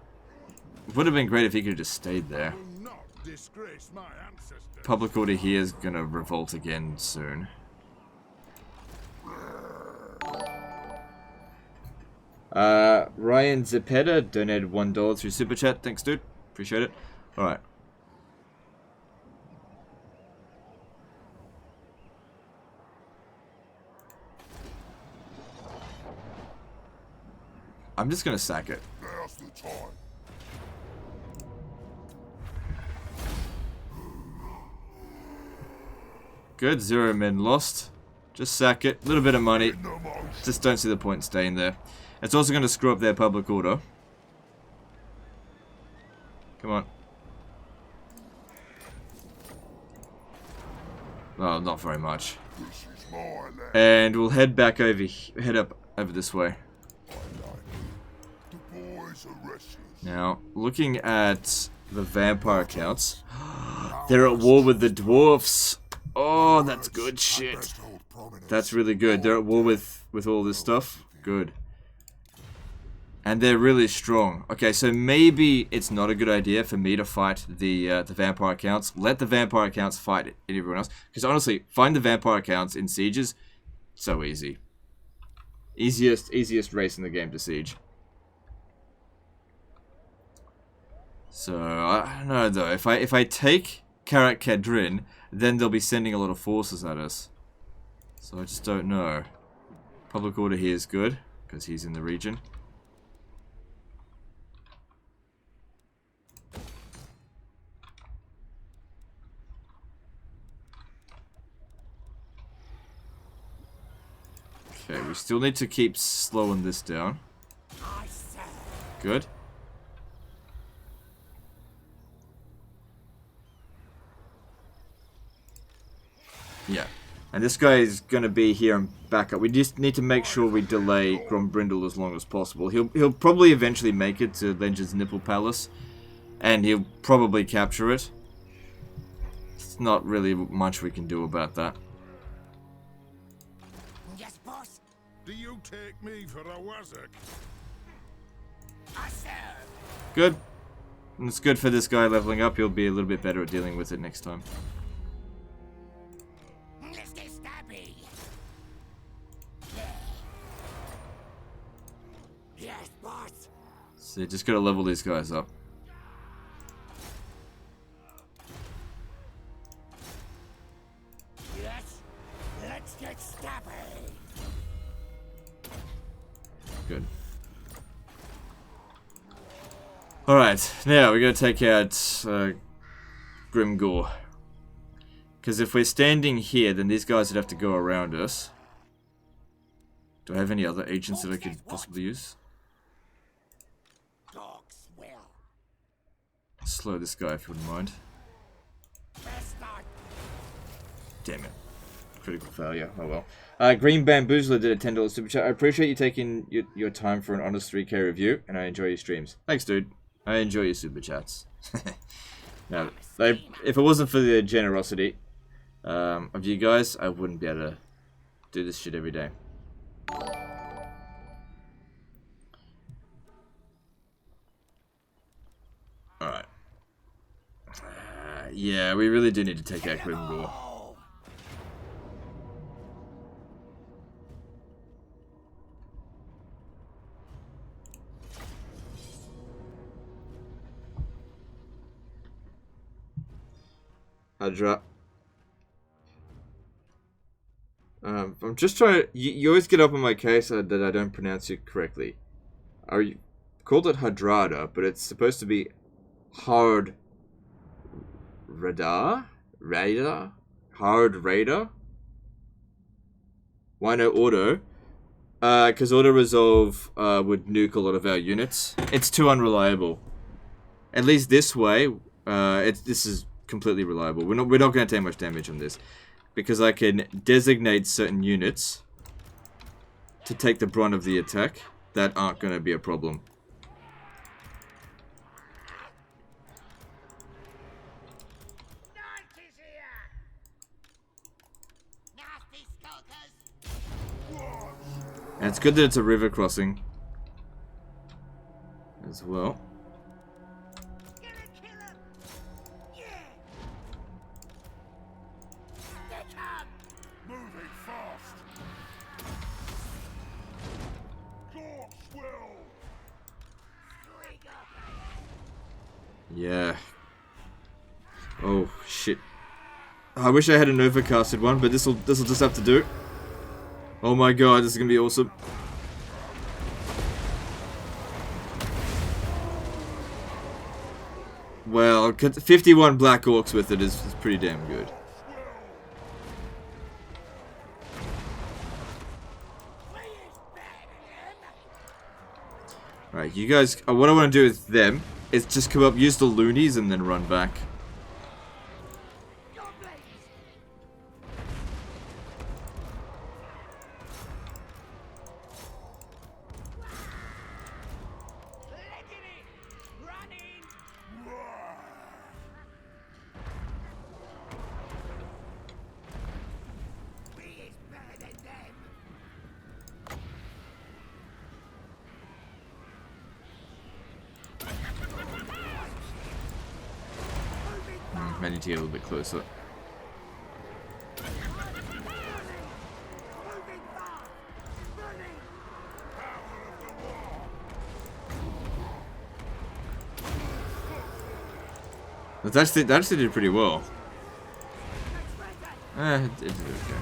it would have been great if he could have just stayed there. Public order here is going to revolt again soon. Ryan Zepeda donated $1 through Super Chat. Thanks, dude. Appreciate it. Alright. I'm just gonna sack it. Now's the time. Good, 0 men lost. Just sack it. A little bit of money. Just don't see the point in staying there. It's also going to screw up their public order. Come on. Oh, not very much. And we'll head back over, head up over this way. Now, looking at the vampire accounts, they're at war with the dwarfs. Oh, that's good shit. That's really good. They're at war with all this stuff. Good. And they're really strong. Okay, so maybe it's not a good idea for me to fight the vampire accounts. Let the vampire accounts fight everyone else. Because honestly, find the vampire accounts in sieges, so easy. Easiest race in the game to siege. So, I don't know though. If I take Karak Kadrin, then they'll be sending a lot of forces at us. So I just don't know. Public order here is good, because he's in the region. Okay, we still need to keep slowing this down. Good. Yeah. And this guy is going to be here and back up. We just need to make sure we delay Grombrindle as long as possible. He'll probably eventually make it to Lenge's Nipple Palace. And he'll probably capture it. It's not really much we can do about that. Yes, boss. Do you take me for a wazzock? Good. And it's good for this guy leveling up. He'll be a little bit better at dealing with it next time. Yes, boss. So you just gotta level these guys up. Yes, let's get stabby. Good. Alright, now we're gonna take out Grimgore. Because if we're standing here, then these guys would have to go around us. Do I have any other agents that I could possibly use? Dogs will. Slow this guy if you wouldn't mind. Damn it. Critical failure. Oh well. Green Bamboozler did a $10 super chat. I appreciate you taking your time for an honest 3K review, and I enjoy your streams. Thanks, dude. I enjoy your super chats. Now, if it wasn't for the generosity of you guys, I wouldn't be able to do this shit every day. Alright. Yeah, we really do need to take out Grimgore. Hadra. I'm just trying to... You always get up on my case that I don't pronounce it correctly. You called it Hadrada, but it's supposed to be Hard Radar? Radar? Hard Radar? Why no auto? Because auto resolve would nuke a lot of our units. It's too unreliable. At least this way, this is completely reliable. We're not going to take much damage on this, because I can designate certain units to take the brunt of the attack that aren't going to be a problem. it's good that it's a river crossing as well. Moving fast. Corswell. Yeah. Oh shit. I wish I had an overcasted one, but this'll just have to do. Oh my god, this is gonna be awesome. Well, 51 Black Orcs with it is pretty damn good. Alright, you guys, what I want to do with them is just come up, use the loonies, and then run back. I need to get a little bit closer. That actually did pretty well. It did okay.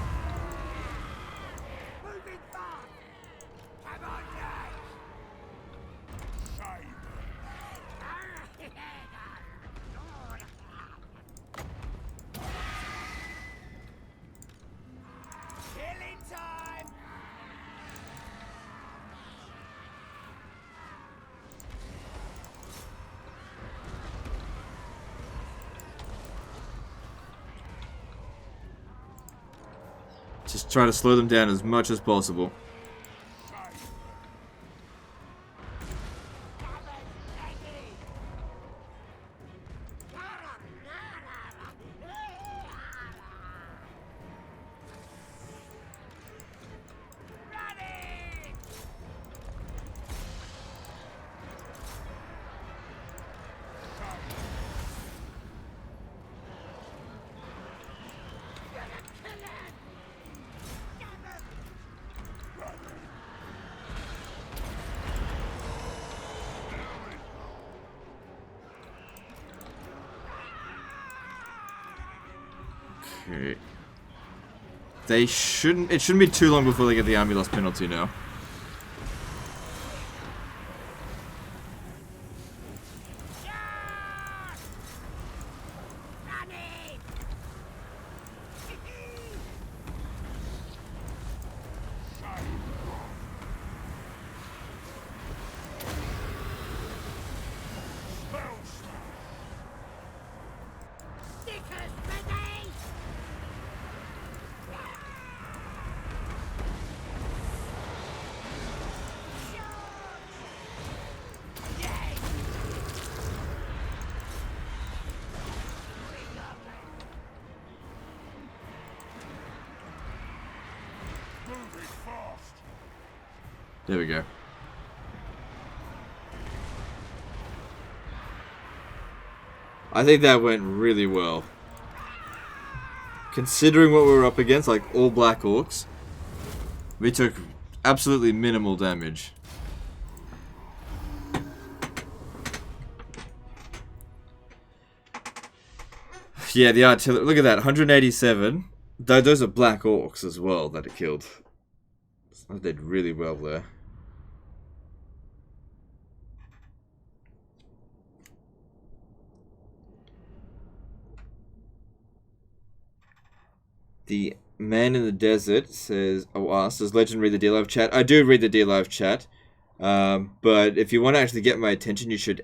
Just try to slow them down as much as possible. Okay. It shouldn't be too long before they get the army loss penalty now. There we go. I think that went really well. Considering what we were up against, like all Black Orcs, we took absolutely minimal damage. Yeah, the artillery. Look at that, 187. Those are Black Orcs as well that it killed. I did really well there. The man in the desert says, does Legend read the D-Live chat? I do read the D-Live chat. But if you want to actually get my attention, you should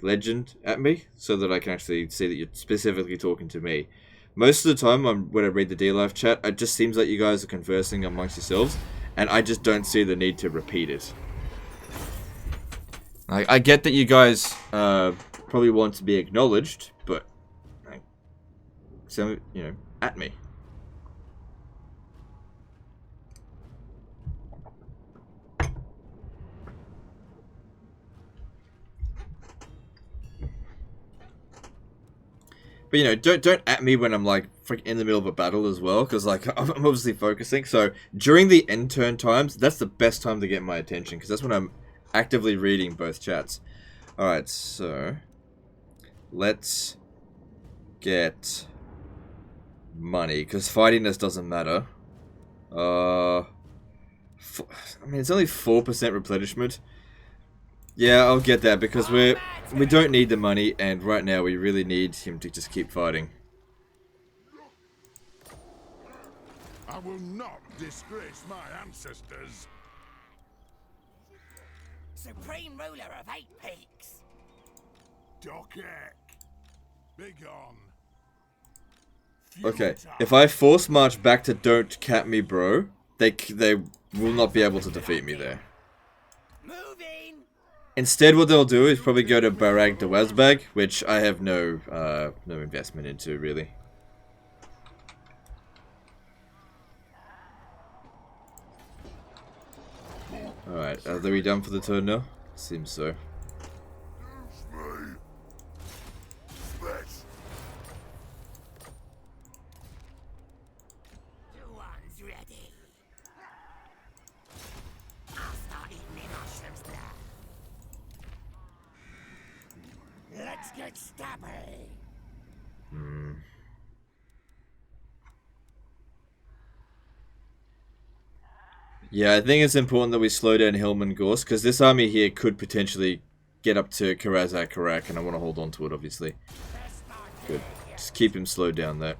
@Legend at me, so that I can actually see that you're specifically talking to me. Most of the time, when I read the D-Live chat, it just seems like you guys are conversing amongst yourselves, and I just don't see the need to repeat it. I get that you guys probably want to be acknowledged, but so, you know, at me. But you know, don't at me when I'm like in the middle of a battle as well, because like I'm obviously focusing. So during the end turn times, that's the best time to get my attention, because that's when I'm actively reading both chats. All right, so let's get money, because fighting this doesn't matter. I mean, it's only 4% replenishment. Yeah, I'll get that, because we don't need the money, and right now we really need him to just keep fighting. I will not disgrace my ancestors. Supreme ruler of 8 peaks. Dokek. Begone. Okay, if I force march back to Don't Cap Me Bro, they will not be able to defeat me there. Moving. Instead, what they'll do is probably go to Barag de Wazbag, which I have no investment into, really. Alright, are we done for the turn now? Seems so. The one's ready. I'll start eating the mushrooms now. Let's get stabby. Yeah, I think it's important that we slow down Hillman Gorse, because this army here could potentially get up to Karazak Karak, and I want to hold on to it, obviously. Good. Just keep him slowed down there.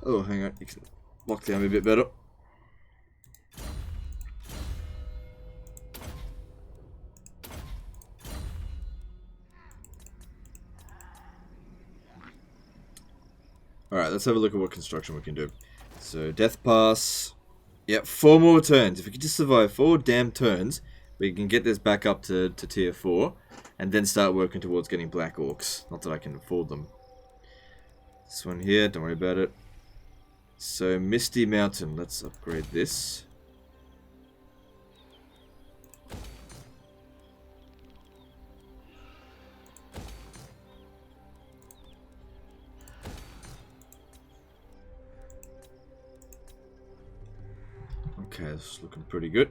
Oh, hang on. You can lock down a bit better. Alright, let's have a look at what construction we can do. So, Death Pass. Yep, 4 more turns. If we can just survive 4 damn turns, we can get this back up to tier 4. And then start working towards getting Black Orcs. Not that I can afford them. This one here, don't worry about it. So, Misty Mountain. Let's upgrade this. Okay, this is looking pretty good.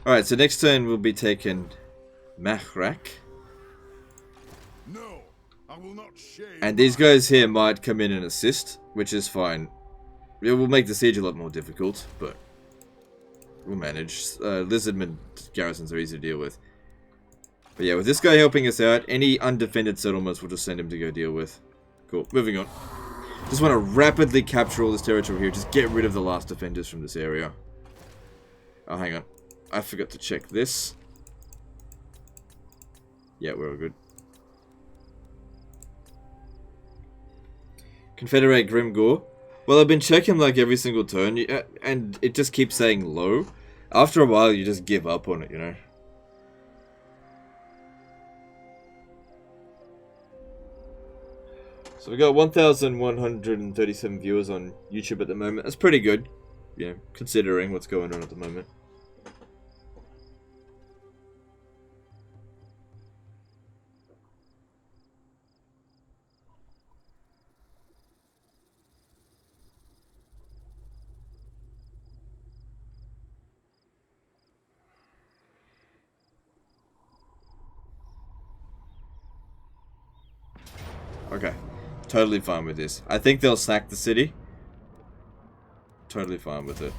Alright, so next turn we'll be taking Mahrak. No, I will not shave. And these guys here might come in and assist, which is fine. It will make the siege a lot more difficult, but we'll manage. Lizardmen garrisons are easy to deal with. But yeah, with this guy helping us out, any undefended settlements we'll just send him to go deal with. Cool, moving on. Just want to rapidly capture all this territory here, just get rid of the last defenders from this area. Oh, hang on. I forgot to check this. Yeah, we're all good. Confederate Grimgore. Well, I've been checking like every single turn, and it just keeps saying low. After a while, you just give up on it, you know. So we got 1,137 viewers on YouTube at the moment. That's pretty good, yeah, considering what's going on at the moment. Okay, totally fine with this. I think they'll sack the city. Totally fine with it.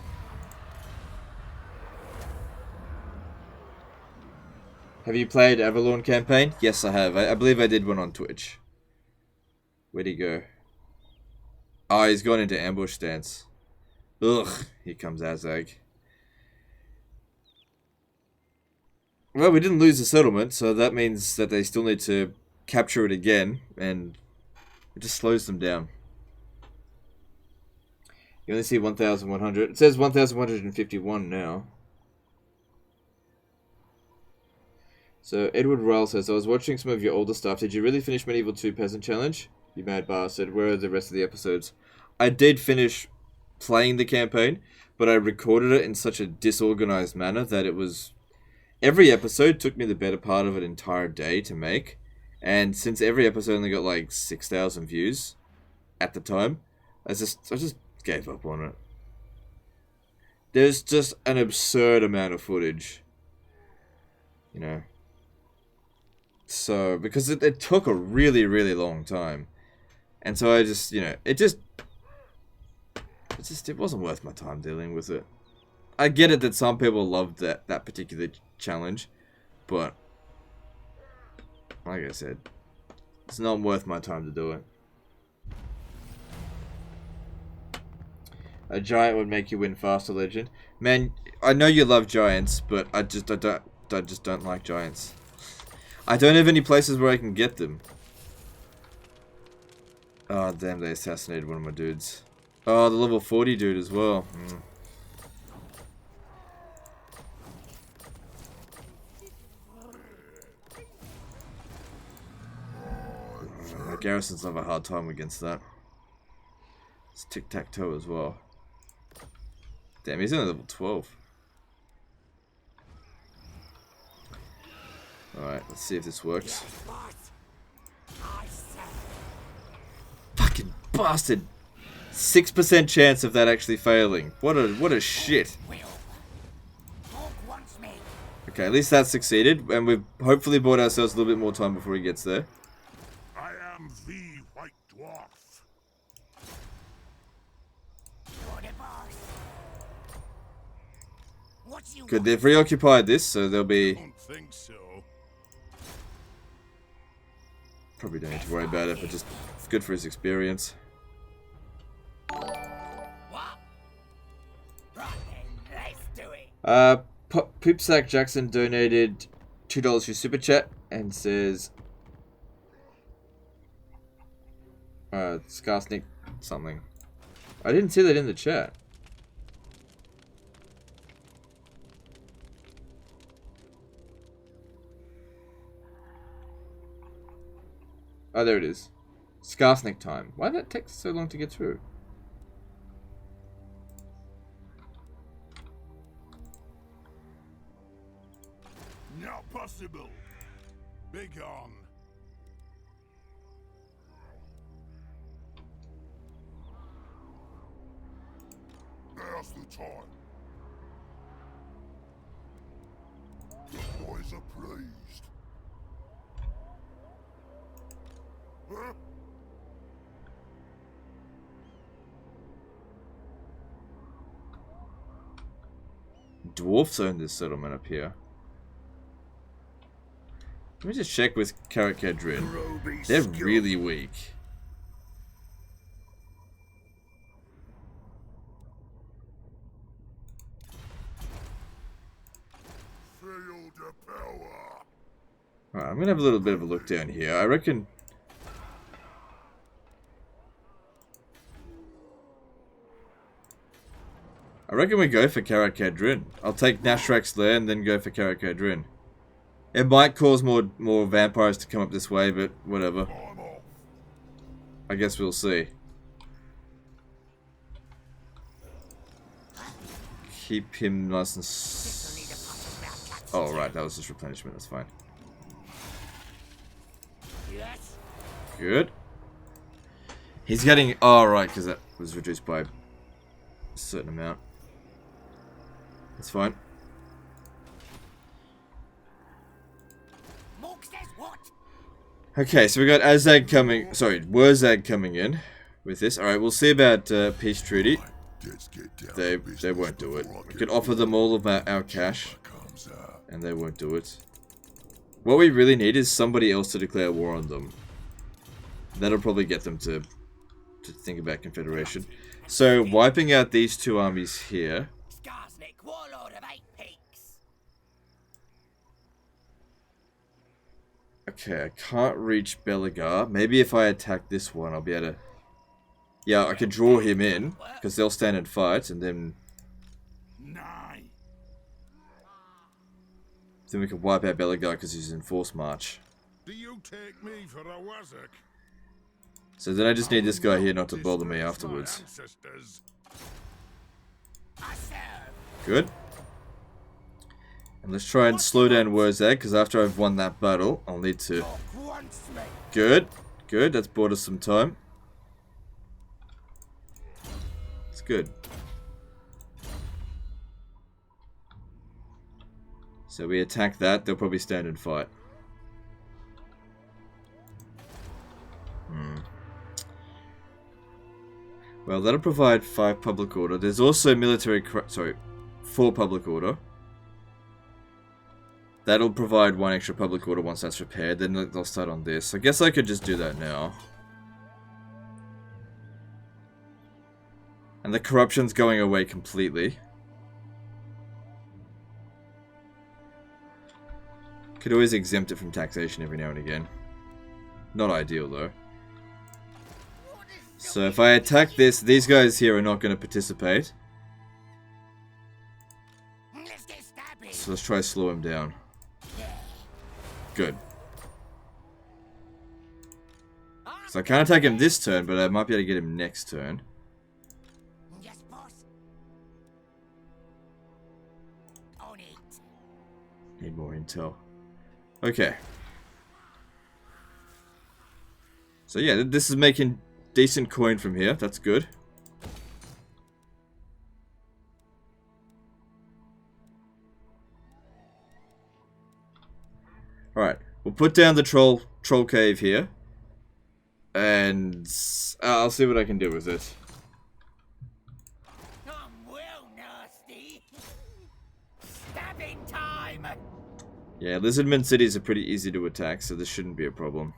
Have you played Avalon campaign? Yes, I have. I believe I did one on Twitch. Where'd he go? Oh, he's gone into ambush stance. Ugh, here comes Azag. Well, we didn't lose the settlement, so that means that they still need to capture it again, and it just slows them down. You only see 1,100. It says 1,151 now. So Edward Ryle says, I was watching some of your older stuff. Did you really finish Medieval 2 Peasant Challenge? You mad bastard. Where are the rest of the episodes? I did finish playing the campaign, but I recorded it in such a disorganized manner that it was... Every episode took me the better part of an entire day to make. And since every episode only got like 6,000 views at the time, I just gave up on it. There's just an absurd amount of footage. You know. So, because it took a really, really long time. And so I just, you know, it wasn't worth my time dealing with it. I get it that some people loved that particular challenge, but like I said, it's not worth my time to do it. A giant would make you win faster, Legend. Man, I know you love giants, but I just don't like giants. I don't have any places where I can get them. Oh, damn, they assassinated one of my dudes. Oh, the level 40 dude as well. My garrisons have a hard time against that. It's tic-tac-toe as well. Damn, he's only level 12. Alright, let's see if this works. Fucking bastard! 6% chance of that actually failing. What a shit. Okay, at least that succeeded, and we've hopefully bought ourselves a little bit more time before he gets there. I am the White Dwarf. Good, they've reoccupied this, so there'll be... Don't think so. Probably don't need to worry about it, but just it's good for his experience. Poopsack Jackson donated $2 for Super Chat and says, Skarsnik something. I didn't see that in the chat. Oh, there it is. Skarsnik time. Why did that take so long to get through? Not possible. Begone. Now's the time. The boys are praised. Huh? Dwarfs own this settlement up here. Let me just check with Karakadrin. They're really weak. Feel the power. Alright, I'm gonna have a little bit of a look down here. I reckon we go for Karakadrin. I'll take Nashrak's Lair and then go for Karakadrin. It might cause more vampires to come up this way, but whatever. I guess we'll see. Keep him nice and... Oh, right, that was just replenishment, that's fine. Good. He's getting... Oh, right, because that was reduced by a certain amount. That's fine. Okay, so we got Azag coming... Sorry, Wurzag coming in with this. Alright, we'll see about Peace Treaty. They won't do it. We could offer them all of our cash, and they won't do it. What we really need is somebody else to declare war on them. That'll probably get them to think about Confederation. So, wiping out these two armies here. Skarsnik, warlord of 8 Peaks. Okay, I can't reach Belagar. Maybe if I attack this one, I'll be able to... Yeah, I could draw him in, because they'll stand and fight, and then... Then we can wipe out Bellegarde because he's in force march. Do you take me for a wazzock? So then I just need this guy here not to bother me afterwards. Good. And let's try and slow down Wurzag, because after I've won that battle, I'll need to... Good. Good, that's bought us some time. It's good. So we attack that, they'll probably stand and fight. Well, that'll provide 5 public order. There's also military... Sorry, 4 public order. That'll provide 1 extra public order once that's repaired. Then they'll start on this. I guess I could just do that now. And the corruption's going away completely. Could always exempt it from taxation every now and again. Not ideal, though. So if I attack this, these guys here are not going to participate. So let's try to slow him down. Good. So I can't attack him this turn, but I might be able to get him next turn. Yes, boss. On it. Need more intel. Okay. So yeah, this is making decent coin from here. That's good. Alright, we'll put down the troll cave here. And I'll see what I can do with it. I'm well nasty. Stabbing time. Yeah, Lizardman cities are pretty easy to attack, so this shouldn't be a problem.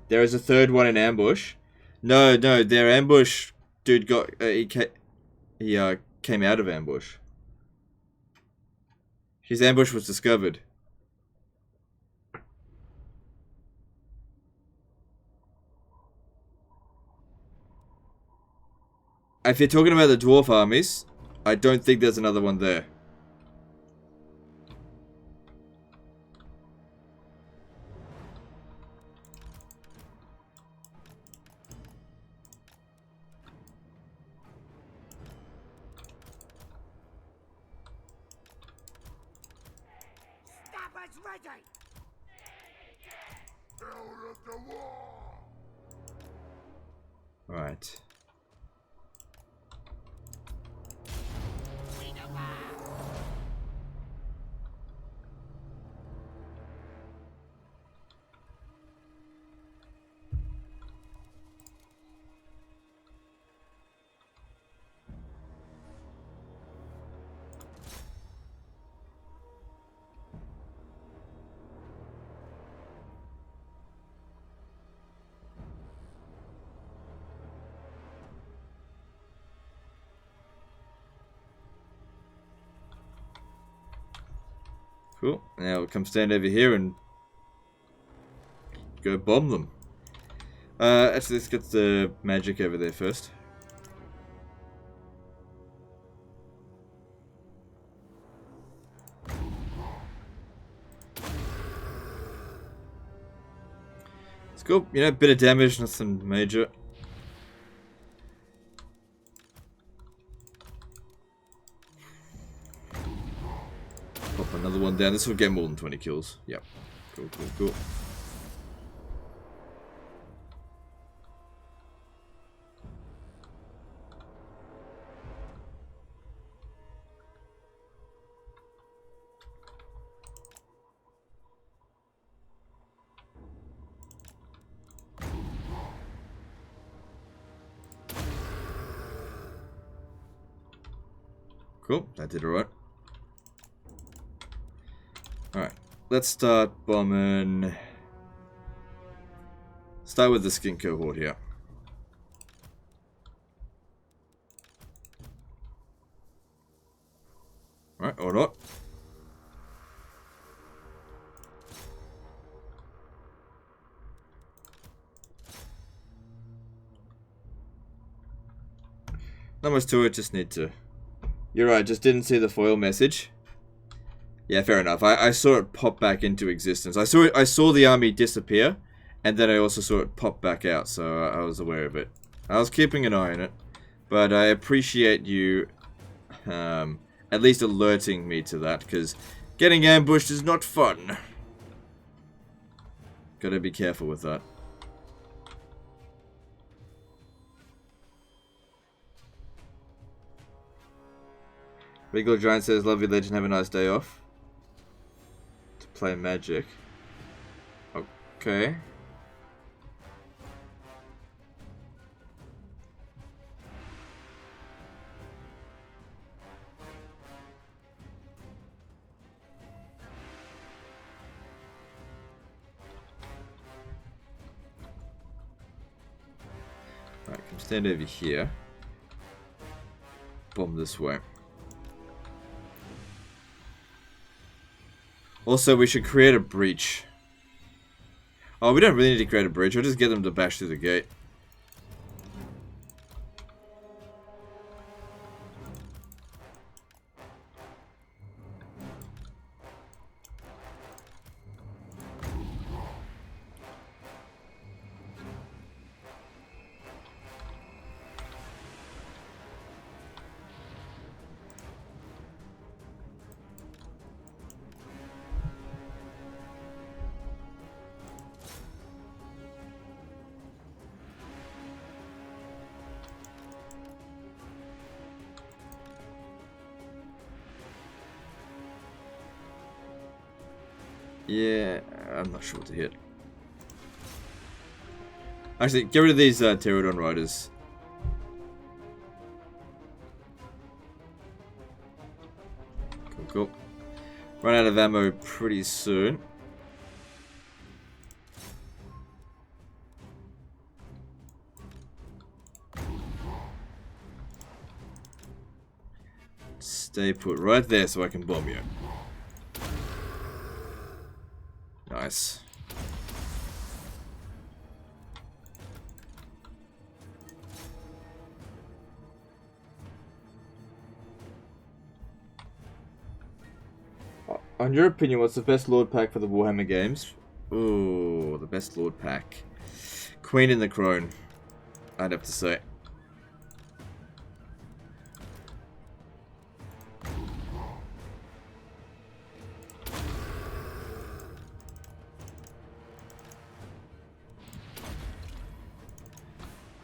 There is a third one in ambush. No, their ambush dude got he came out of ambush. His ambush was discovered. If you're talking about the dwarf armies, I don't think there's another one there. Stabbers ready. Out of the war! Right. Cool. Now we'll come stand over here and go bomb them. Actually, let's get the magic over there first. It's cool. You know, bit of damage, nothing major. Pop another one down. This will get more than 20 kills. Yep. Cool, cool, cool. Cool, that did alright. Alright, let's start bombing. Start with the skin cohort here. Alright, or not. Not much to it, just need to You're right, just didn't see the foil message. Yeah, fair enough. I saw it pop back into existence. I saw the army disappear, and then I also saw it pop back out, so I was aware of it. I was keeping an eye on it, but I appreciate you at least alerting me to that, because getting ambushed is not fun. Gotta be careful with that. Regal Giant says, love you, legend, have a nice day off. To play Magic. Okay. Alright, come stand over here. Bomb this way. Also, we should create a breach. Oh, we don't really need to create a breach. I'll just get them to bash through the gate. Yeah, I'm not sure what to hit. Actually, get rid of these Pterodon Riders. Cool, cool. Run out of ammo pretty soon. Stay put right there so I can bomb you. Nice. On your opinion, what's the best Lord pack for the Warhammer games? Ooh, the best Lord pack. Queen in the Crone, I'd have to say.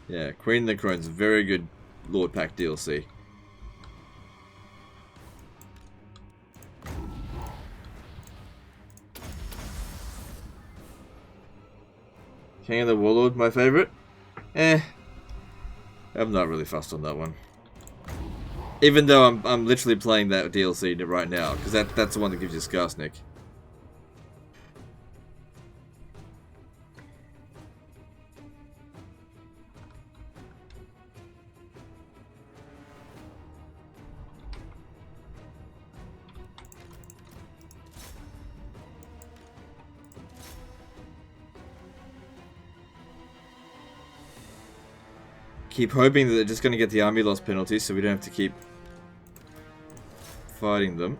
Yeah, Queen in the Crone's very good Lord pack DLC. King of the Warlord, my favorite? I'm not really fussed on that one. Even though I'm literally playing that DLC right now, because that's the one that gives you Skarsnik. Keep hoping that they're just going to get the army loss penalty so we don't have to keep fighting them.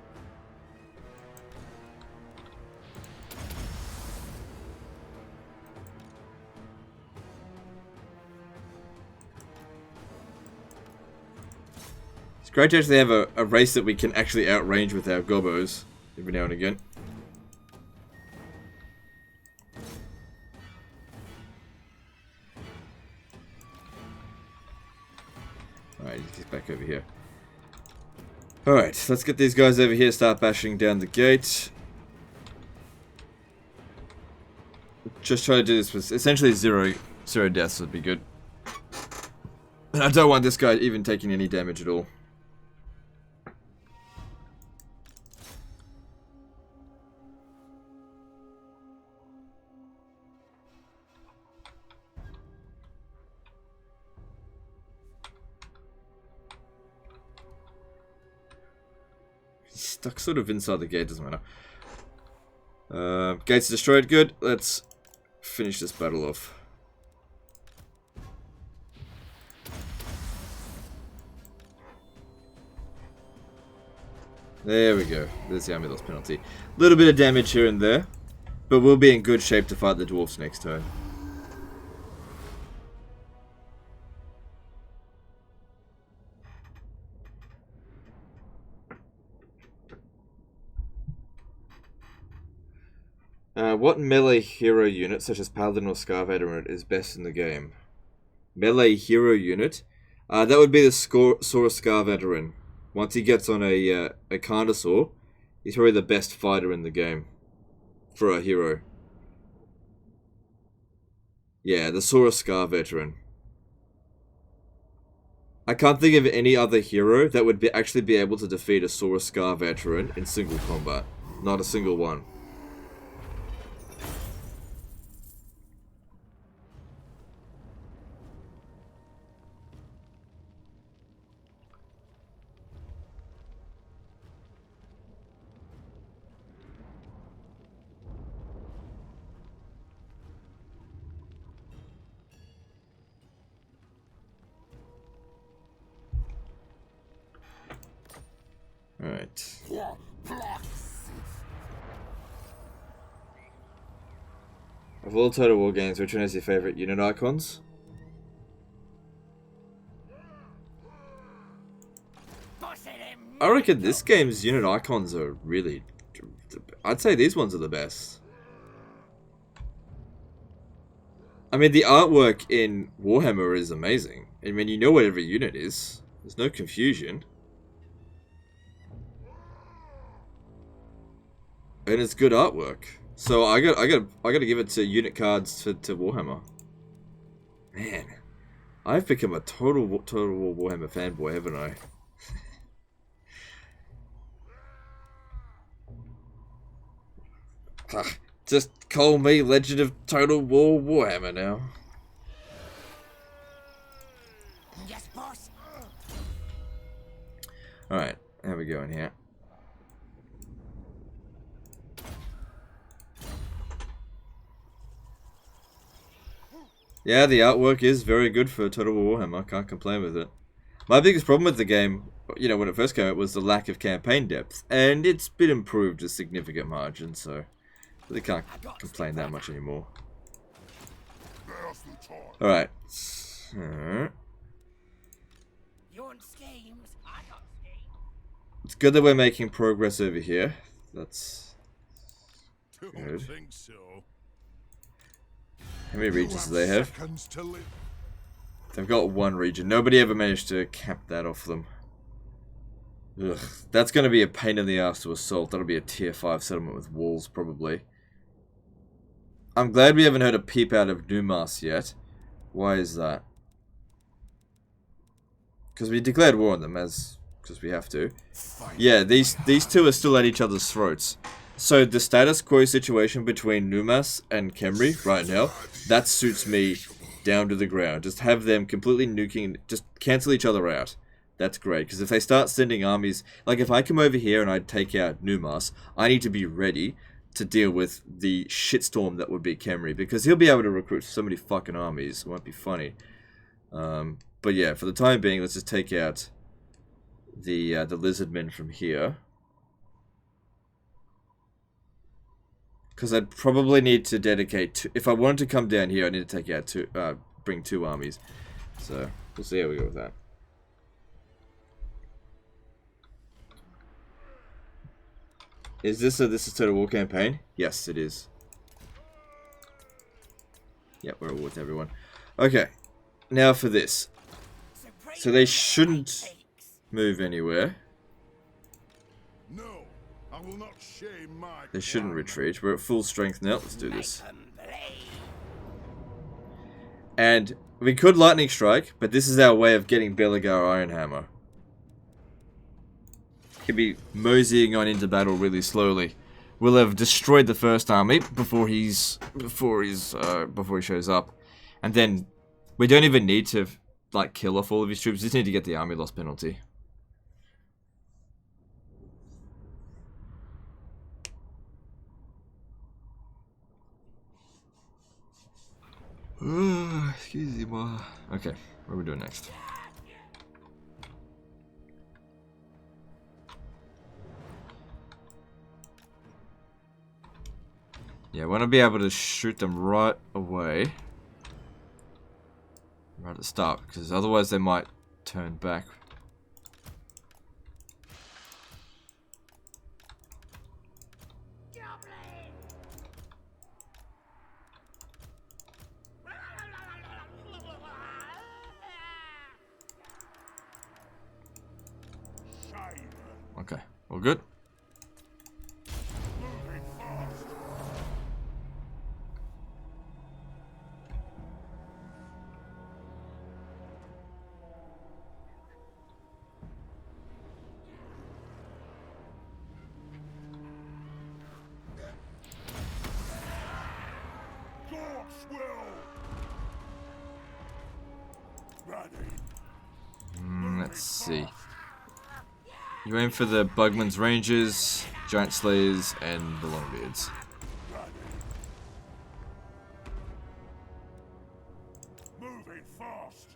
It's great to actually have a race that we can actually outrange with our gobos every now and again. Alright, he's back over here. Alright, let's get these guys over here, start bashing down the gate. Just try to do this with essentially zero deaths would be good. And I don't want this guy even taking any damage at all. Stuck sort of inside the gate, doesn't matter. Gates destroyed, good. Let's finish this battle off. There we go. There's the army loss penalty. A little bit of damage here and there, but we'll be in good shape to fight the dwarfs next turn. What melee hero unit, such as Paladin or Scar Veteran, is best in the game? Melee hero unit? That would be the Sora Scar Veteran. Once he gets on a Carnosaur, he's probably the best fighter in the game. For a hero. Yeah, the Sora Scar Veteran. I can't think of any other hero that would actually be able to defeat a Sora Scar Veteran in single combat. Not a single one. Alright. Of all Total War games, which one is your favourite unit icons? I reckon this game's unit icons are really... I'd say these ones are the best. I mean, the artwork in Warhammer is amazing. I mean, you know what every unit is. There's no confusion. And it's good artwork. So I gotta give it to unit cards to Warhammer. Man, I've become a total War Warhammer fanboy, haven't I? Just call me Legend of Total War Warhammer now. Yes, boss. Alright, how we going here? Yeah, the artwork is very good for Total War Warhammer. I can't complain with it. My biggest problem with the game, you know, when it first came out, was the lack of campaign depth. And it's been improved a significant margin, so really can't complain that much anymore. Alright. It's good that we're making progress over here. That's good. How many regions do they have? They've got one region. Nobody ever managed to cap that off them. Ugh. That's going to be a pain in the ass to assault. That'll be a tier 5 settlement with walls, probably. I'm glad we haven't heard a peep out of Numas yet. Why is that? Because we declared war on them, because we have to. Yeah, these two are still at each other's throats. So the status quo situation between Numas and Khemri right now, that suits me down to the ground. Just have them completely nuking, just cancel each other out. That's great, because if they start sending armies, like if I come over here and I take out Numas, I need to be ready to deal with the shitstorm that would be Khemri, because he'll be able to recruit so many fucking armies. It won't be funny. But yeah, for the time being, let's just take out the lizardmen from here. Because I'd probably need to dedicate if I wanted to come down here, I need to take out bring 2 armies. So we'll see how we go with that. Is this a Total War campaign? Yes, it is. Yep, we're at war with everyone. Okay, now for this. So they shouldn't move anywhere. They shouldn't retreat. We're at full strength now. Let's do this. And we could lightning strike, but this is our way of getting Belegar Ironhammer. He'll be moseying on into battle really slowly. We'll have destroyed the first army before he shows up, and then we don't even need to like kill off all of his troops. We just need to get the army loss penalty. Excuse me. Okay, what are we doing next? Yeah, I want to be able to shoot them right away. Right at the start, because otherwise they might turn back. Okay, all good. Let's see. You aim for the Bugman's Rangers, Giant Slayers, and the Longbeards. Moving fast.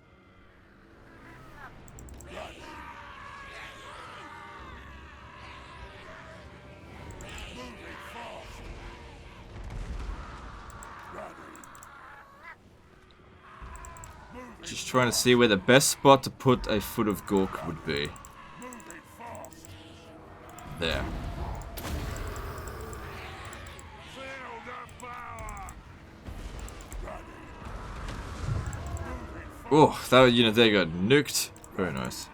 Just trying to see where the best spot to put a foot of Gork would be. There. Oh, that unit there got nuked. Very nice.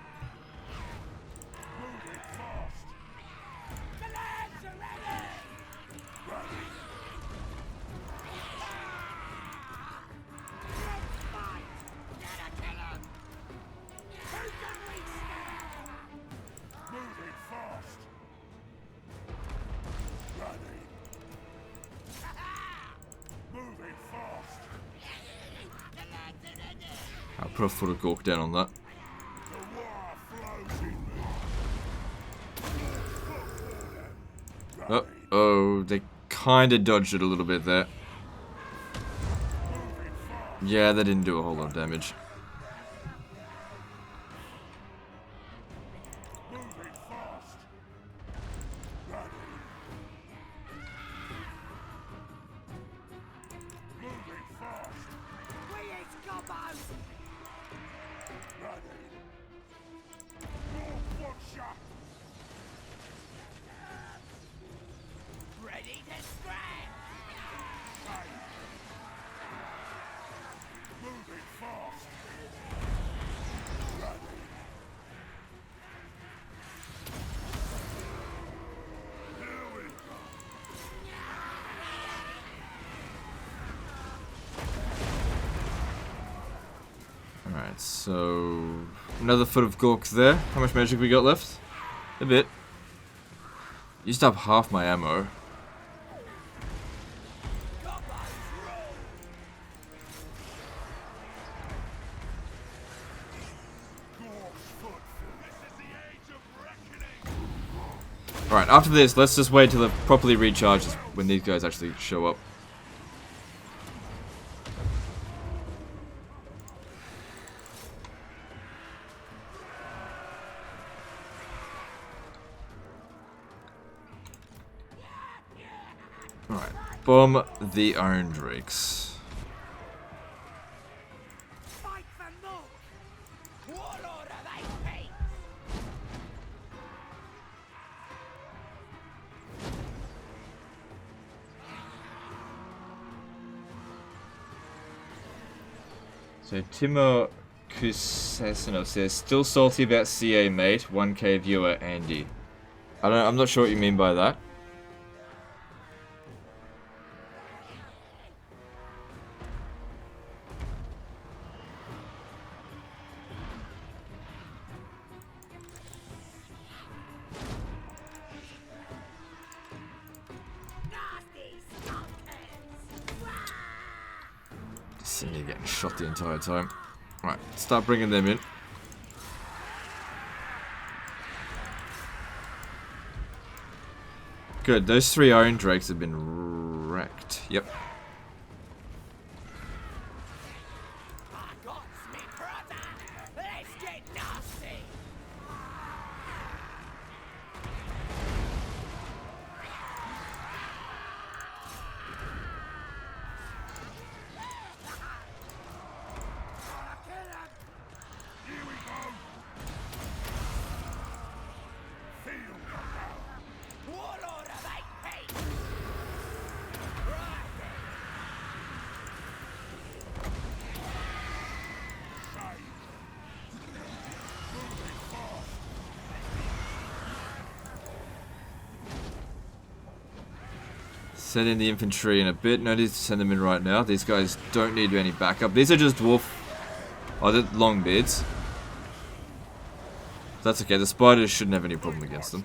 I'll put a foot of Gork down on that. Uh-oh, they kinda dodged it a little bit there. Yeah, that didn't do a whole lot of damage. Alright, so another foot of Gork there. How much magic we got left? A bit. Used up half my ammo. Alright, after this, let's just wait till it properly recharges when these guys actually show up. Alright, bomb the Iron Drakes. So Timo Kusesino says, still salty about CA mate, 1K viewer Andy. I'm not sure what you mean by that. Sitting here getting shot the entire time. Right, start bringing them in. Good, those 3 Iron Drakes have been wrecked. Yep. Send in the infantry in a bit. No need to send them in right now. These guys don't need any backup. These are just dwarf... Oh, they're long beards. That's okay. The spiders shouldn't have any problem against them.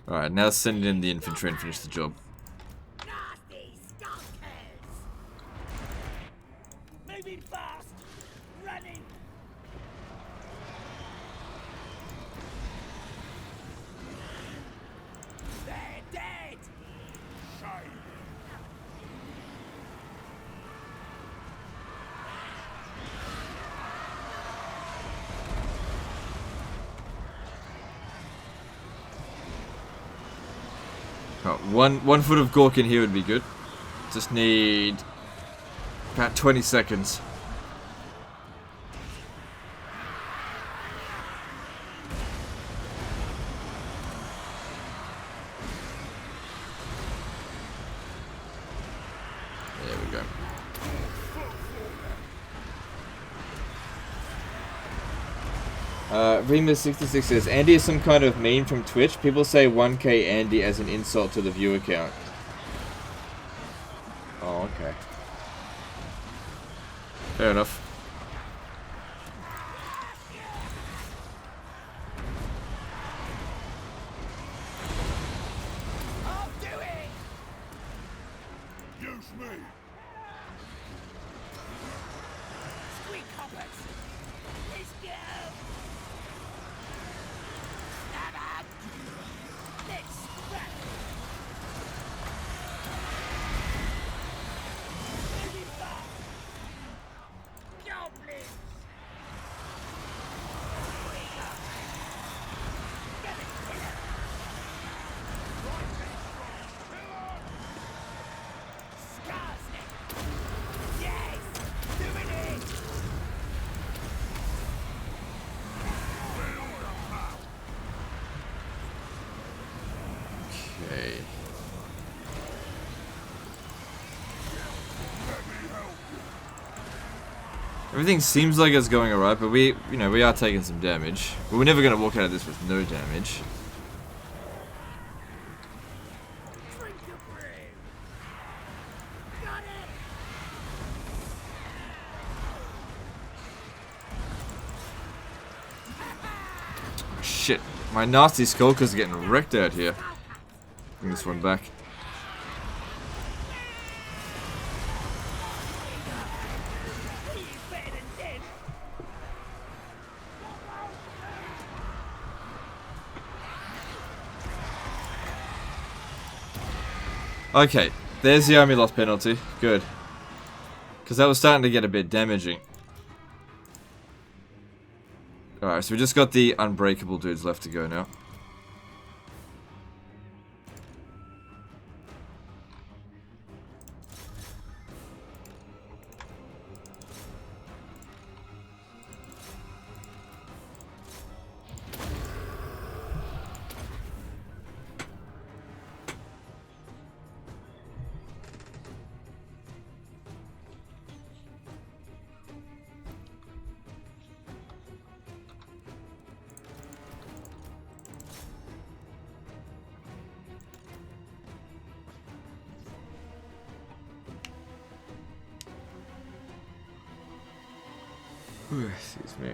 Alright, now send in the infantry and finish the job. Nasty skunkers! Moving fast! Running! They're dead! Shame! Oh, one foot of Gork in here would be good. Just need about 20 seconds. There we go. Remus66 says, Andy is some kind of meme from Twitch. People say 1K Andy as an insult to the viewer count. Oh, okay. Fair enough. I'll do it! Use me. Squeak hoppers! Let's go! Stab up! Let's scrap! Moving fast! Goblins! Get it, killer! Skarsnik! Yes! Doing it! Okay. Everything seems like it's going alright, but we are taking some damage. But we're never going to walk out of this with no damage. Drink your brew! Got it! Shit, my nasty skulkers are getting wrecked out here. Bring this one back. He's better than dead! Okay, there's the army loss penalty. Good. Because that was starting to get a bit damaging. Alright, so we just got the unbreakable dudes left to go now. Excuse me.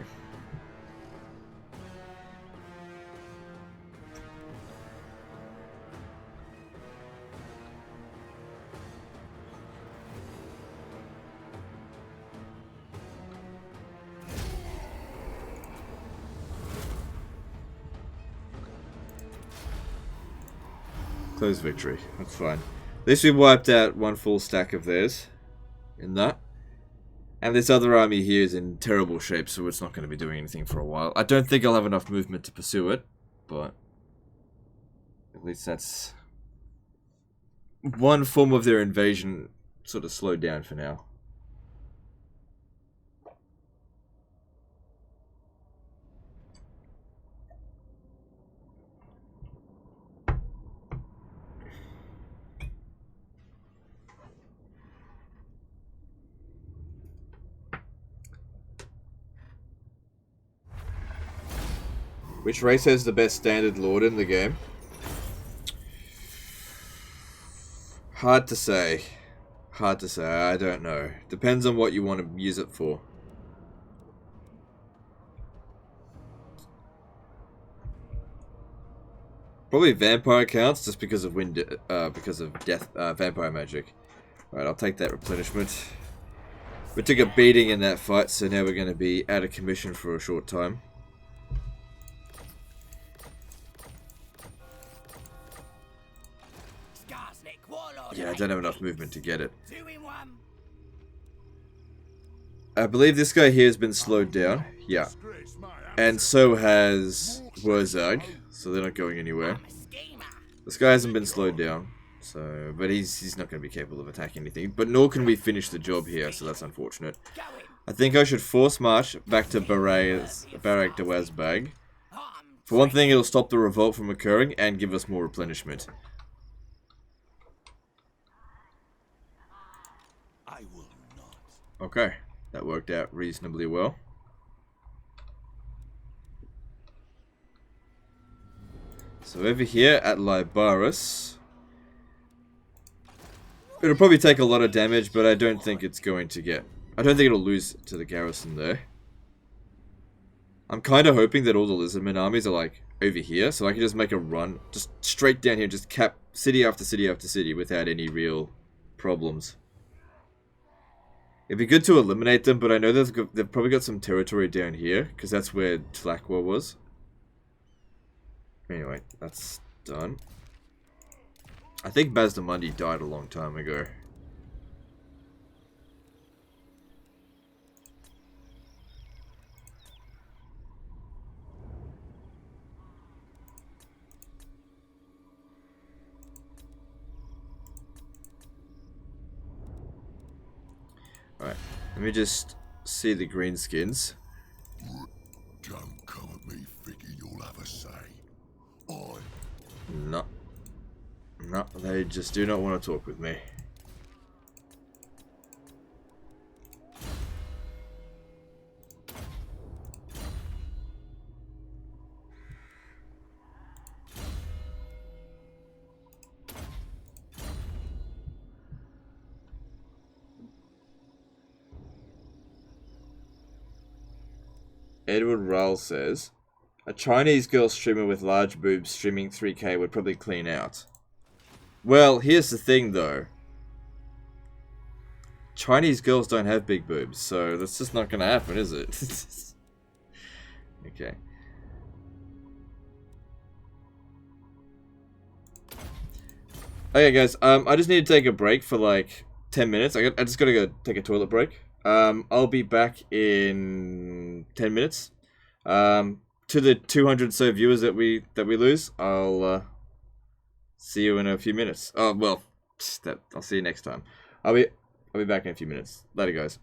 Close victory. That's fine. At least we wiped out one full stack of theirs. In that. And this other army here is in terrible shape, so it's not going to be doing anything for a while. I don't think I'll have enough movement to pursue it, but at least that's one form of their invasion sort of slowed down for now. Which race has the best standard lord in the game? Hard to say. Hard to say. I don't know. Depends on what you want to use it for. Probably vampire counts just because of death vampire magic. Alright, I'll take that replenishment. We took a beating in that fight, so now we're going to be out of commission for a short time. Skarsnik, warlord. Yeah, I don't have enough movement to get it. 2 in 1. I believe this guy here has been slowed down. Yeah. And so has Wurzag, so they're not going anywhere. I'm a schemer. This guy hasn't been slowed down, so but he's not going to be capable of attacking anything. But nor can we finish the job here, so that's unfortunate. Go in. I think I should force march back to Barak de Wazbag. For one thing, it'll stop the revolt from occurring and give us more replenishment. I will not. Okay, that worked out reasonably well. So over here at Libaris, it'll probably take a lot of damage, but I don't think it's going to get... I don't think it'll lose to the garrison there. I'm kind of hoping that all the Lizardmen armies are like over here, so I can just make a run, just straight down here, just cap city after city after city without any real problems. It'd be good to eliminate them, but I know they've probably got some territory down here, because that's where Tlaqua was. Anyway, that's done. I think Bazdamundi died a long time ago. Alright, let me just see the greenskins. Don't come at me thinking you'll have a say. No. No, they just do not want to talk with me. Edward Rull says, a Chinese girl streamer with large boobs streaming 3K would probably clean out. Well, here's the thing though. Chinese girls don't have big boobs, so that's just not gonna happen, is it? Okay. Okay guys, I just need to take a break for like 10 minutes. I just gotta go take a toilet break. I'll be back in 10 minutes. To the 200 so viewers that we lose, I'll see you in a few minutes. Oh well, I'll see you next time. I'll be back in a few minutes. Later, guys.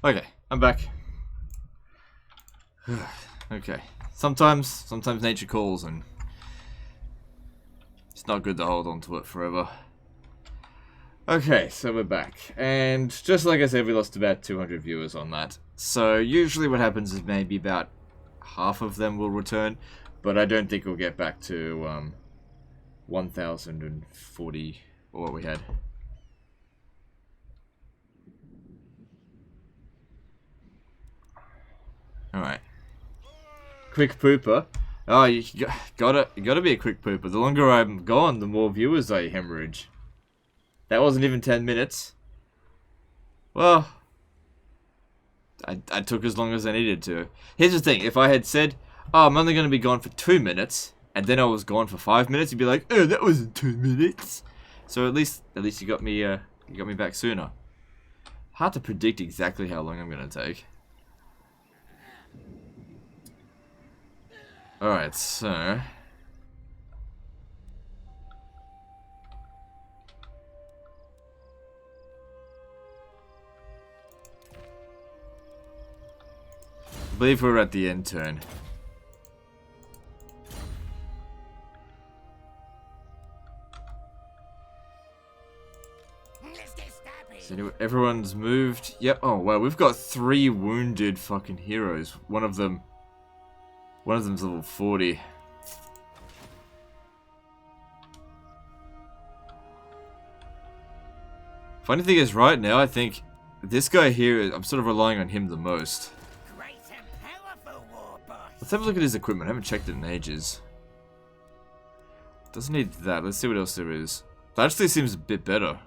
Okay, I'm back. Okay. Sometimes nature calls and it's not good to hold on to it forever. Okay, so we're back. And just like I said, we lost about 200 viewers on that. So usually what happens is maybe about half of them will return, but I don't think we'll get back to 1,040 or what we had. Alright. Quick pooper. Oh, you gotta be a quick pooper. The longer I'm gone, the more viewers I hemorrhage. That wasn't even 10 minutes. Well, I took as long as I needed to. Here's the thing, if I had said, oh, I'm only gonna be gone for 2 minutes, and then I was gone for 5 minutes, you'd be like, oh, that wasn't 2 minutes. So at least you got me back sooner. Hard to predict exactly how long I'm gonna take. Alright, so... I believe we're at the end turn. So everyone's moved. Yep. Oh wow, we've got 3 wounded fucking heroes. One of them's level 40. Funny thing is, right now I think this guy here, I'm sort of relying on him the most. Let's have a look at his equipment. I haven't checked it in ages. Doesn't need that. Let's see what else there is. That actually seems a bit better.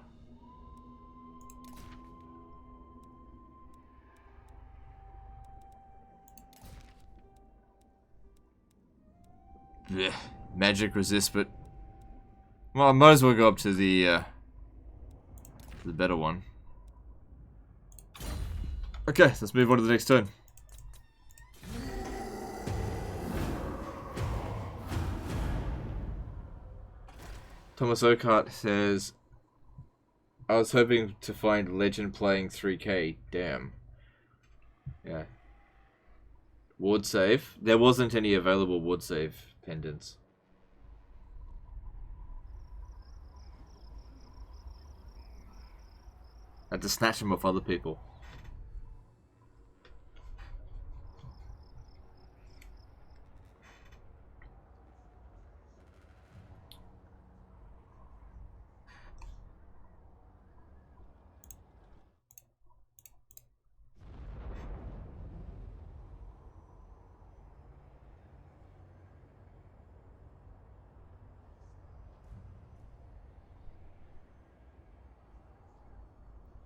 Yeah, magic resist, but well, I might as well go up to the better one. Okay, let's move on to the next turn. Thomas Oakart says, I was hoping to find Legend playing 3K. Damn. Yeah. Ward save. There wasn't any available ward save pendants. I had to snatch them off other people.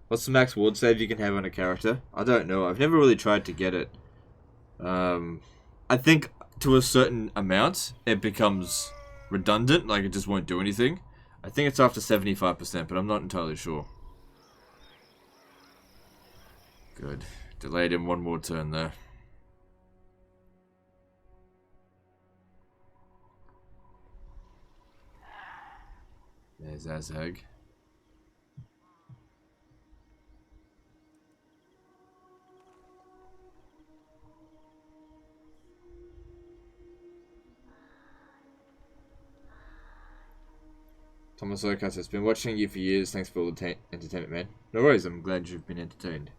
What's the max ward save you can have on a character? I don't know. I've never really tried to get it. I think to a certain amount, it becomes redundant. Like, it just won't do anything. I think it's after 75%, but I'm not entirely sure. Good. Delayed him one more turn there. There's Azhag. Thomas Oakart has been watching you for years. Thanks for all the entertainment, man. No worries, I'm glad you've been entertained.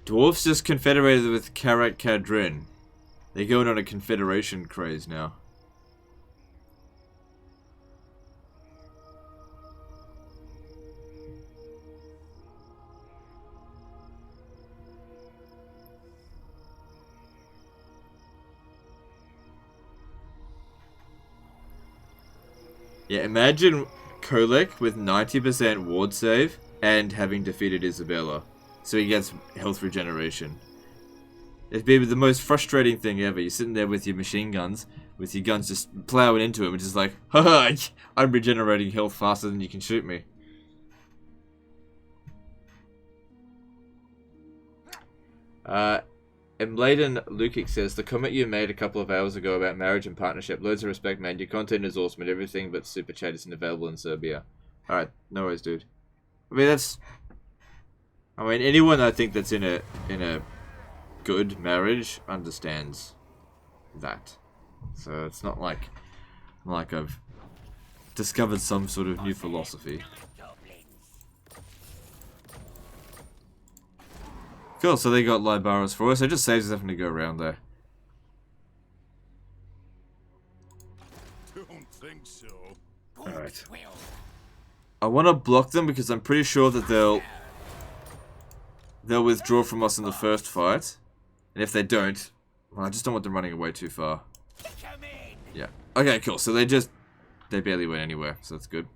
Dwarfs just confederated with Karat Kadrin. They're going on a confederation craze now. Yeah, imagine Kolek with 90% ward save and having defeated Isabella. So he gets health regeneration. It'd be the most frustrating thing ever. You're sitting there with your machine guns, with your guns just plowing into him, and just like, haha, I'm regenerating health faster than you can shoot me. Mladen Lukic says, the comment you made a couple of hours ago about marriage and partnership, loads of respect, man. Your content is awesome and everything, but Super Chat isn't available in Serbia. Alright, no worries, dude. I mean, anyone I think that's in a good marriage understands that. So it's not like I've discovered some sort of new philosophy. Cool, so they got Libaras for us. It just saves us having to go around there. Don't think so. Alright. I want to block them because I'm pretty sure that they'll withdraw from us in the first fight. And if they don't, well, I just don't want them running away too far. Yeah. Okay, cool. So they barely went anywhere, so that's good.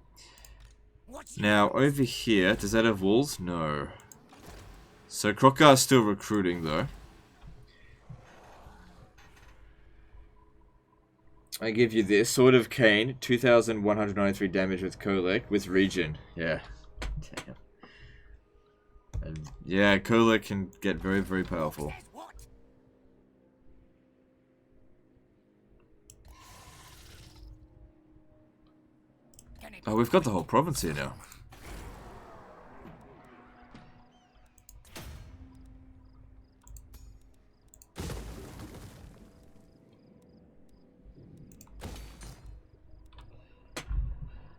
Now, over here, does that have walls? No. So Krokar's still recruiting, though. I give you this. Sword of Cain, 2,193 damage with Kolek, with regen. Yeah. Damn. And yeah, Kolek can get very, very powerful. Oh, we've got the whole province here now.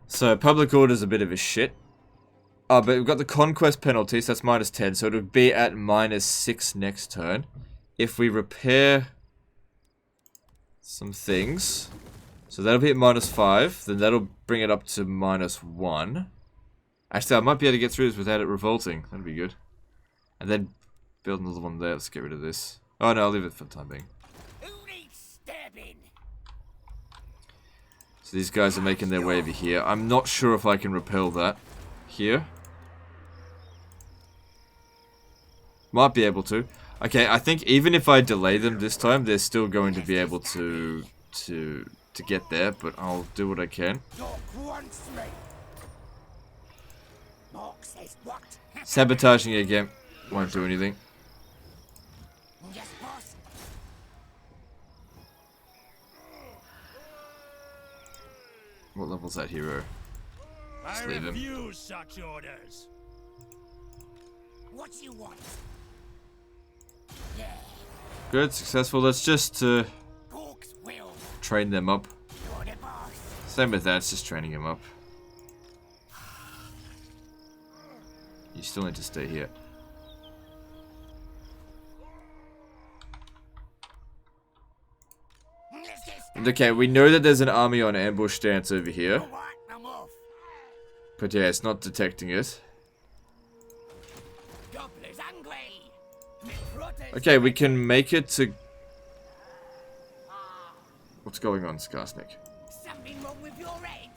So, public order's a bit of a shit. Oh, but we've got the conquest penalty, so that's -10, so it'll be at -6 next turn. If we repair some things, so that'll be at -5, then that'll bring it up to -1. Actually, I might be able to get through this without it revolting. That'd be good. And then build another one there. Let's get rid of this. Oh no, I'll leave it for the time being. So these guys are making their way over here. I'm not sure if I can repel that here. Might be able to. Okay, I think even if I delay them this time, they're still going to be able to get there, but I'll do what I can. Sabotaging again won't do anything. What level's that hero? Just leave him. Refuse such orders. What you want? Yeah. Good, successful. Let's just train them up. Same with that, it's just training him up. You still need to stay here. Okay, we know that there's an army on ambush stance over here. But yeah, it's not detecting it. Okay, we can make it to... What's going on, Skarsnik? Something wrong with your head?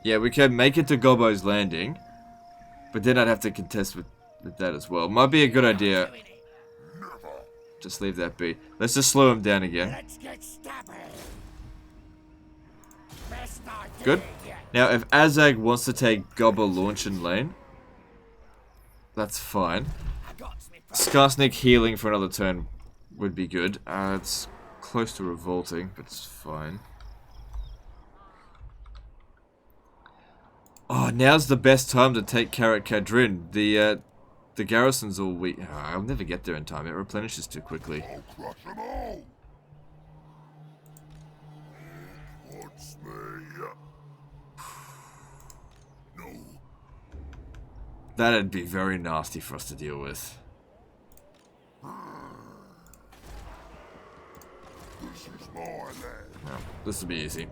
Yeah, we can make it to Gobbo's Landing. But then I'd have to contest with that as well. Might be a good idea. Just leave that be. Let's just slow him down again. Good. Now, if Azag wants to take Gobbo launch and lane, that's fine. Skarsnik healing for another turn would be good. It's close to revolting, but it's fine. Oh, now's the best time to take Karak Kadrin. The garrison's all weak. Oh, I'll never get there in time. It replenishes too quickly. I'll crush them all. What's me? No. That'd be very nasty for us to deal with. This is my land. No, this will be easy.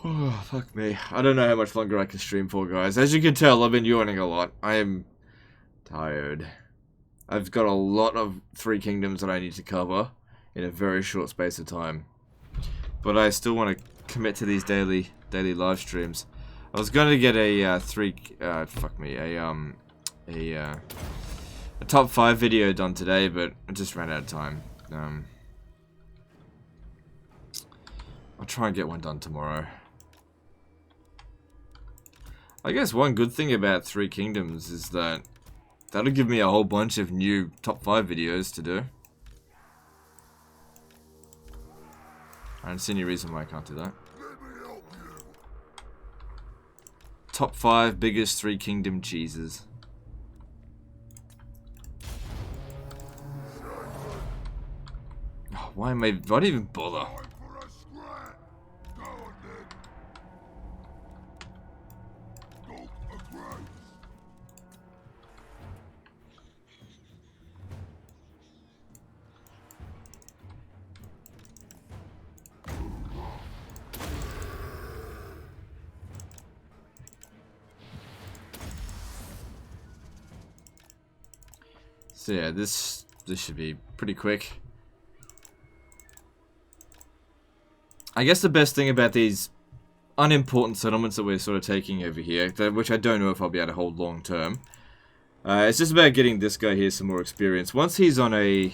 Oh, fuck me. I don't know how much longer I can stream for, guys. As you can tell, I've been yawning a lot. I am tired. I've got a lot of Three Kingdoms that I need to cover in a very short space of time. But I still want to commit to these daily live streams. I was going to get a a top 5 video done today, but I just ran out of time. I'll try and get one done tomorrow. I guess one good thing about Three Kingdoms is that that'll give me a whole bunch of new top 5 videos to do. I don't see any reason why I can't do that. Top 5 biggest Three Kingdom cheeses. Oh, why do I even bother? So yeah, this should be pretty quick. I guess the best thing about these unimportant settlements that we're sort of taking over here, which I don't know if I'll be able to hold long term, it's just about getting this guy here some more experience. Once he's on a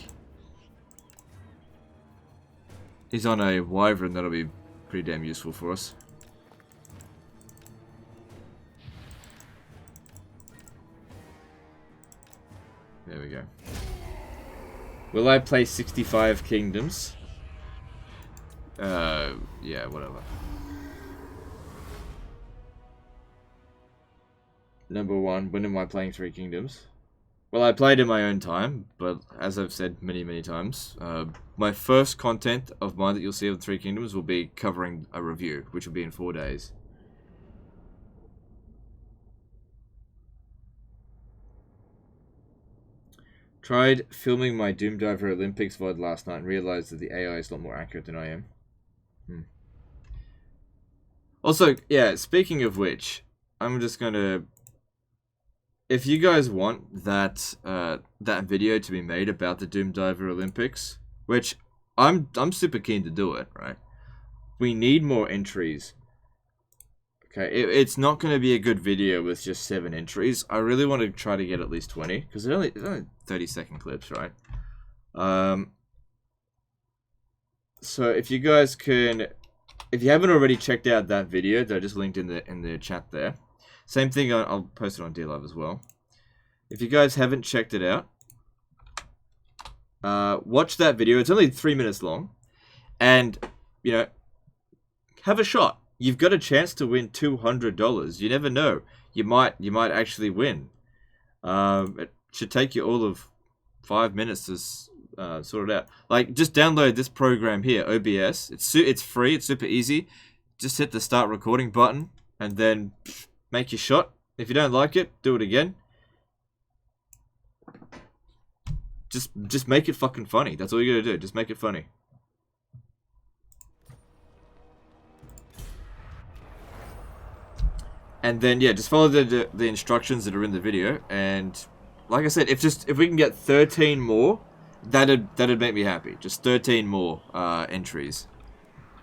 wyvern, that'll be pretty damn useful for us. There we go. Will I play 65 Kingdoms? Yeah, whatever. Number 1, when am I playing Three Kingdoms? Well, I played in my own time, but as I've said many, many times, my first content of mine that you'll see of Three Kingdoms will be covering a review, which will be in 4 days. Tried filming my Doom Diver Olympics VOD last night and realized that the AI is a lot more accurate than I am. Also, yeah, speaking of which, I'm just gonna... If you guys want that that video to be made about the Doom Diver Olympics, which I'm super keen to do it, right? We need more entries. Okay, it's not going to be a good video with just 7 entries. I really want to try to get at least 20, because it's only 30-second clips, right? So if you guys can, if you haven't already checked out that video that I just linked in the chat there, same thing. I'll post it on DLive as well. If you guys haven't checked it out, watch that video. It's only 3 minutes long, and you know, have a shot. You've got a chance to win $200. You never know. You might actually win. It should take you all of 5 minutes to sort it out. Like, just download this program here, OBS. It's free. It's super easy. Just hit the start recording button and then make your shot. If you don't like it, do it again. Just make it fucking funny. That's all you gotta do. Just make it funny. And then, yeah, just follow the instructions that are in the video. And like I said, if we can get 13 more, that'd make me happy. Just 13 more entries,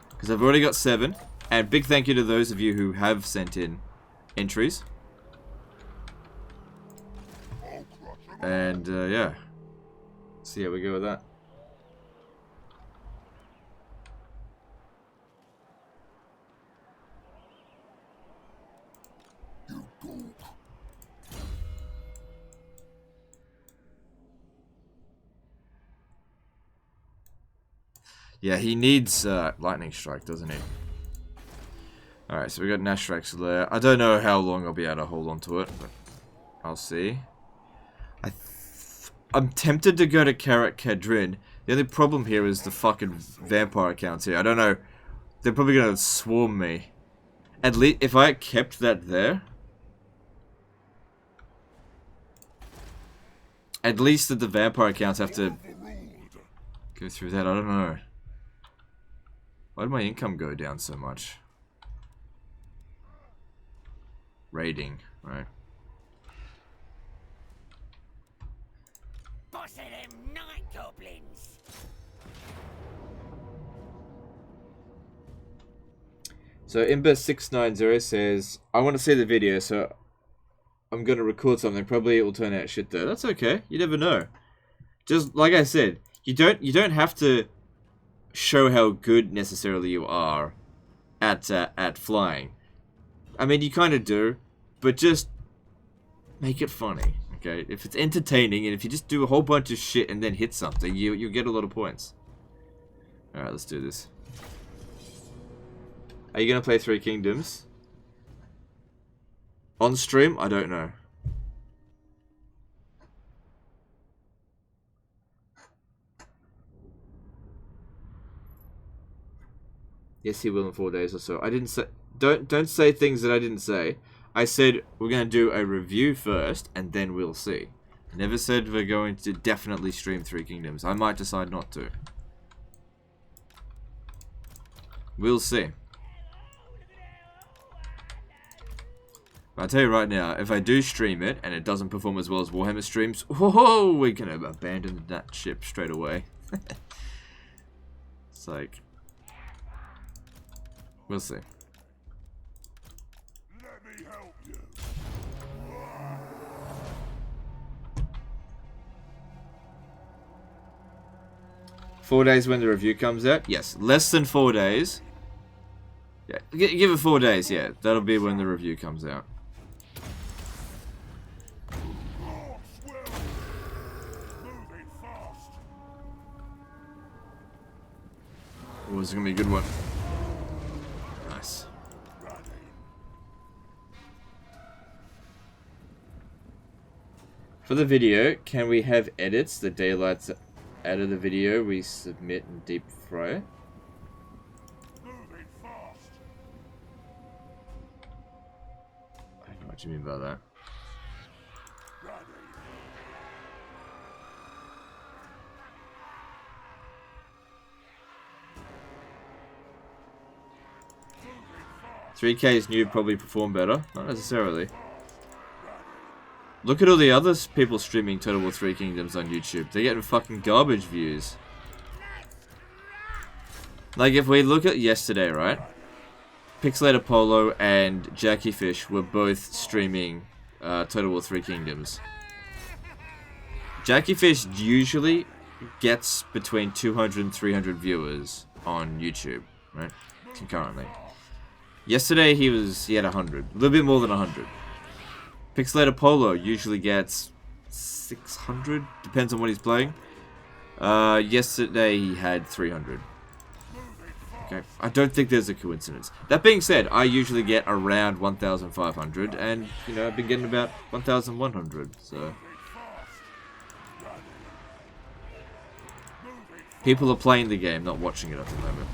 because I've already got 7. And big thank you to those of you who have sent in entries. And yeah, see how we go with that. Yeah, he needs lightning strike, doesn't he? Alright, so we got Nashrax there. I don't know how long I'll be able to hold on to it, but I'll see. I'm tempted to go to Karak Kadrin. The only problem here is the fucking vampire accounts here. I don't know. They're probably gonna swarm me. At least if I kept that there, at least that the vampire accounts have to go through that. I don't know. Why did my income go down so much? Raiding, right? Boss of them night goblins. So Imber690 says, I want to see the video, so I'm gonna record something. Probably it will turn out shit though. That's okay. You never know. Just like I said, you don't have to show how good necessarily you are at flying. I mean, you kind of do, but just make it funny. Okay, if it's entertaining and if you just do a whole bunch of shit and then hit something, you get a lot of points. All right, let's do this. Are you gonna play Three Kingdoms on stream? I don't know. Yes, he will in 4 days or so. I didn't say. Don't say things that I didn't say. I said we're gonna do a review first, and then we'll see. I never said we're going to definitely stream Three Kingdoms. I might decide not to. We'll see. I'll tell you right now, if I do stream it and it doesn't perform as well as Warhammer streams, whoa, we're gonna abandon that ship straight away. It's like, we'll see. Let me help you. 4 days when the review comes out? Yes, less than 4 days. Yeah, give it 4 days, yeah. That'll be when the review comes out. Oh, this is gonna be a good one. Nice. For the video, can we have edits? The daylights out of the video we submit and deep fry. I don't know what you mean by that. $3K's new probably perform better. Not necessarily. Look at all the other people streaming Total War 3 Kingdoms on YouTube. They're getting fucking garbage views. Like, if we look at yesterday, right? Pixelator Polo and Jackie Fish were both streaming Total War 3 Kingdoms. Jackie Fish usually gets between 200 and 300 viewers on YouTube, right? Concurrently. Yesterday he had 100. A little bit more than 100. Pixelator Polo usually gets 600, depends on what he's playing. Yesterday he had 300. Okay, I don't think there's a coincidence. That being said, I usually get around 1,500, and you know I've been getting about 1,100. So people are playing the game, not watching it at the moment.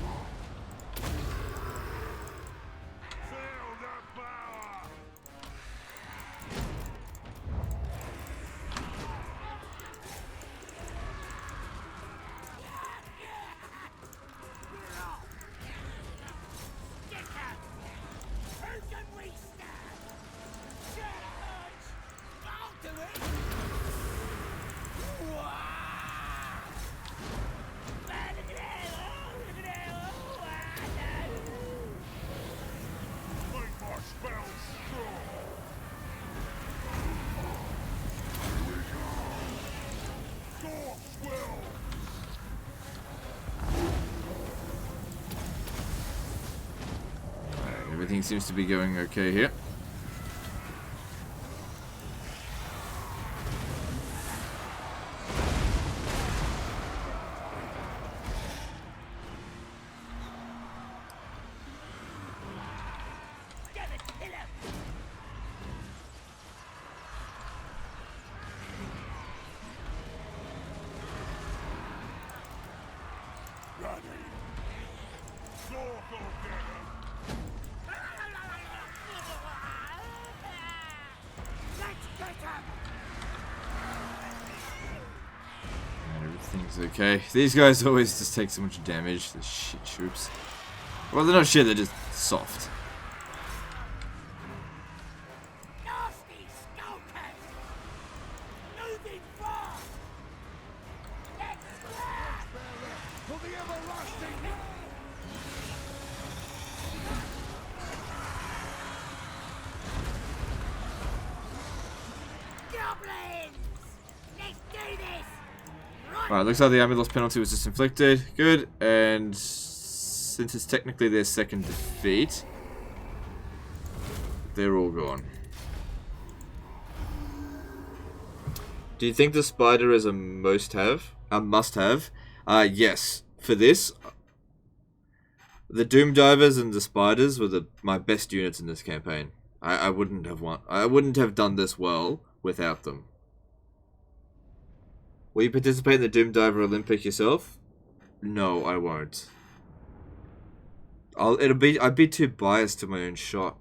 Everything seems to be going okay here. Everything's okay. These guys always just take so much damage, the shit troops. Well, they're not shit, they're just soft. Nasty skulkers! Moving fast! Let's For the everlasting. goblins! Let's do this! Right. Alright, looks like the army loss penalty was just inflicted. Good. And since it's technically their second defeat, they're all gone. Do you think the spider is a must-have? A must-have? Yes. For this, the Doom Divers and the spiders were my best units in this campaign. I wouldn't have done this well without them. Will you participate in the Doom Diver Olympic yourself? No, I won't. I'd be too biased to my own shot.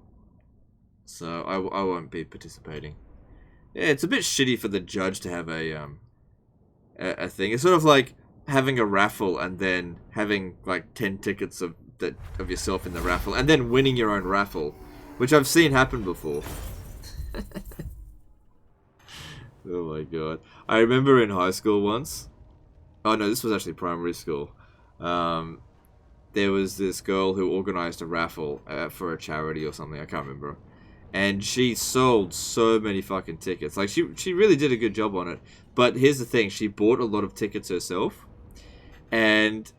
So I won't be participating. Yeah, it's a bit shitty for the judge to have a thing. It's sort of like having a raffle and then having like 10 tickets of yourself in the raffle and then winning your own raffle, which I've seen happen before. Oh my god. I remember in high school once. Oh no, this was actually primary school. There was this girl who organized a raffle for a charity or something. I can't remember. And she sold so many fucking tickets. Like, she really did a good job on it. But here's the thing. She bought a lot of tickets herself. And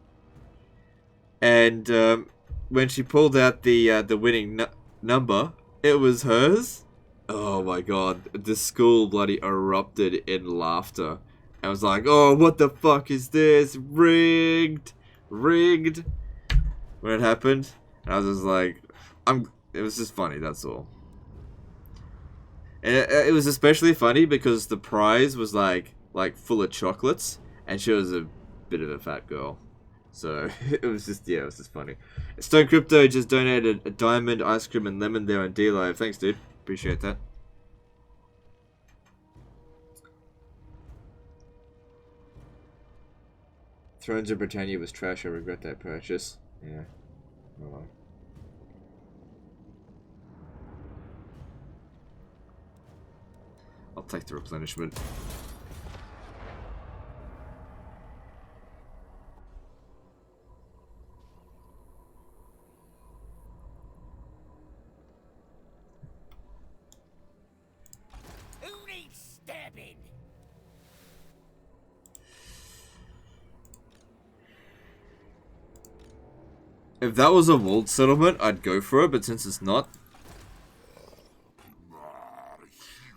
when she pulled out the winning number, it was hers. Oh my god. The school bloody erupted in laughter. I was like, oh, what the fuck is this? Rigged. Rigged. When it happened. And I was just like, it was just funny, that's all. And it was especially funny because the prize was like full of chocolates, and she was a bit of a fat girl. So it was just funny. Stone Crypto just donated a diamond, ice cream, and lemon there on D-Live. Thanks, dude. Appreciate that. Thrones of Britannia was trash. I regret that purchase. Yeah. Oh well. I'll take the replenishment. Who needs stabbing? If that was a walled settlement, I'd go for it, but since it's not...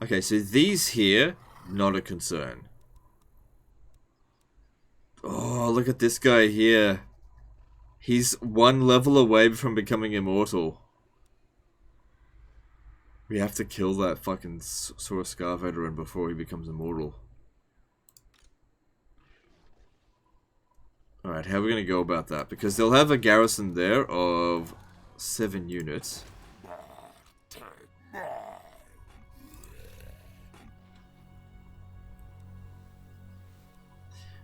Okay, so these here, not a concern. Oh, look at this guy here. He's one level away from becoming immortal. We have to kill that fucking Sora Scar veteran before he becomes immortal. Alright, how are we going to go about that? Because they'll have a garrison there of 7 units.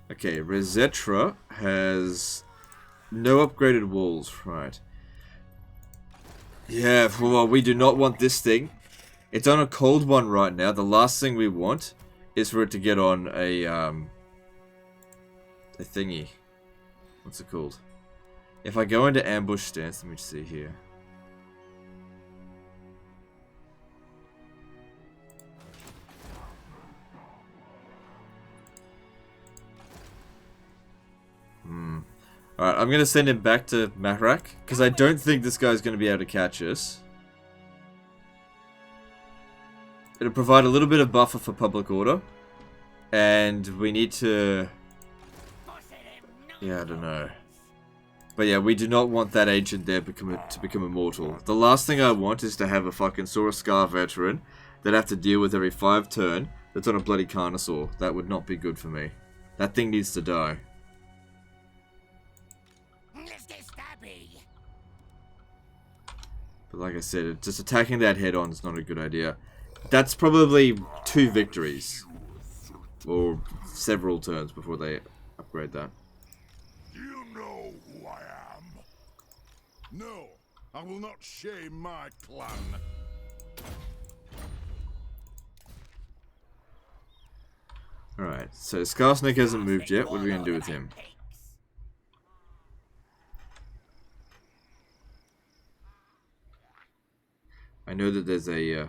Okay, Resetra has no upgraded walls, right. Yeah, well, we do not want this thing. It's on a cold one right now. The last thing we want is for it to get on a thingy. What's it called? If I go into ambush stance, let me see here. Alright, I'm going to send him back to Mahrak, because I don't think this guy's going to be able to catch us. It'll provide a little bit of buffer for public order. And we need to... Yeah, I don't know. But yeah, we do not want that agent there to become immortal. The last thing I want is to have a fucking Sora Scar veteran that I have to deal with every 5 turn that's on a bloody Carnosaur. That would not be good for me. That thing needs to die. But like I said, just attacking that head on is not a good idea. That's probably 2 victories. Or several turns before they upgrade that. You know who I am. No, I will not shame my clan. Alright, so Skarsnik hasn't moved yet. What are we going to do with him? I know that there's a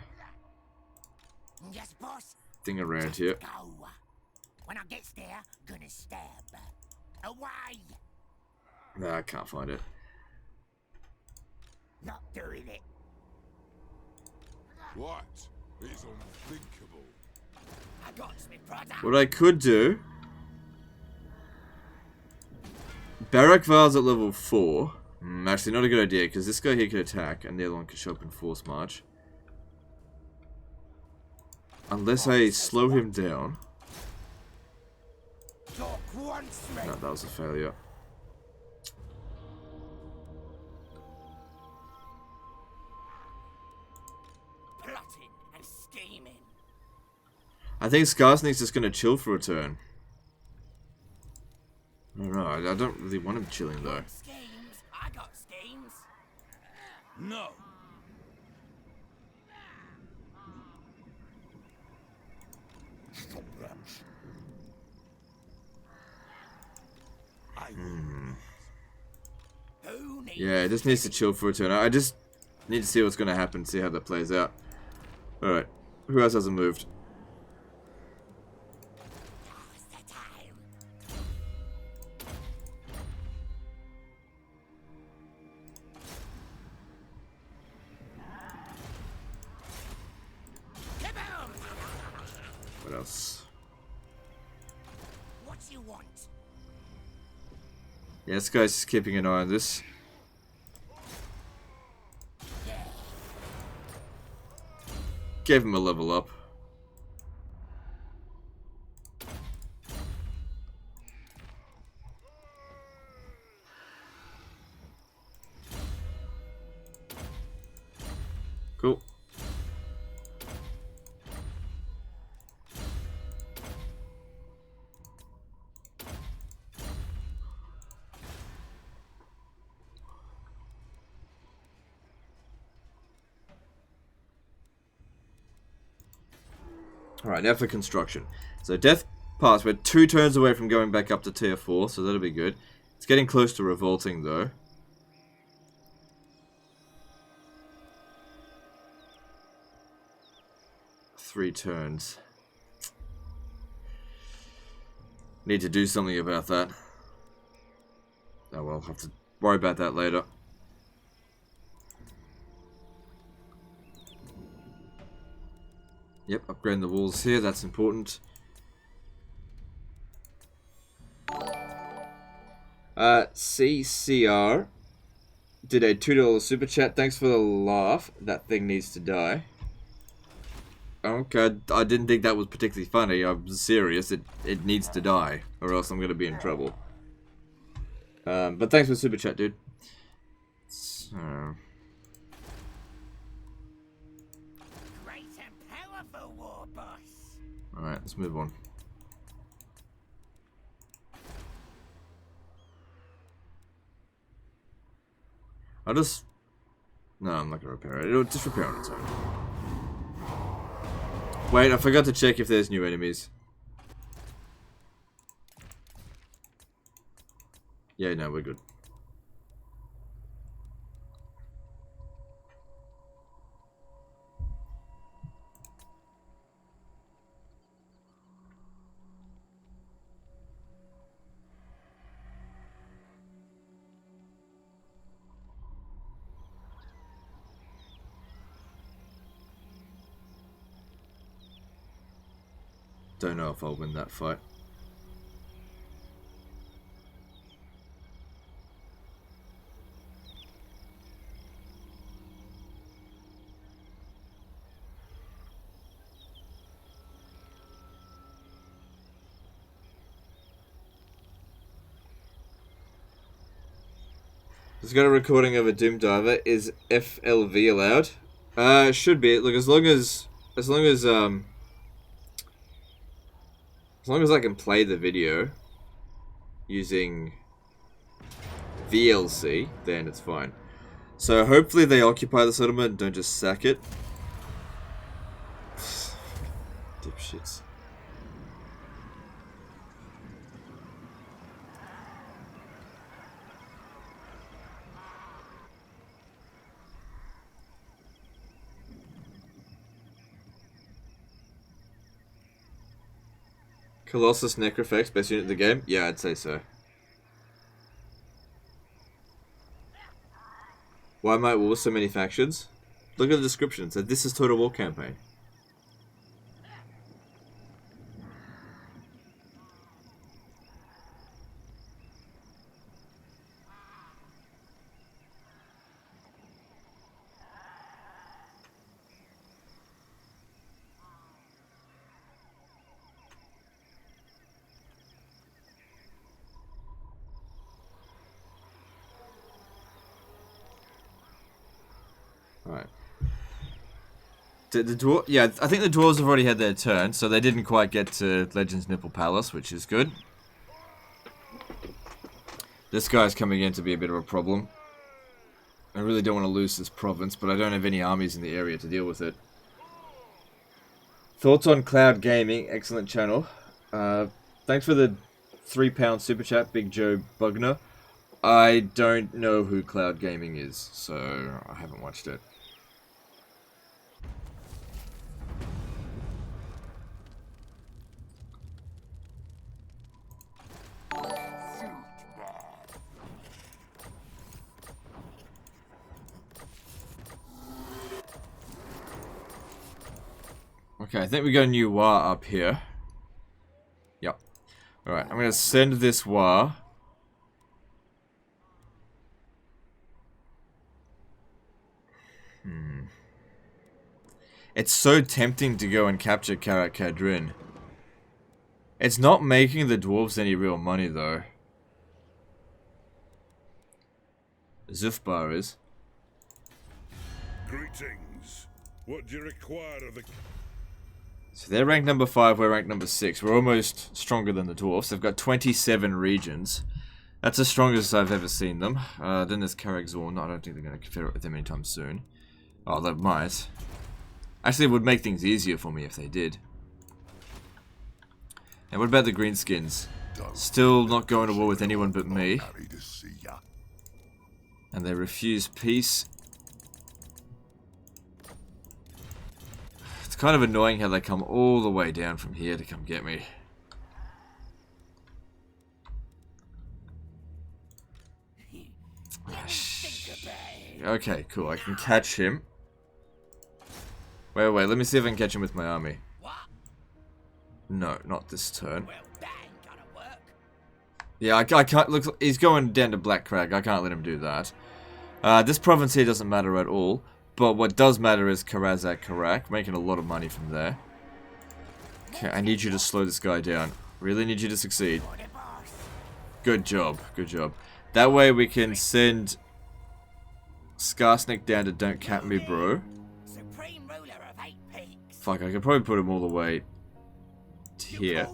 Yes, boss. thing around here. Go. When I gets there, gonna stab. Away. Nah, I can't find it. Not doing it. What is unthinkable? I got me brother. What I could do... Barrack Vars at level 4. Actually, not a good idea, because this guy here could attack, and the other one could show up in Force March. Unless I slow him down. Talk once, No, that was a failure. plotting and scheming. I think Skarsnik's just going to chill for a turn. I don't know, I don't really want him chilling, though. Schemes. I got schemes. No. Stop that. Who needs? Yeah, it just needs to chill for a turn. I just need to see what's going to happen, see how that plays out. Alright, who else hasn't moved? Now's the time. Kaboom! What else? What you want? Yeah, this guy's just keeping an eye on this. Gave him a level up. Cool. Alright, now for construction. So Death Pass, we're 2 turns away from going back up to tier 4, so that'll be good. It's getting close to revolting though. Three turns. Need to do something about that. Oh well, have to worry about that later. Yep, upgrading the walls here, that's important. CCR did a $2 super chat. Thanks for the laugh. That thing needs to die. Okay, I didn't think that was particularly funny. I'm serious. It needs to die, or else I'm gonna be in trouble. But thanks for the super chat, dude. So... Alright, let's move on. I'll just... No, I'm not going to repair it. It'll just repair on its own. Wait, I forgot to check if there's new enemies. Yeah, no, we're good. Don't know if I'll win that fight. Just got a recording of a Doom Diver. Is FLV allowed? Should be. Look, as long as I can play the video using VLC, then it's fine. So hopefully they occupy the settlement and don't just sack it. Dipshits. Colossus Necrofex, best unit in the game? Yeah, I'd say so. Why might war so many factions? Look at the description. It said this is Total War campaign. Alright. The dwarf, yeah, I think the dwarves have already had their turn, so they didn't quite get to Legends Nipple Palace, which is good. This guy's coming in to be a bit of a problem. I really don't want to lose this province, but I don't have any armies in the area to deal with it. Thoughts on Cloud Gaming? Excellent channel. Thanks for the £3 super chat, Big Joe Bugner. I don't know who Cloud Gaming is, so I haven't watched it. Okay, I think we got a new War up here. Yep. Alright, I'm going to send this War. It's so tempting to go and capture Karak Kadrin. It's not making the dwarves any real money, though. Zufbar is. Greetings. What do you require of the... So they're ranked number 5, we're ranked number 6. We're almost stronger than the dwarfs. They've got 27 regions. That's the strongest I've ever seen them. Then there's Karak Zorn. I don't think they're going to confederate with them anytime soon. Oh, they might. Actually, it would make things easier for me if they did. And what about the Greenskins? Still not going to war with anyone but me. And they refuse peace. It's kind of annoying how they come all the way down from here to come get me. Okay, cool. I can catch him. Wait, let me see if I can catch him with my army. No, not this turn. Yeah, I can't. Look, he's going down to Black Crag. I can't let him do that. This province here doesn't matter at all. But what does matter is Karazak Karak, making a lot of money from there. Okay, I need you to slow this guy down. Really need you to succeed. Good job, good job. That way we can send Skarsnik down to Don't Cap Me, bro. Fuck, I could probably put him all the way to here.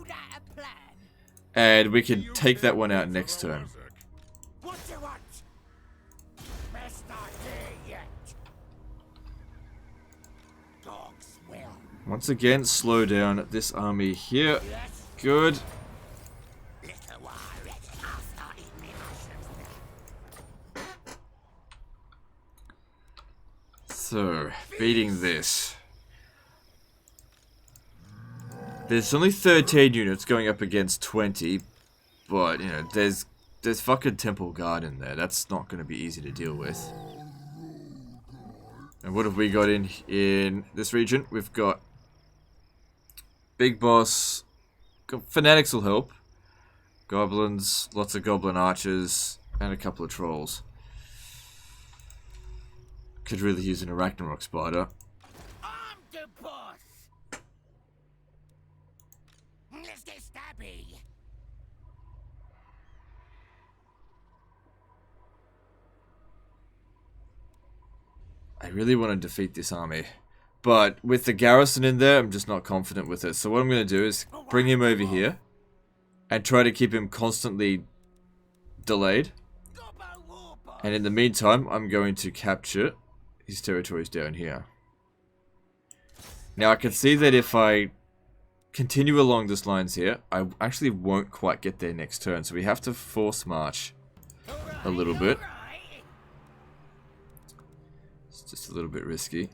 And we can take that one out next turn. Once again, slow down this army here. Good. So, beating this. There's only 13 units going up against 20, but, you know, there's fucking Temple Guard in there. That's not going to be easy to deal with. And what have we got in this region? We've got Big Boss. Fanatics will help. Goblins, lots of Goblin Archers, and a couple of Trolls. Could really use an Arachnarok Spider. I'm the boss. Let's get stabby. I really want to defeat this army. But with the garrison in there, I'm just not confident with it. So what I'm going to do is bring him over here. And try to keep him constantly delayed. And in the meantime, I'm going to capture his territories down here. Now I can see that if I continue along this lines here, I actually won't quite get there next turn. So we have to force march a little bit. It's just a little bit risky.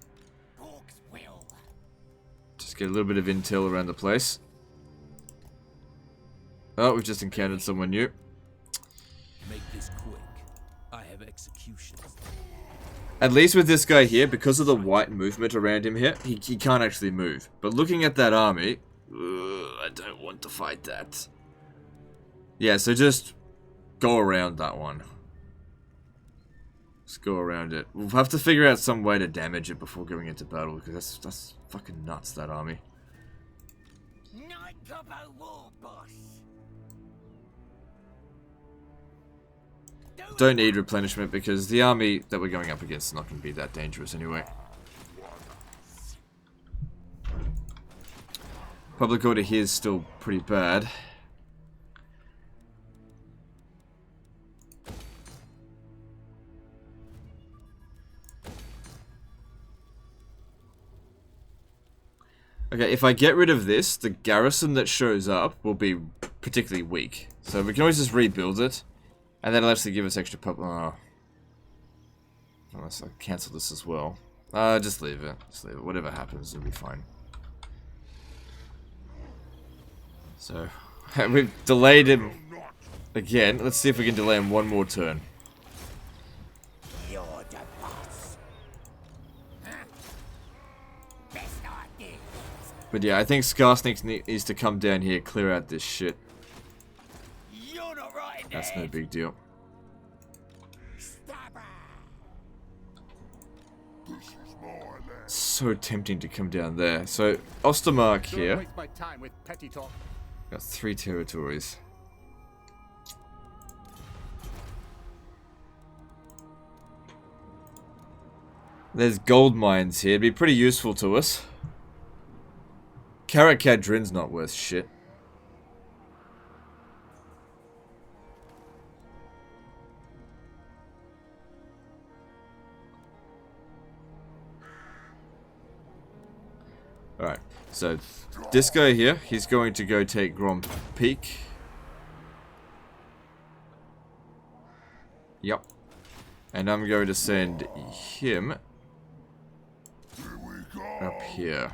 Just get a little bit of intel around the place. Oh, we've just encountered someone new. Make this quick. I have executions. At least with this guy here, because of the white movement around him here, he can't actually move. But looking at that army, I don't want to fight that. Yeah, so just go around that one. Just go around it. We'll have to figure out some way to damage it before going into battle, because that's fucking nuts, that army. Night Gobbo War Boss. Don't need replenishment because the army that we're going up against is not going to be that dangerous anyway. Public order here is still pretty bad. Okay, if I get rid of this, the garrison that shows up will be particularly weak. So we can always just rebuild it. And then it'll actually give us extra unless I cancel this as well. Just leave it. Just leave it. Whatever happens, it'll be fine. So, we've delayed him again. Let's see if we can delay him one more turn. You're the boss. Huh? Best idea. But yeah, I think Skarsnik needs to come down here, clear out this shit. You're not right in That's there. no big deal. Stabber. This is my land. So tempting to come down there. So, Ostermark Don't here. waste my time with petty talk. Got 3 territories. There's gold mines here. It'd be pretty useful to us. Karakadrin's not worth shit. Alright, so this guy here, he's going to go take Grom Peak. Yep. And I'm going to send him Here we go. up here.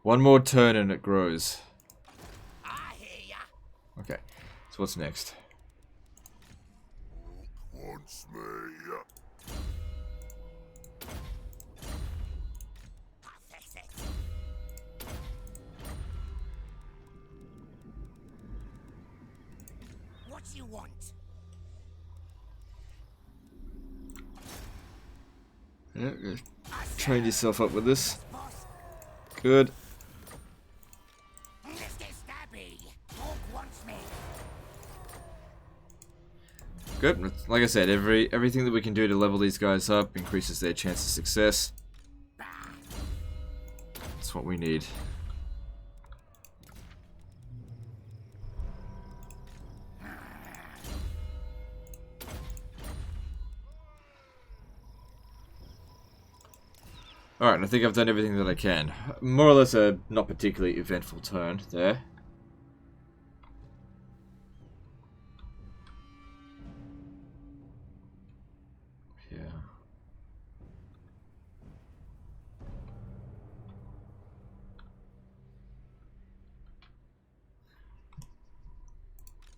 One more turn and it grows. I hear ya. Okay, so what's next? Wants me. Pathetic. What you want? Yeah, train yourself up with this. Boss, Good. let's get stabby. Orc wants me. Good. Like I said, everything that we can do to level these guys up increases their chance of success. That's what we need. Alright, I think I've done everything that I can. More or less a not particularly eventful turn there. Yeah.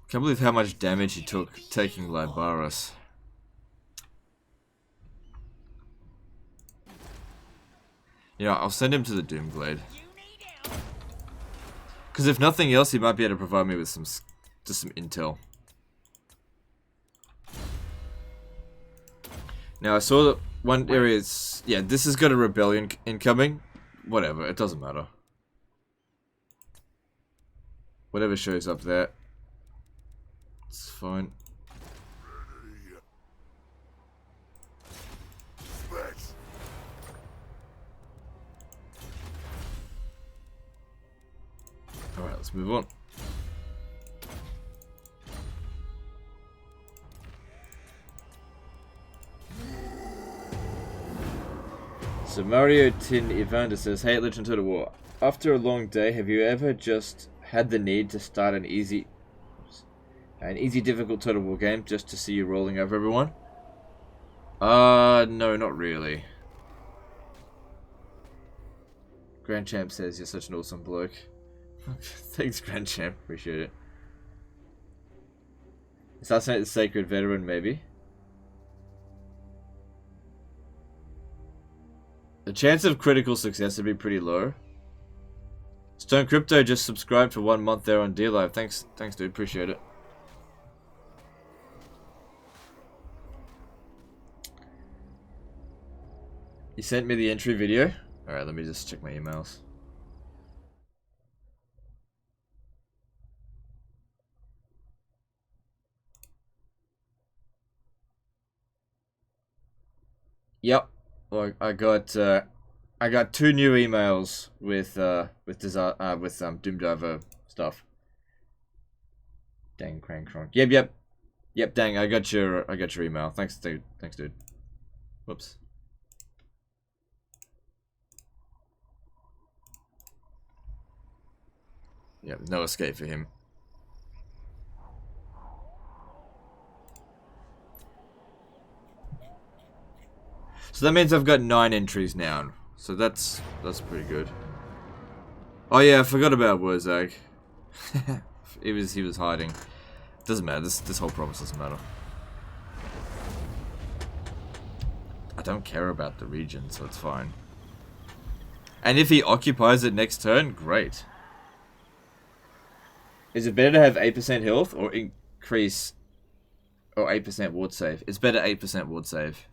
Can't believe how much damage he took taking Libaris. You know, I'll send him to the Doomglade. You need help. Because if nothing else, he might be able to provide me with just some intel. Now, I saw that one area is... Yeah, this has got a rebellion incoming. Whatever, it doesn't matter. Whatever shows up there. It's fine. Smash. Alright, let's move on. So Mario Tin Evander says, hey, Legend Total War. After a long day, have you ever just had the need to start an easy difficult Total War game just to see you rolling over everyone? No, not really. Grand Champ says you're such an awesome bloke. Thanks, Grand Champ. Appreciate it. Assassinate the Sacred Veteran, maybe. The chance of critical success would be pretty low. Stone Crypto just subscribed for 1 month there on D-Live. Thanks, dude. Appreciate it. You sent me the entry video? Alright, let me just check my emails. Yep. Well, I got 2 new emails with Doomdiver stuff. Dang, Crank Cronk. Yep. Dang, I got your email. Thanks, dude. Whoops. Yep, no escape for him. So that means I've got 9 entries now. So that's pretty good. Oh yeah, I forgot about Wurzag. he was hiding. Doesn't matter. This whole promise doesn't matter. I don't care about the region, so it's fine. And if he occupies it next turn, great. Is it better to have 8% health or increase or 8% ward save? It's better 8% ward save.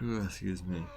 Excuse me.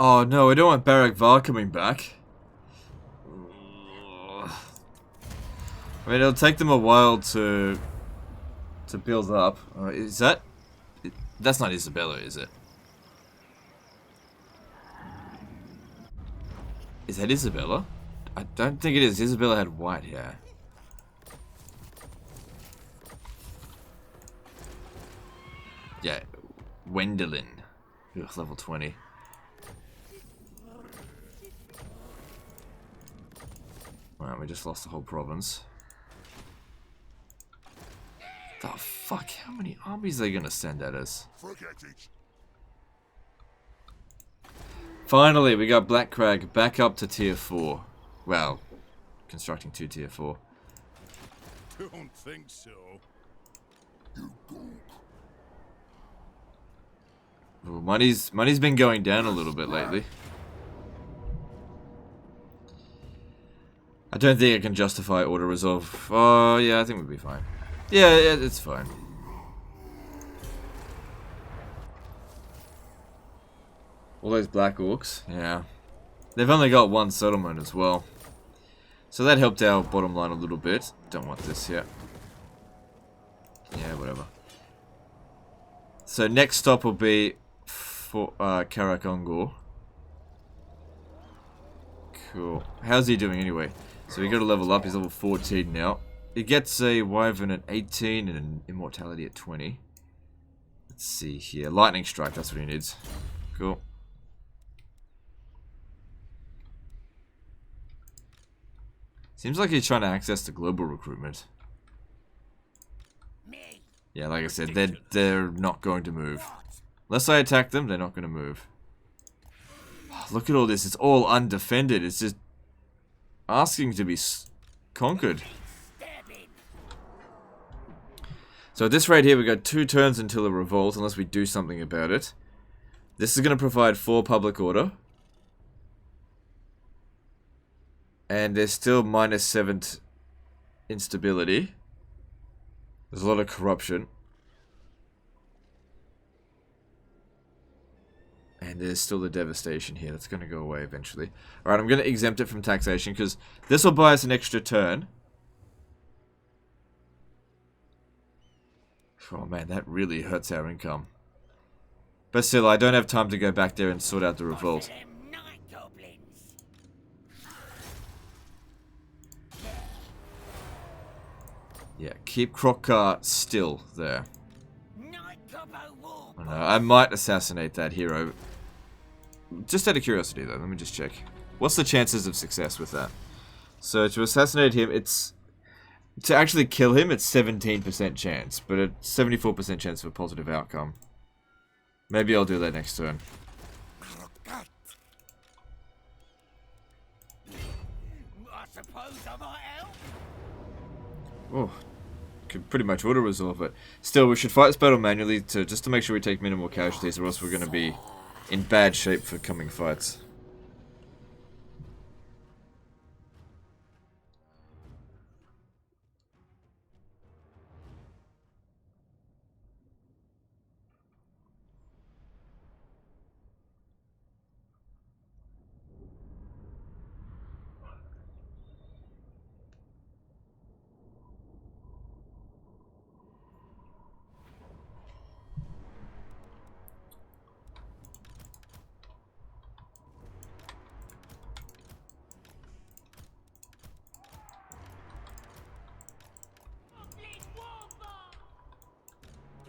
Oh no, I don't want Barak Var coming back. I mean, it'll take them a while to build up. Is that? That's not Isabella, is it? Is that Isabella? I don't think it is. Isabella had white hair. Yeah, Wendelin. Ugh, level 20. Well, we just lost the whole province. The fuck? How many armies are they gonna send at us? Finally, we got Black Crag back up to tier 4. Well, constructing 2 tier 4. Don't think so. Ooh, money's been going down a little bit lately. I don't think I can justify auto resolve. Oh, yeah, I think we'll be fine. Yeah, it's fine. All those black orcs, yeah. They've only got 1 settlement as well. So that helped our bottom line a little bit. Don't want this yet. Yeah, whatever. So next stop will be for Karakongor. Cool. How's he doing anyway? So we got to level up. He's level 14 now. He gets a Wyvern at 18 and an Immortality at 20. Let's see here. Lightning Strike, that's what he needs. Cool. Seems like he's trying to access the global recruitment. Yeah, like I said, they're not going to move. Unless I attack them, they're not going to move. Look at all this. It's all undefended. It's just asking to be conquered. Stabbing. So at this rate here, we got 2 turns until a revolt, unless we do something about it. This is going to provide 4 public order. And there's still -7 instability. There's a lot of corruption. And there's still the devastation here. That's going to go away eventually. Alright, I'm going to exempt it from taxation because this will buy us an extra turn. Oh man, that really hurts our income. But still, I don't have time to go back there and sort out the revolt. Them night goblins. Yeah, keep Crockcar still there. Night gobbo war. Oh, no, I might assassinate that hero. Just out of curiosity though, let me just check. What's the chances of success with that? So to assassinate him, it's... To actually kill him, it's 17% chance, but a 74% chance of a positive outcome. Maybe I'll do that next turn. I suppose I might help. Oh, could pretty much auto-resolve it. Still, we should fight this battle manually just to make sure we take minimal casualties, or else we're going to be in bad shape for coming fights.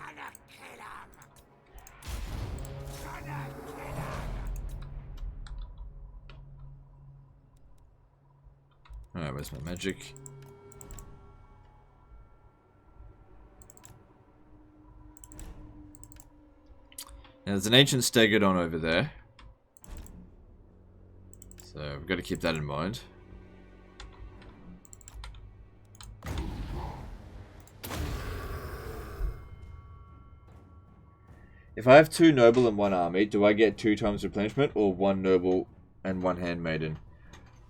Gonna kill 'em. Gonna kill 'em. Alright, where's my magic? Now, there's an ancient stegodon over there. So, we've got to keep that in mind. If I have 2 noble and 1 army, do I get 2 times replenishment, or 1 noble and 1 handmaiden?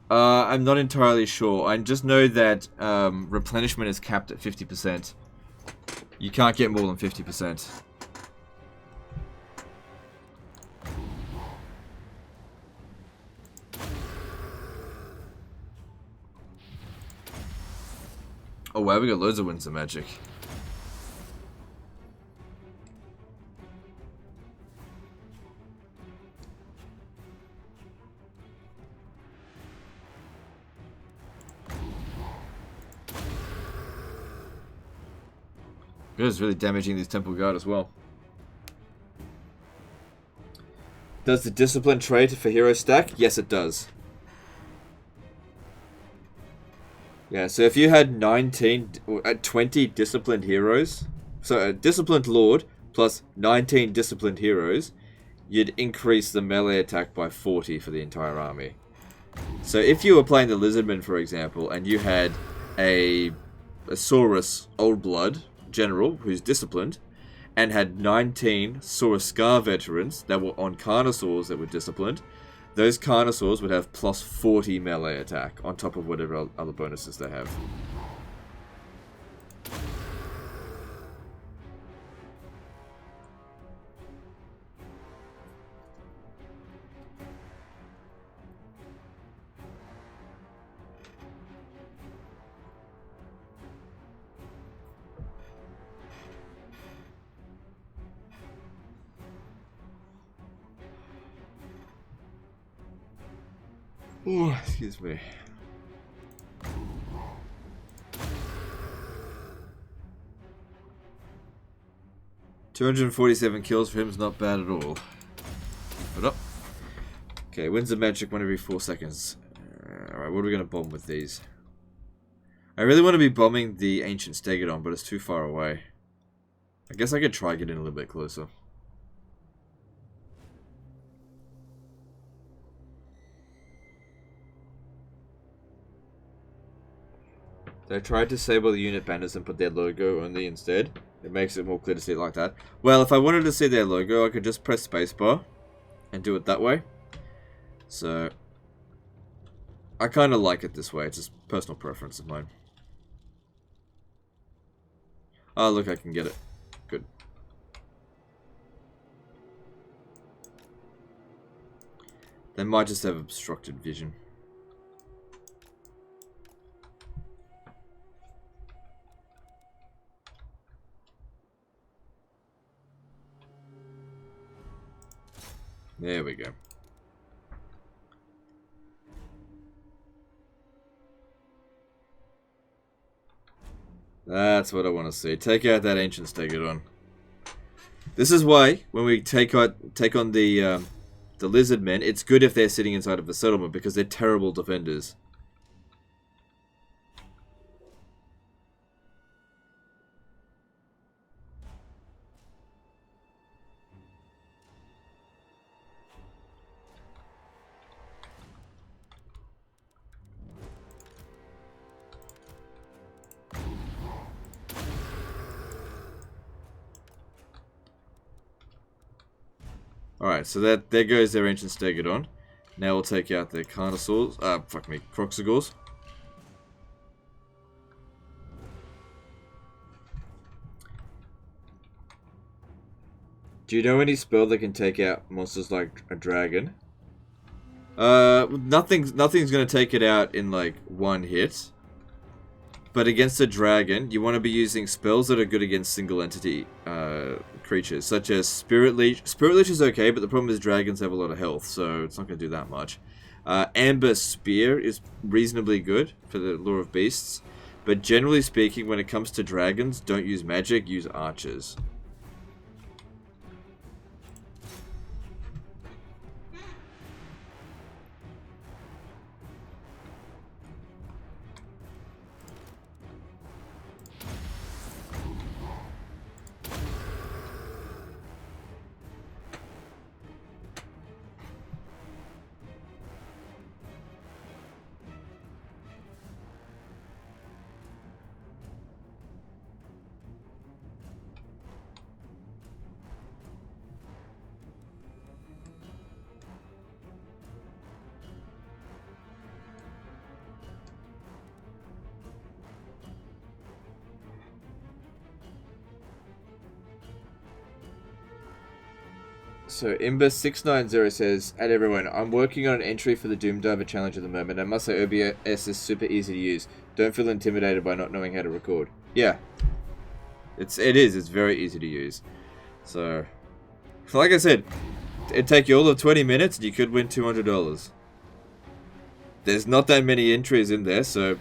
I'm not entirely sure. I just know that replenishment is capped at 50%. You can't get more than 50%. Oh wow, we got loads of winds of magic. Good, it's really damaging these temple guard as well. Does the discipline trade for hero stack? Yes, it does. Yeah, so if you had 20 disciplined heroes, so a disciplined lord plus 19 disciplined heroes, you'd increase the melee attack by 40 for the entire army. So if you were playing the Lizardman, for example, and you had a Saurus Old Blood general who's disciplined, and had 19 Saurus Scar veterans that were on Carnosaurs that were disciplined, those Carnosaurs would have plus 40 melee attack on top of whatever other bonuses they have. Ooh, excuse me. 247 kills for him is not bad at all. Keep it up. Okay, winds of magic 1 every 4 seconds. Alright, what are we going to bomb with these? I really want to be bombing the ancient stegodon, but it's too far away. I guess I could try getting a little bit closer. They tried to disable the unit banners and put their logo only instead. It makes it more clear to see it like that. Well, if I wanted to see their logo, I could just press spacebar and do it that way. So, I kind of like it this way. It's just personal preference of mine. Oh, look, I can get it. Good. They might just have obstructed vision. There we go. That's what I want to see. Take out that ancient stegodon. This is why when we take on the lizard men, it's good if they're sitting inside of the settlement because they're terrible defenders. Alright, so there goes their ancient stegodon. Now we'll take out their carnosaurs. Croxagors. Do you know any spell that can take out monsters like a dragon? Nothing's gonna take it out in like one hit. But against a dragon, you want to be using spells that are good against single entity creatures, such as Spirit Leech. Spirit Leech is okay, but the problem is dragons have a lot of health, so it's not going to do that much. Amber Spear is reasonably good for the Lure of Beasts, but generally speaking, when it comes to dragons, don't use magic, use archers. So Imber690 says, "At everyone, I'm working on an entry for the Doom Diver challenge at the moment. I must say OBS is super easy to use. Don't feel intimidated by not knowing how to record." Yeah. It is. It's very easy to use. So, like I said, it'd take you all of 20 minutes and you could win $200. There's not that many entries in there, so,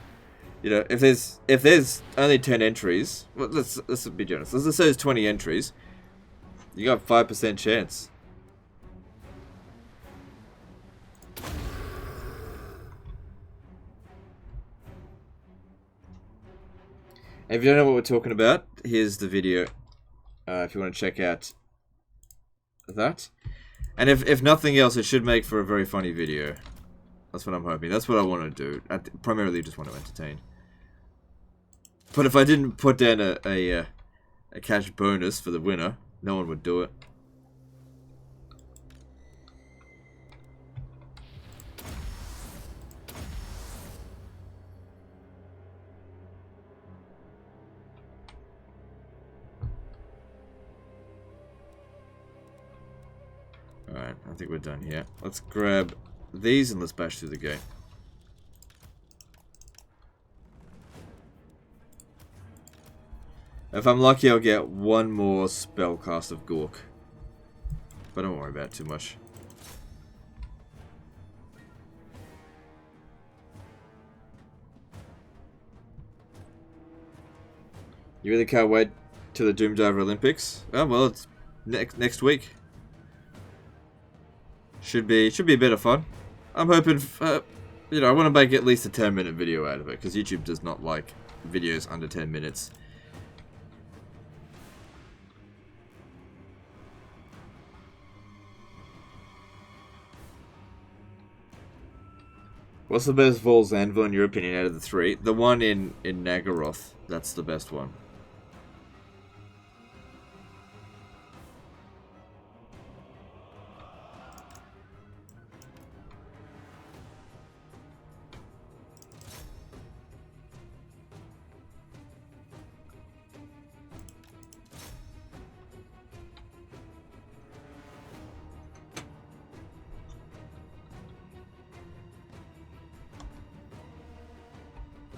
you know, if there's only 10 entries, well, let's be generous. Let's say there's 20 entries. You got 5% chance. And if you don't know what we're talking about, here's the video. If you want to check out that. And if nothing else, it should make for a very funny video. That's what I'm hoping. That's what I want to do. I primarily just want to entertain. But if I didn't put down a cash bonus for the winner, no one would do it. Alright, I think we're done here. Let's grab these and let's bash through the gate. If I'm lucky, I'll get one more spellcast of Gork. But don't worry about it too much. You really can't wait to the Doom Diver Olympics? Oh, well, it's next week. Should be a bit of fun. I'm hoping, you know, I want to make at least a 10-minute video out of it, because YouTube does not like videos under 10 minutes. What's the best Vol's Anvil in your opinion out of the three? The one in Nagaroth. That's the best one.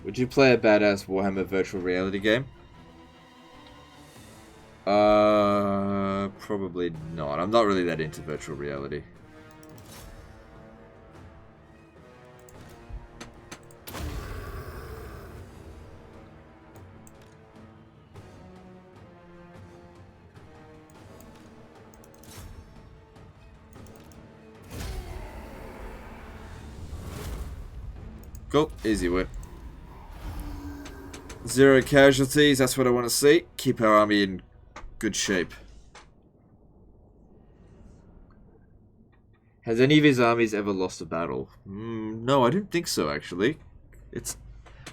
Would you play a badass Warhammer virtual reality game? Probably not. I'm not really that into virtual reality. Cool, easy win. 0 casualties, that's what I want to see. Keep our army in good shape. Has any of his armies ever lost a battle? No, I don't think so, actually.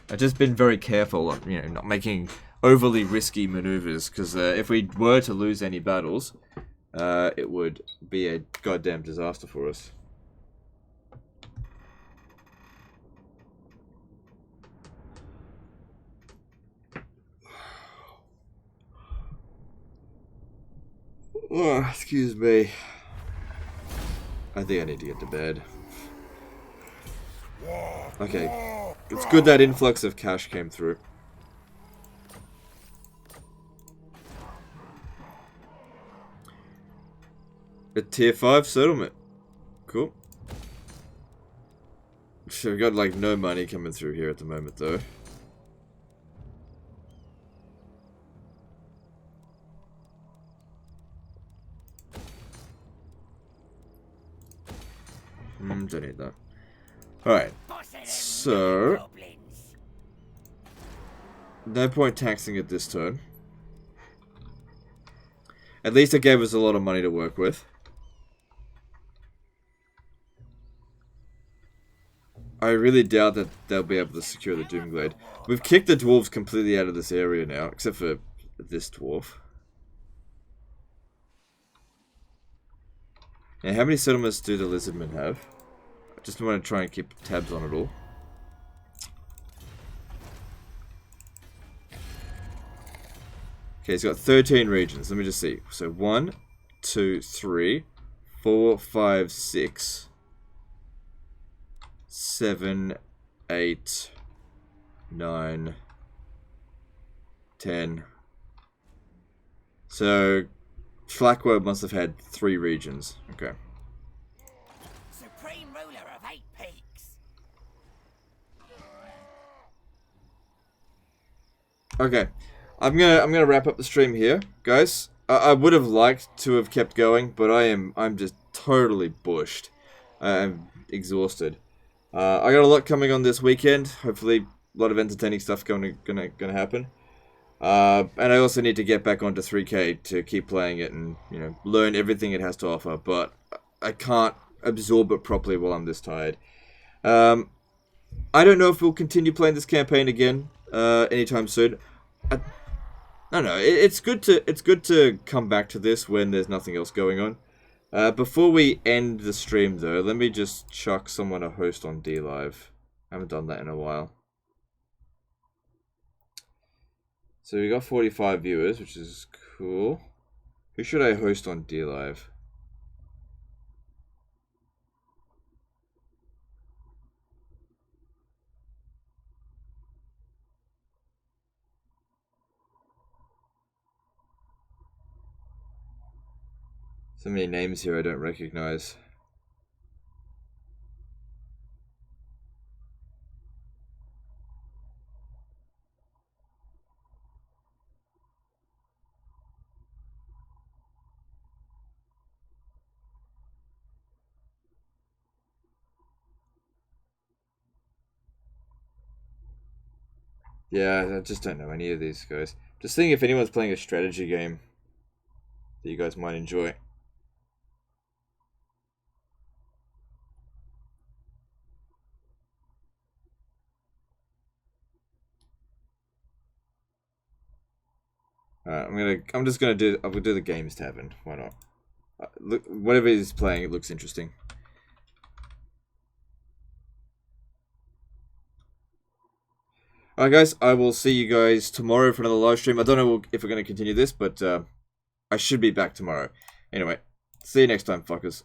I've just been very careful on, not making overly risky maneuvers, because if we were to lose any battles, it would be a goddamn disaster for us. Oh, excuse me. I think I need to get to bed. Okay. It's good that influx of cash came through. A tier 5 settlement. Cool. So we've got like no money coming through here at the moment though. Don't need that. Alright. So no point taxing it this turn. At least it gave us a lot of money to work with. I really doubt that they'll be able to secure the Doomglade. We've kicked the dwarves completely out of this area now, except for this dwarf. Now, how many settlements do the lizardmen have? I just want to try and keep tabs on it all. Okay, he's got 13 regions. Let me just see. So 1, 2, 3, 4, 5, 6, 7, 8, 9, 10. So Flackwell must have had 3 regions. Okay. Supreme ruler of 8 peaks. Okay. I'm gonna wrap up the stream here, guys. I would have liked to have kept going, but I'm just totally bushed. I'm exhausted. I got a lot coming on this weekend. Hopefully, a lot of entertaining stuff gonna happen. And I also need to get back onto 3K to keep playing it and learn everything it has to offer. But I can't absorb it properly while I'm this tired. I don't know if we'll continue playing this campaign again anytime soon. I don't know. It's good to come back to this when there's nothing else going on. Before we end the stream, though, let me just chuck someone a host on DLive. I haven't done that in a while. So we got 45 viewers, which is cool. Who should I host on DLive? So many names here I don't recognize. Yeah, I just don't know any of these guys. Just seeing if anyone's playing a strategy game that you guys might enjoy. I'm just gonna do. I will do the games tavern. Why not? Look, whatever he's playing, it looks interesting. Alright guys, I will see you guys tomorrow for another live stream. I don't know if we're going to continue this, but I should be back tomorrow. Anyway, see you next time, fuckers.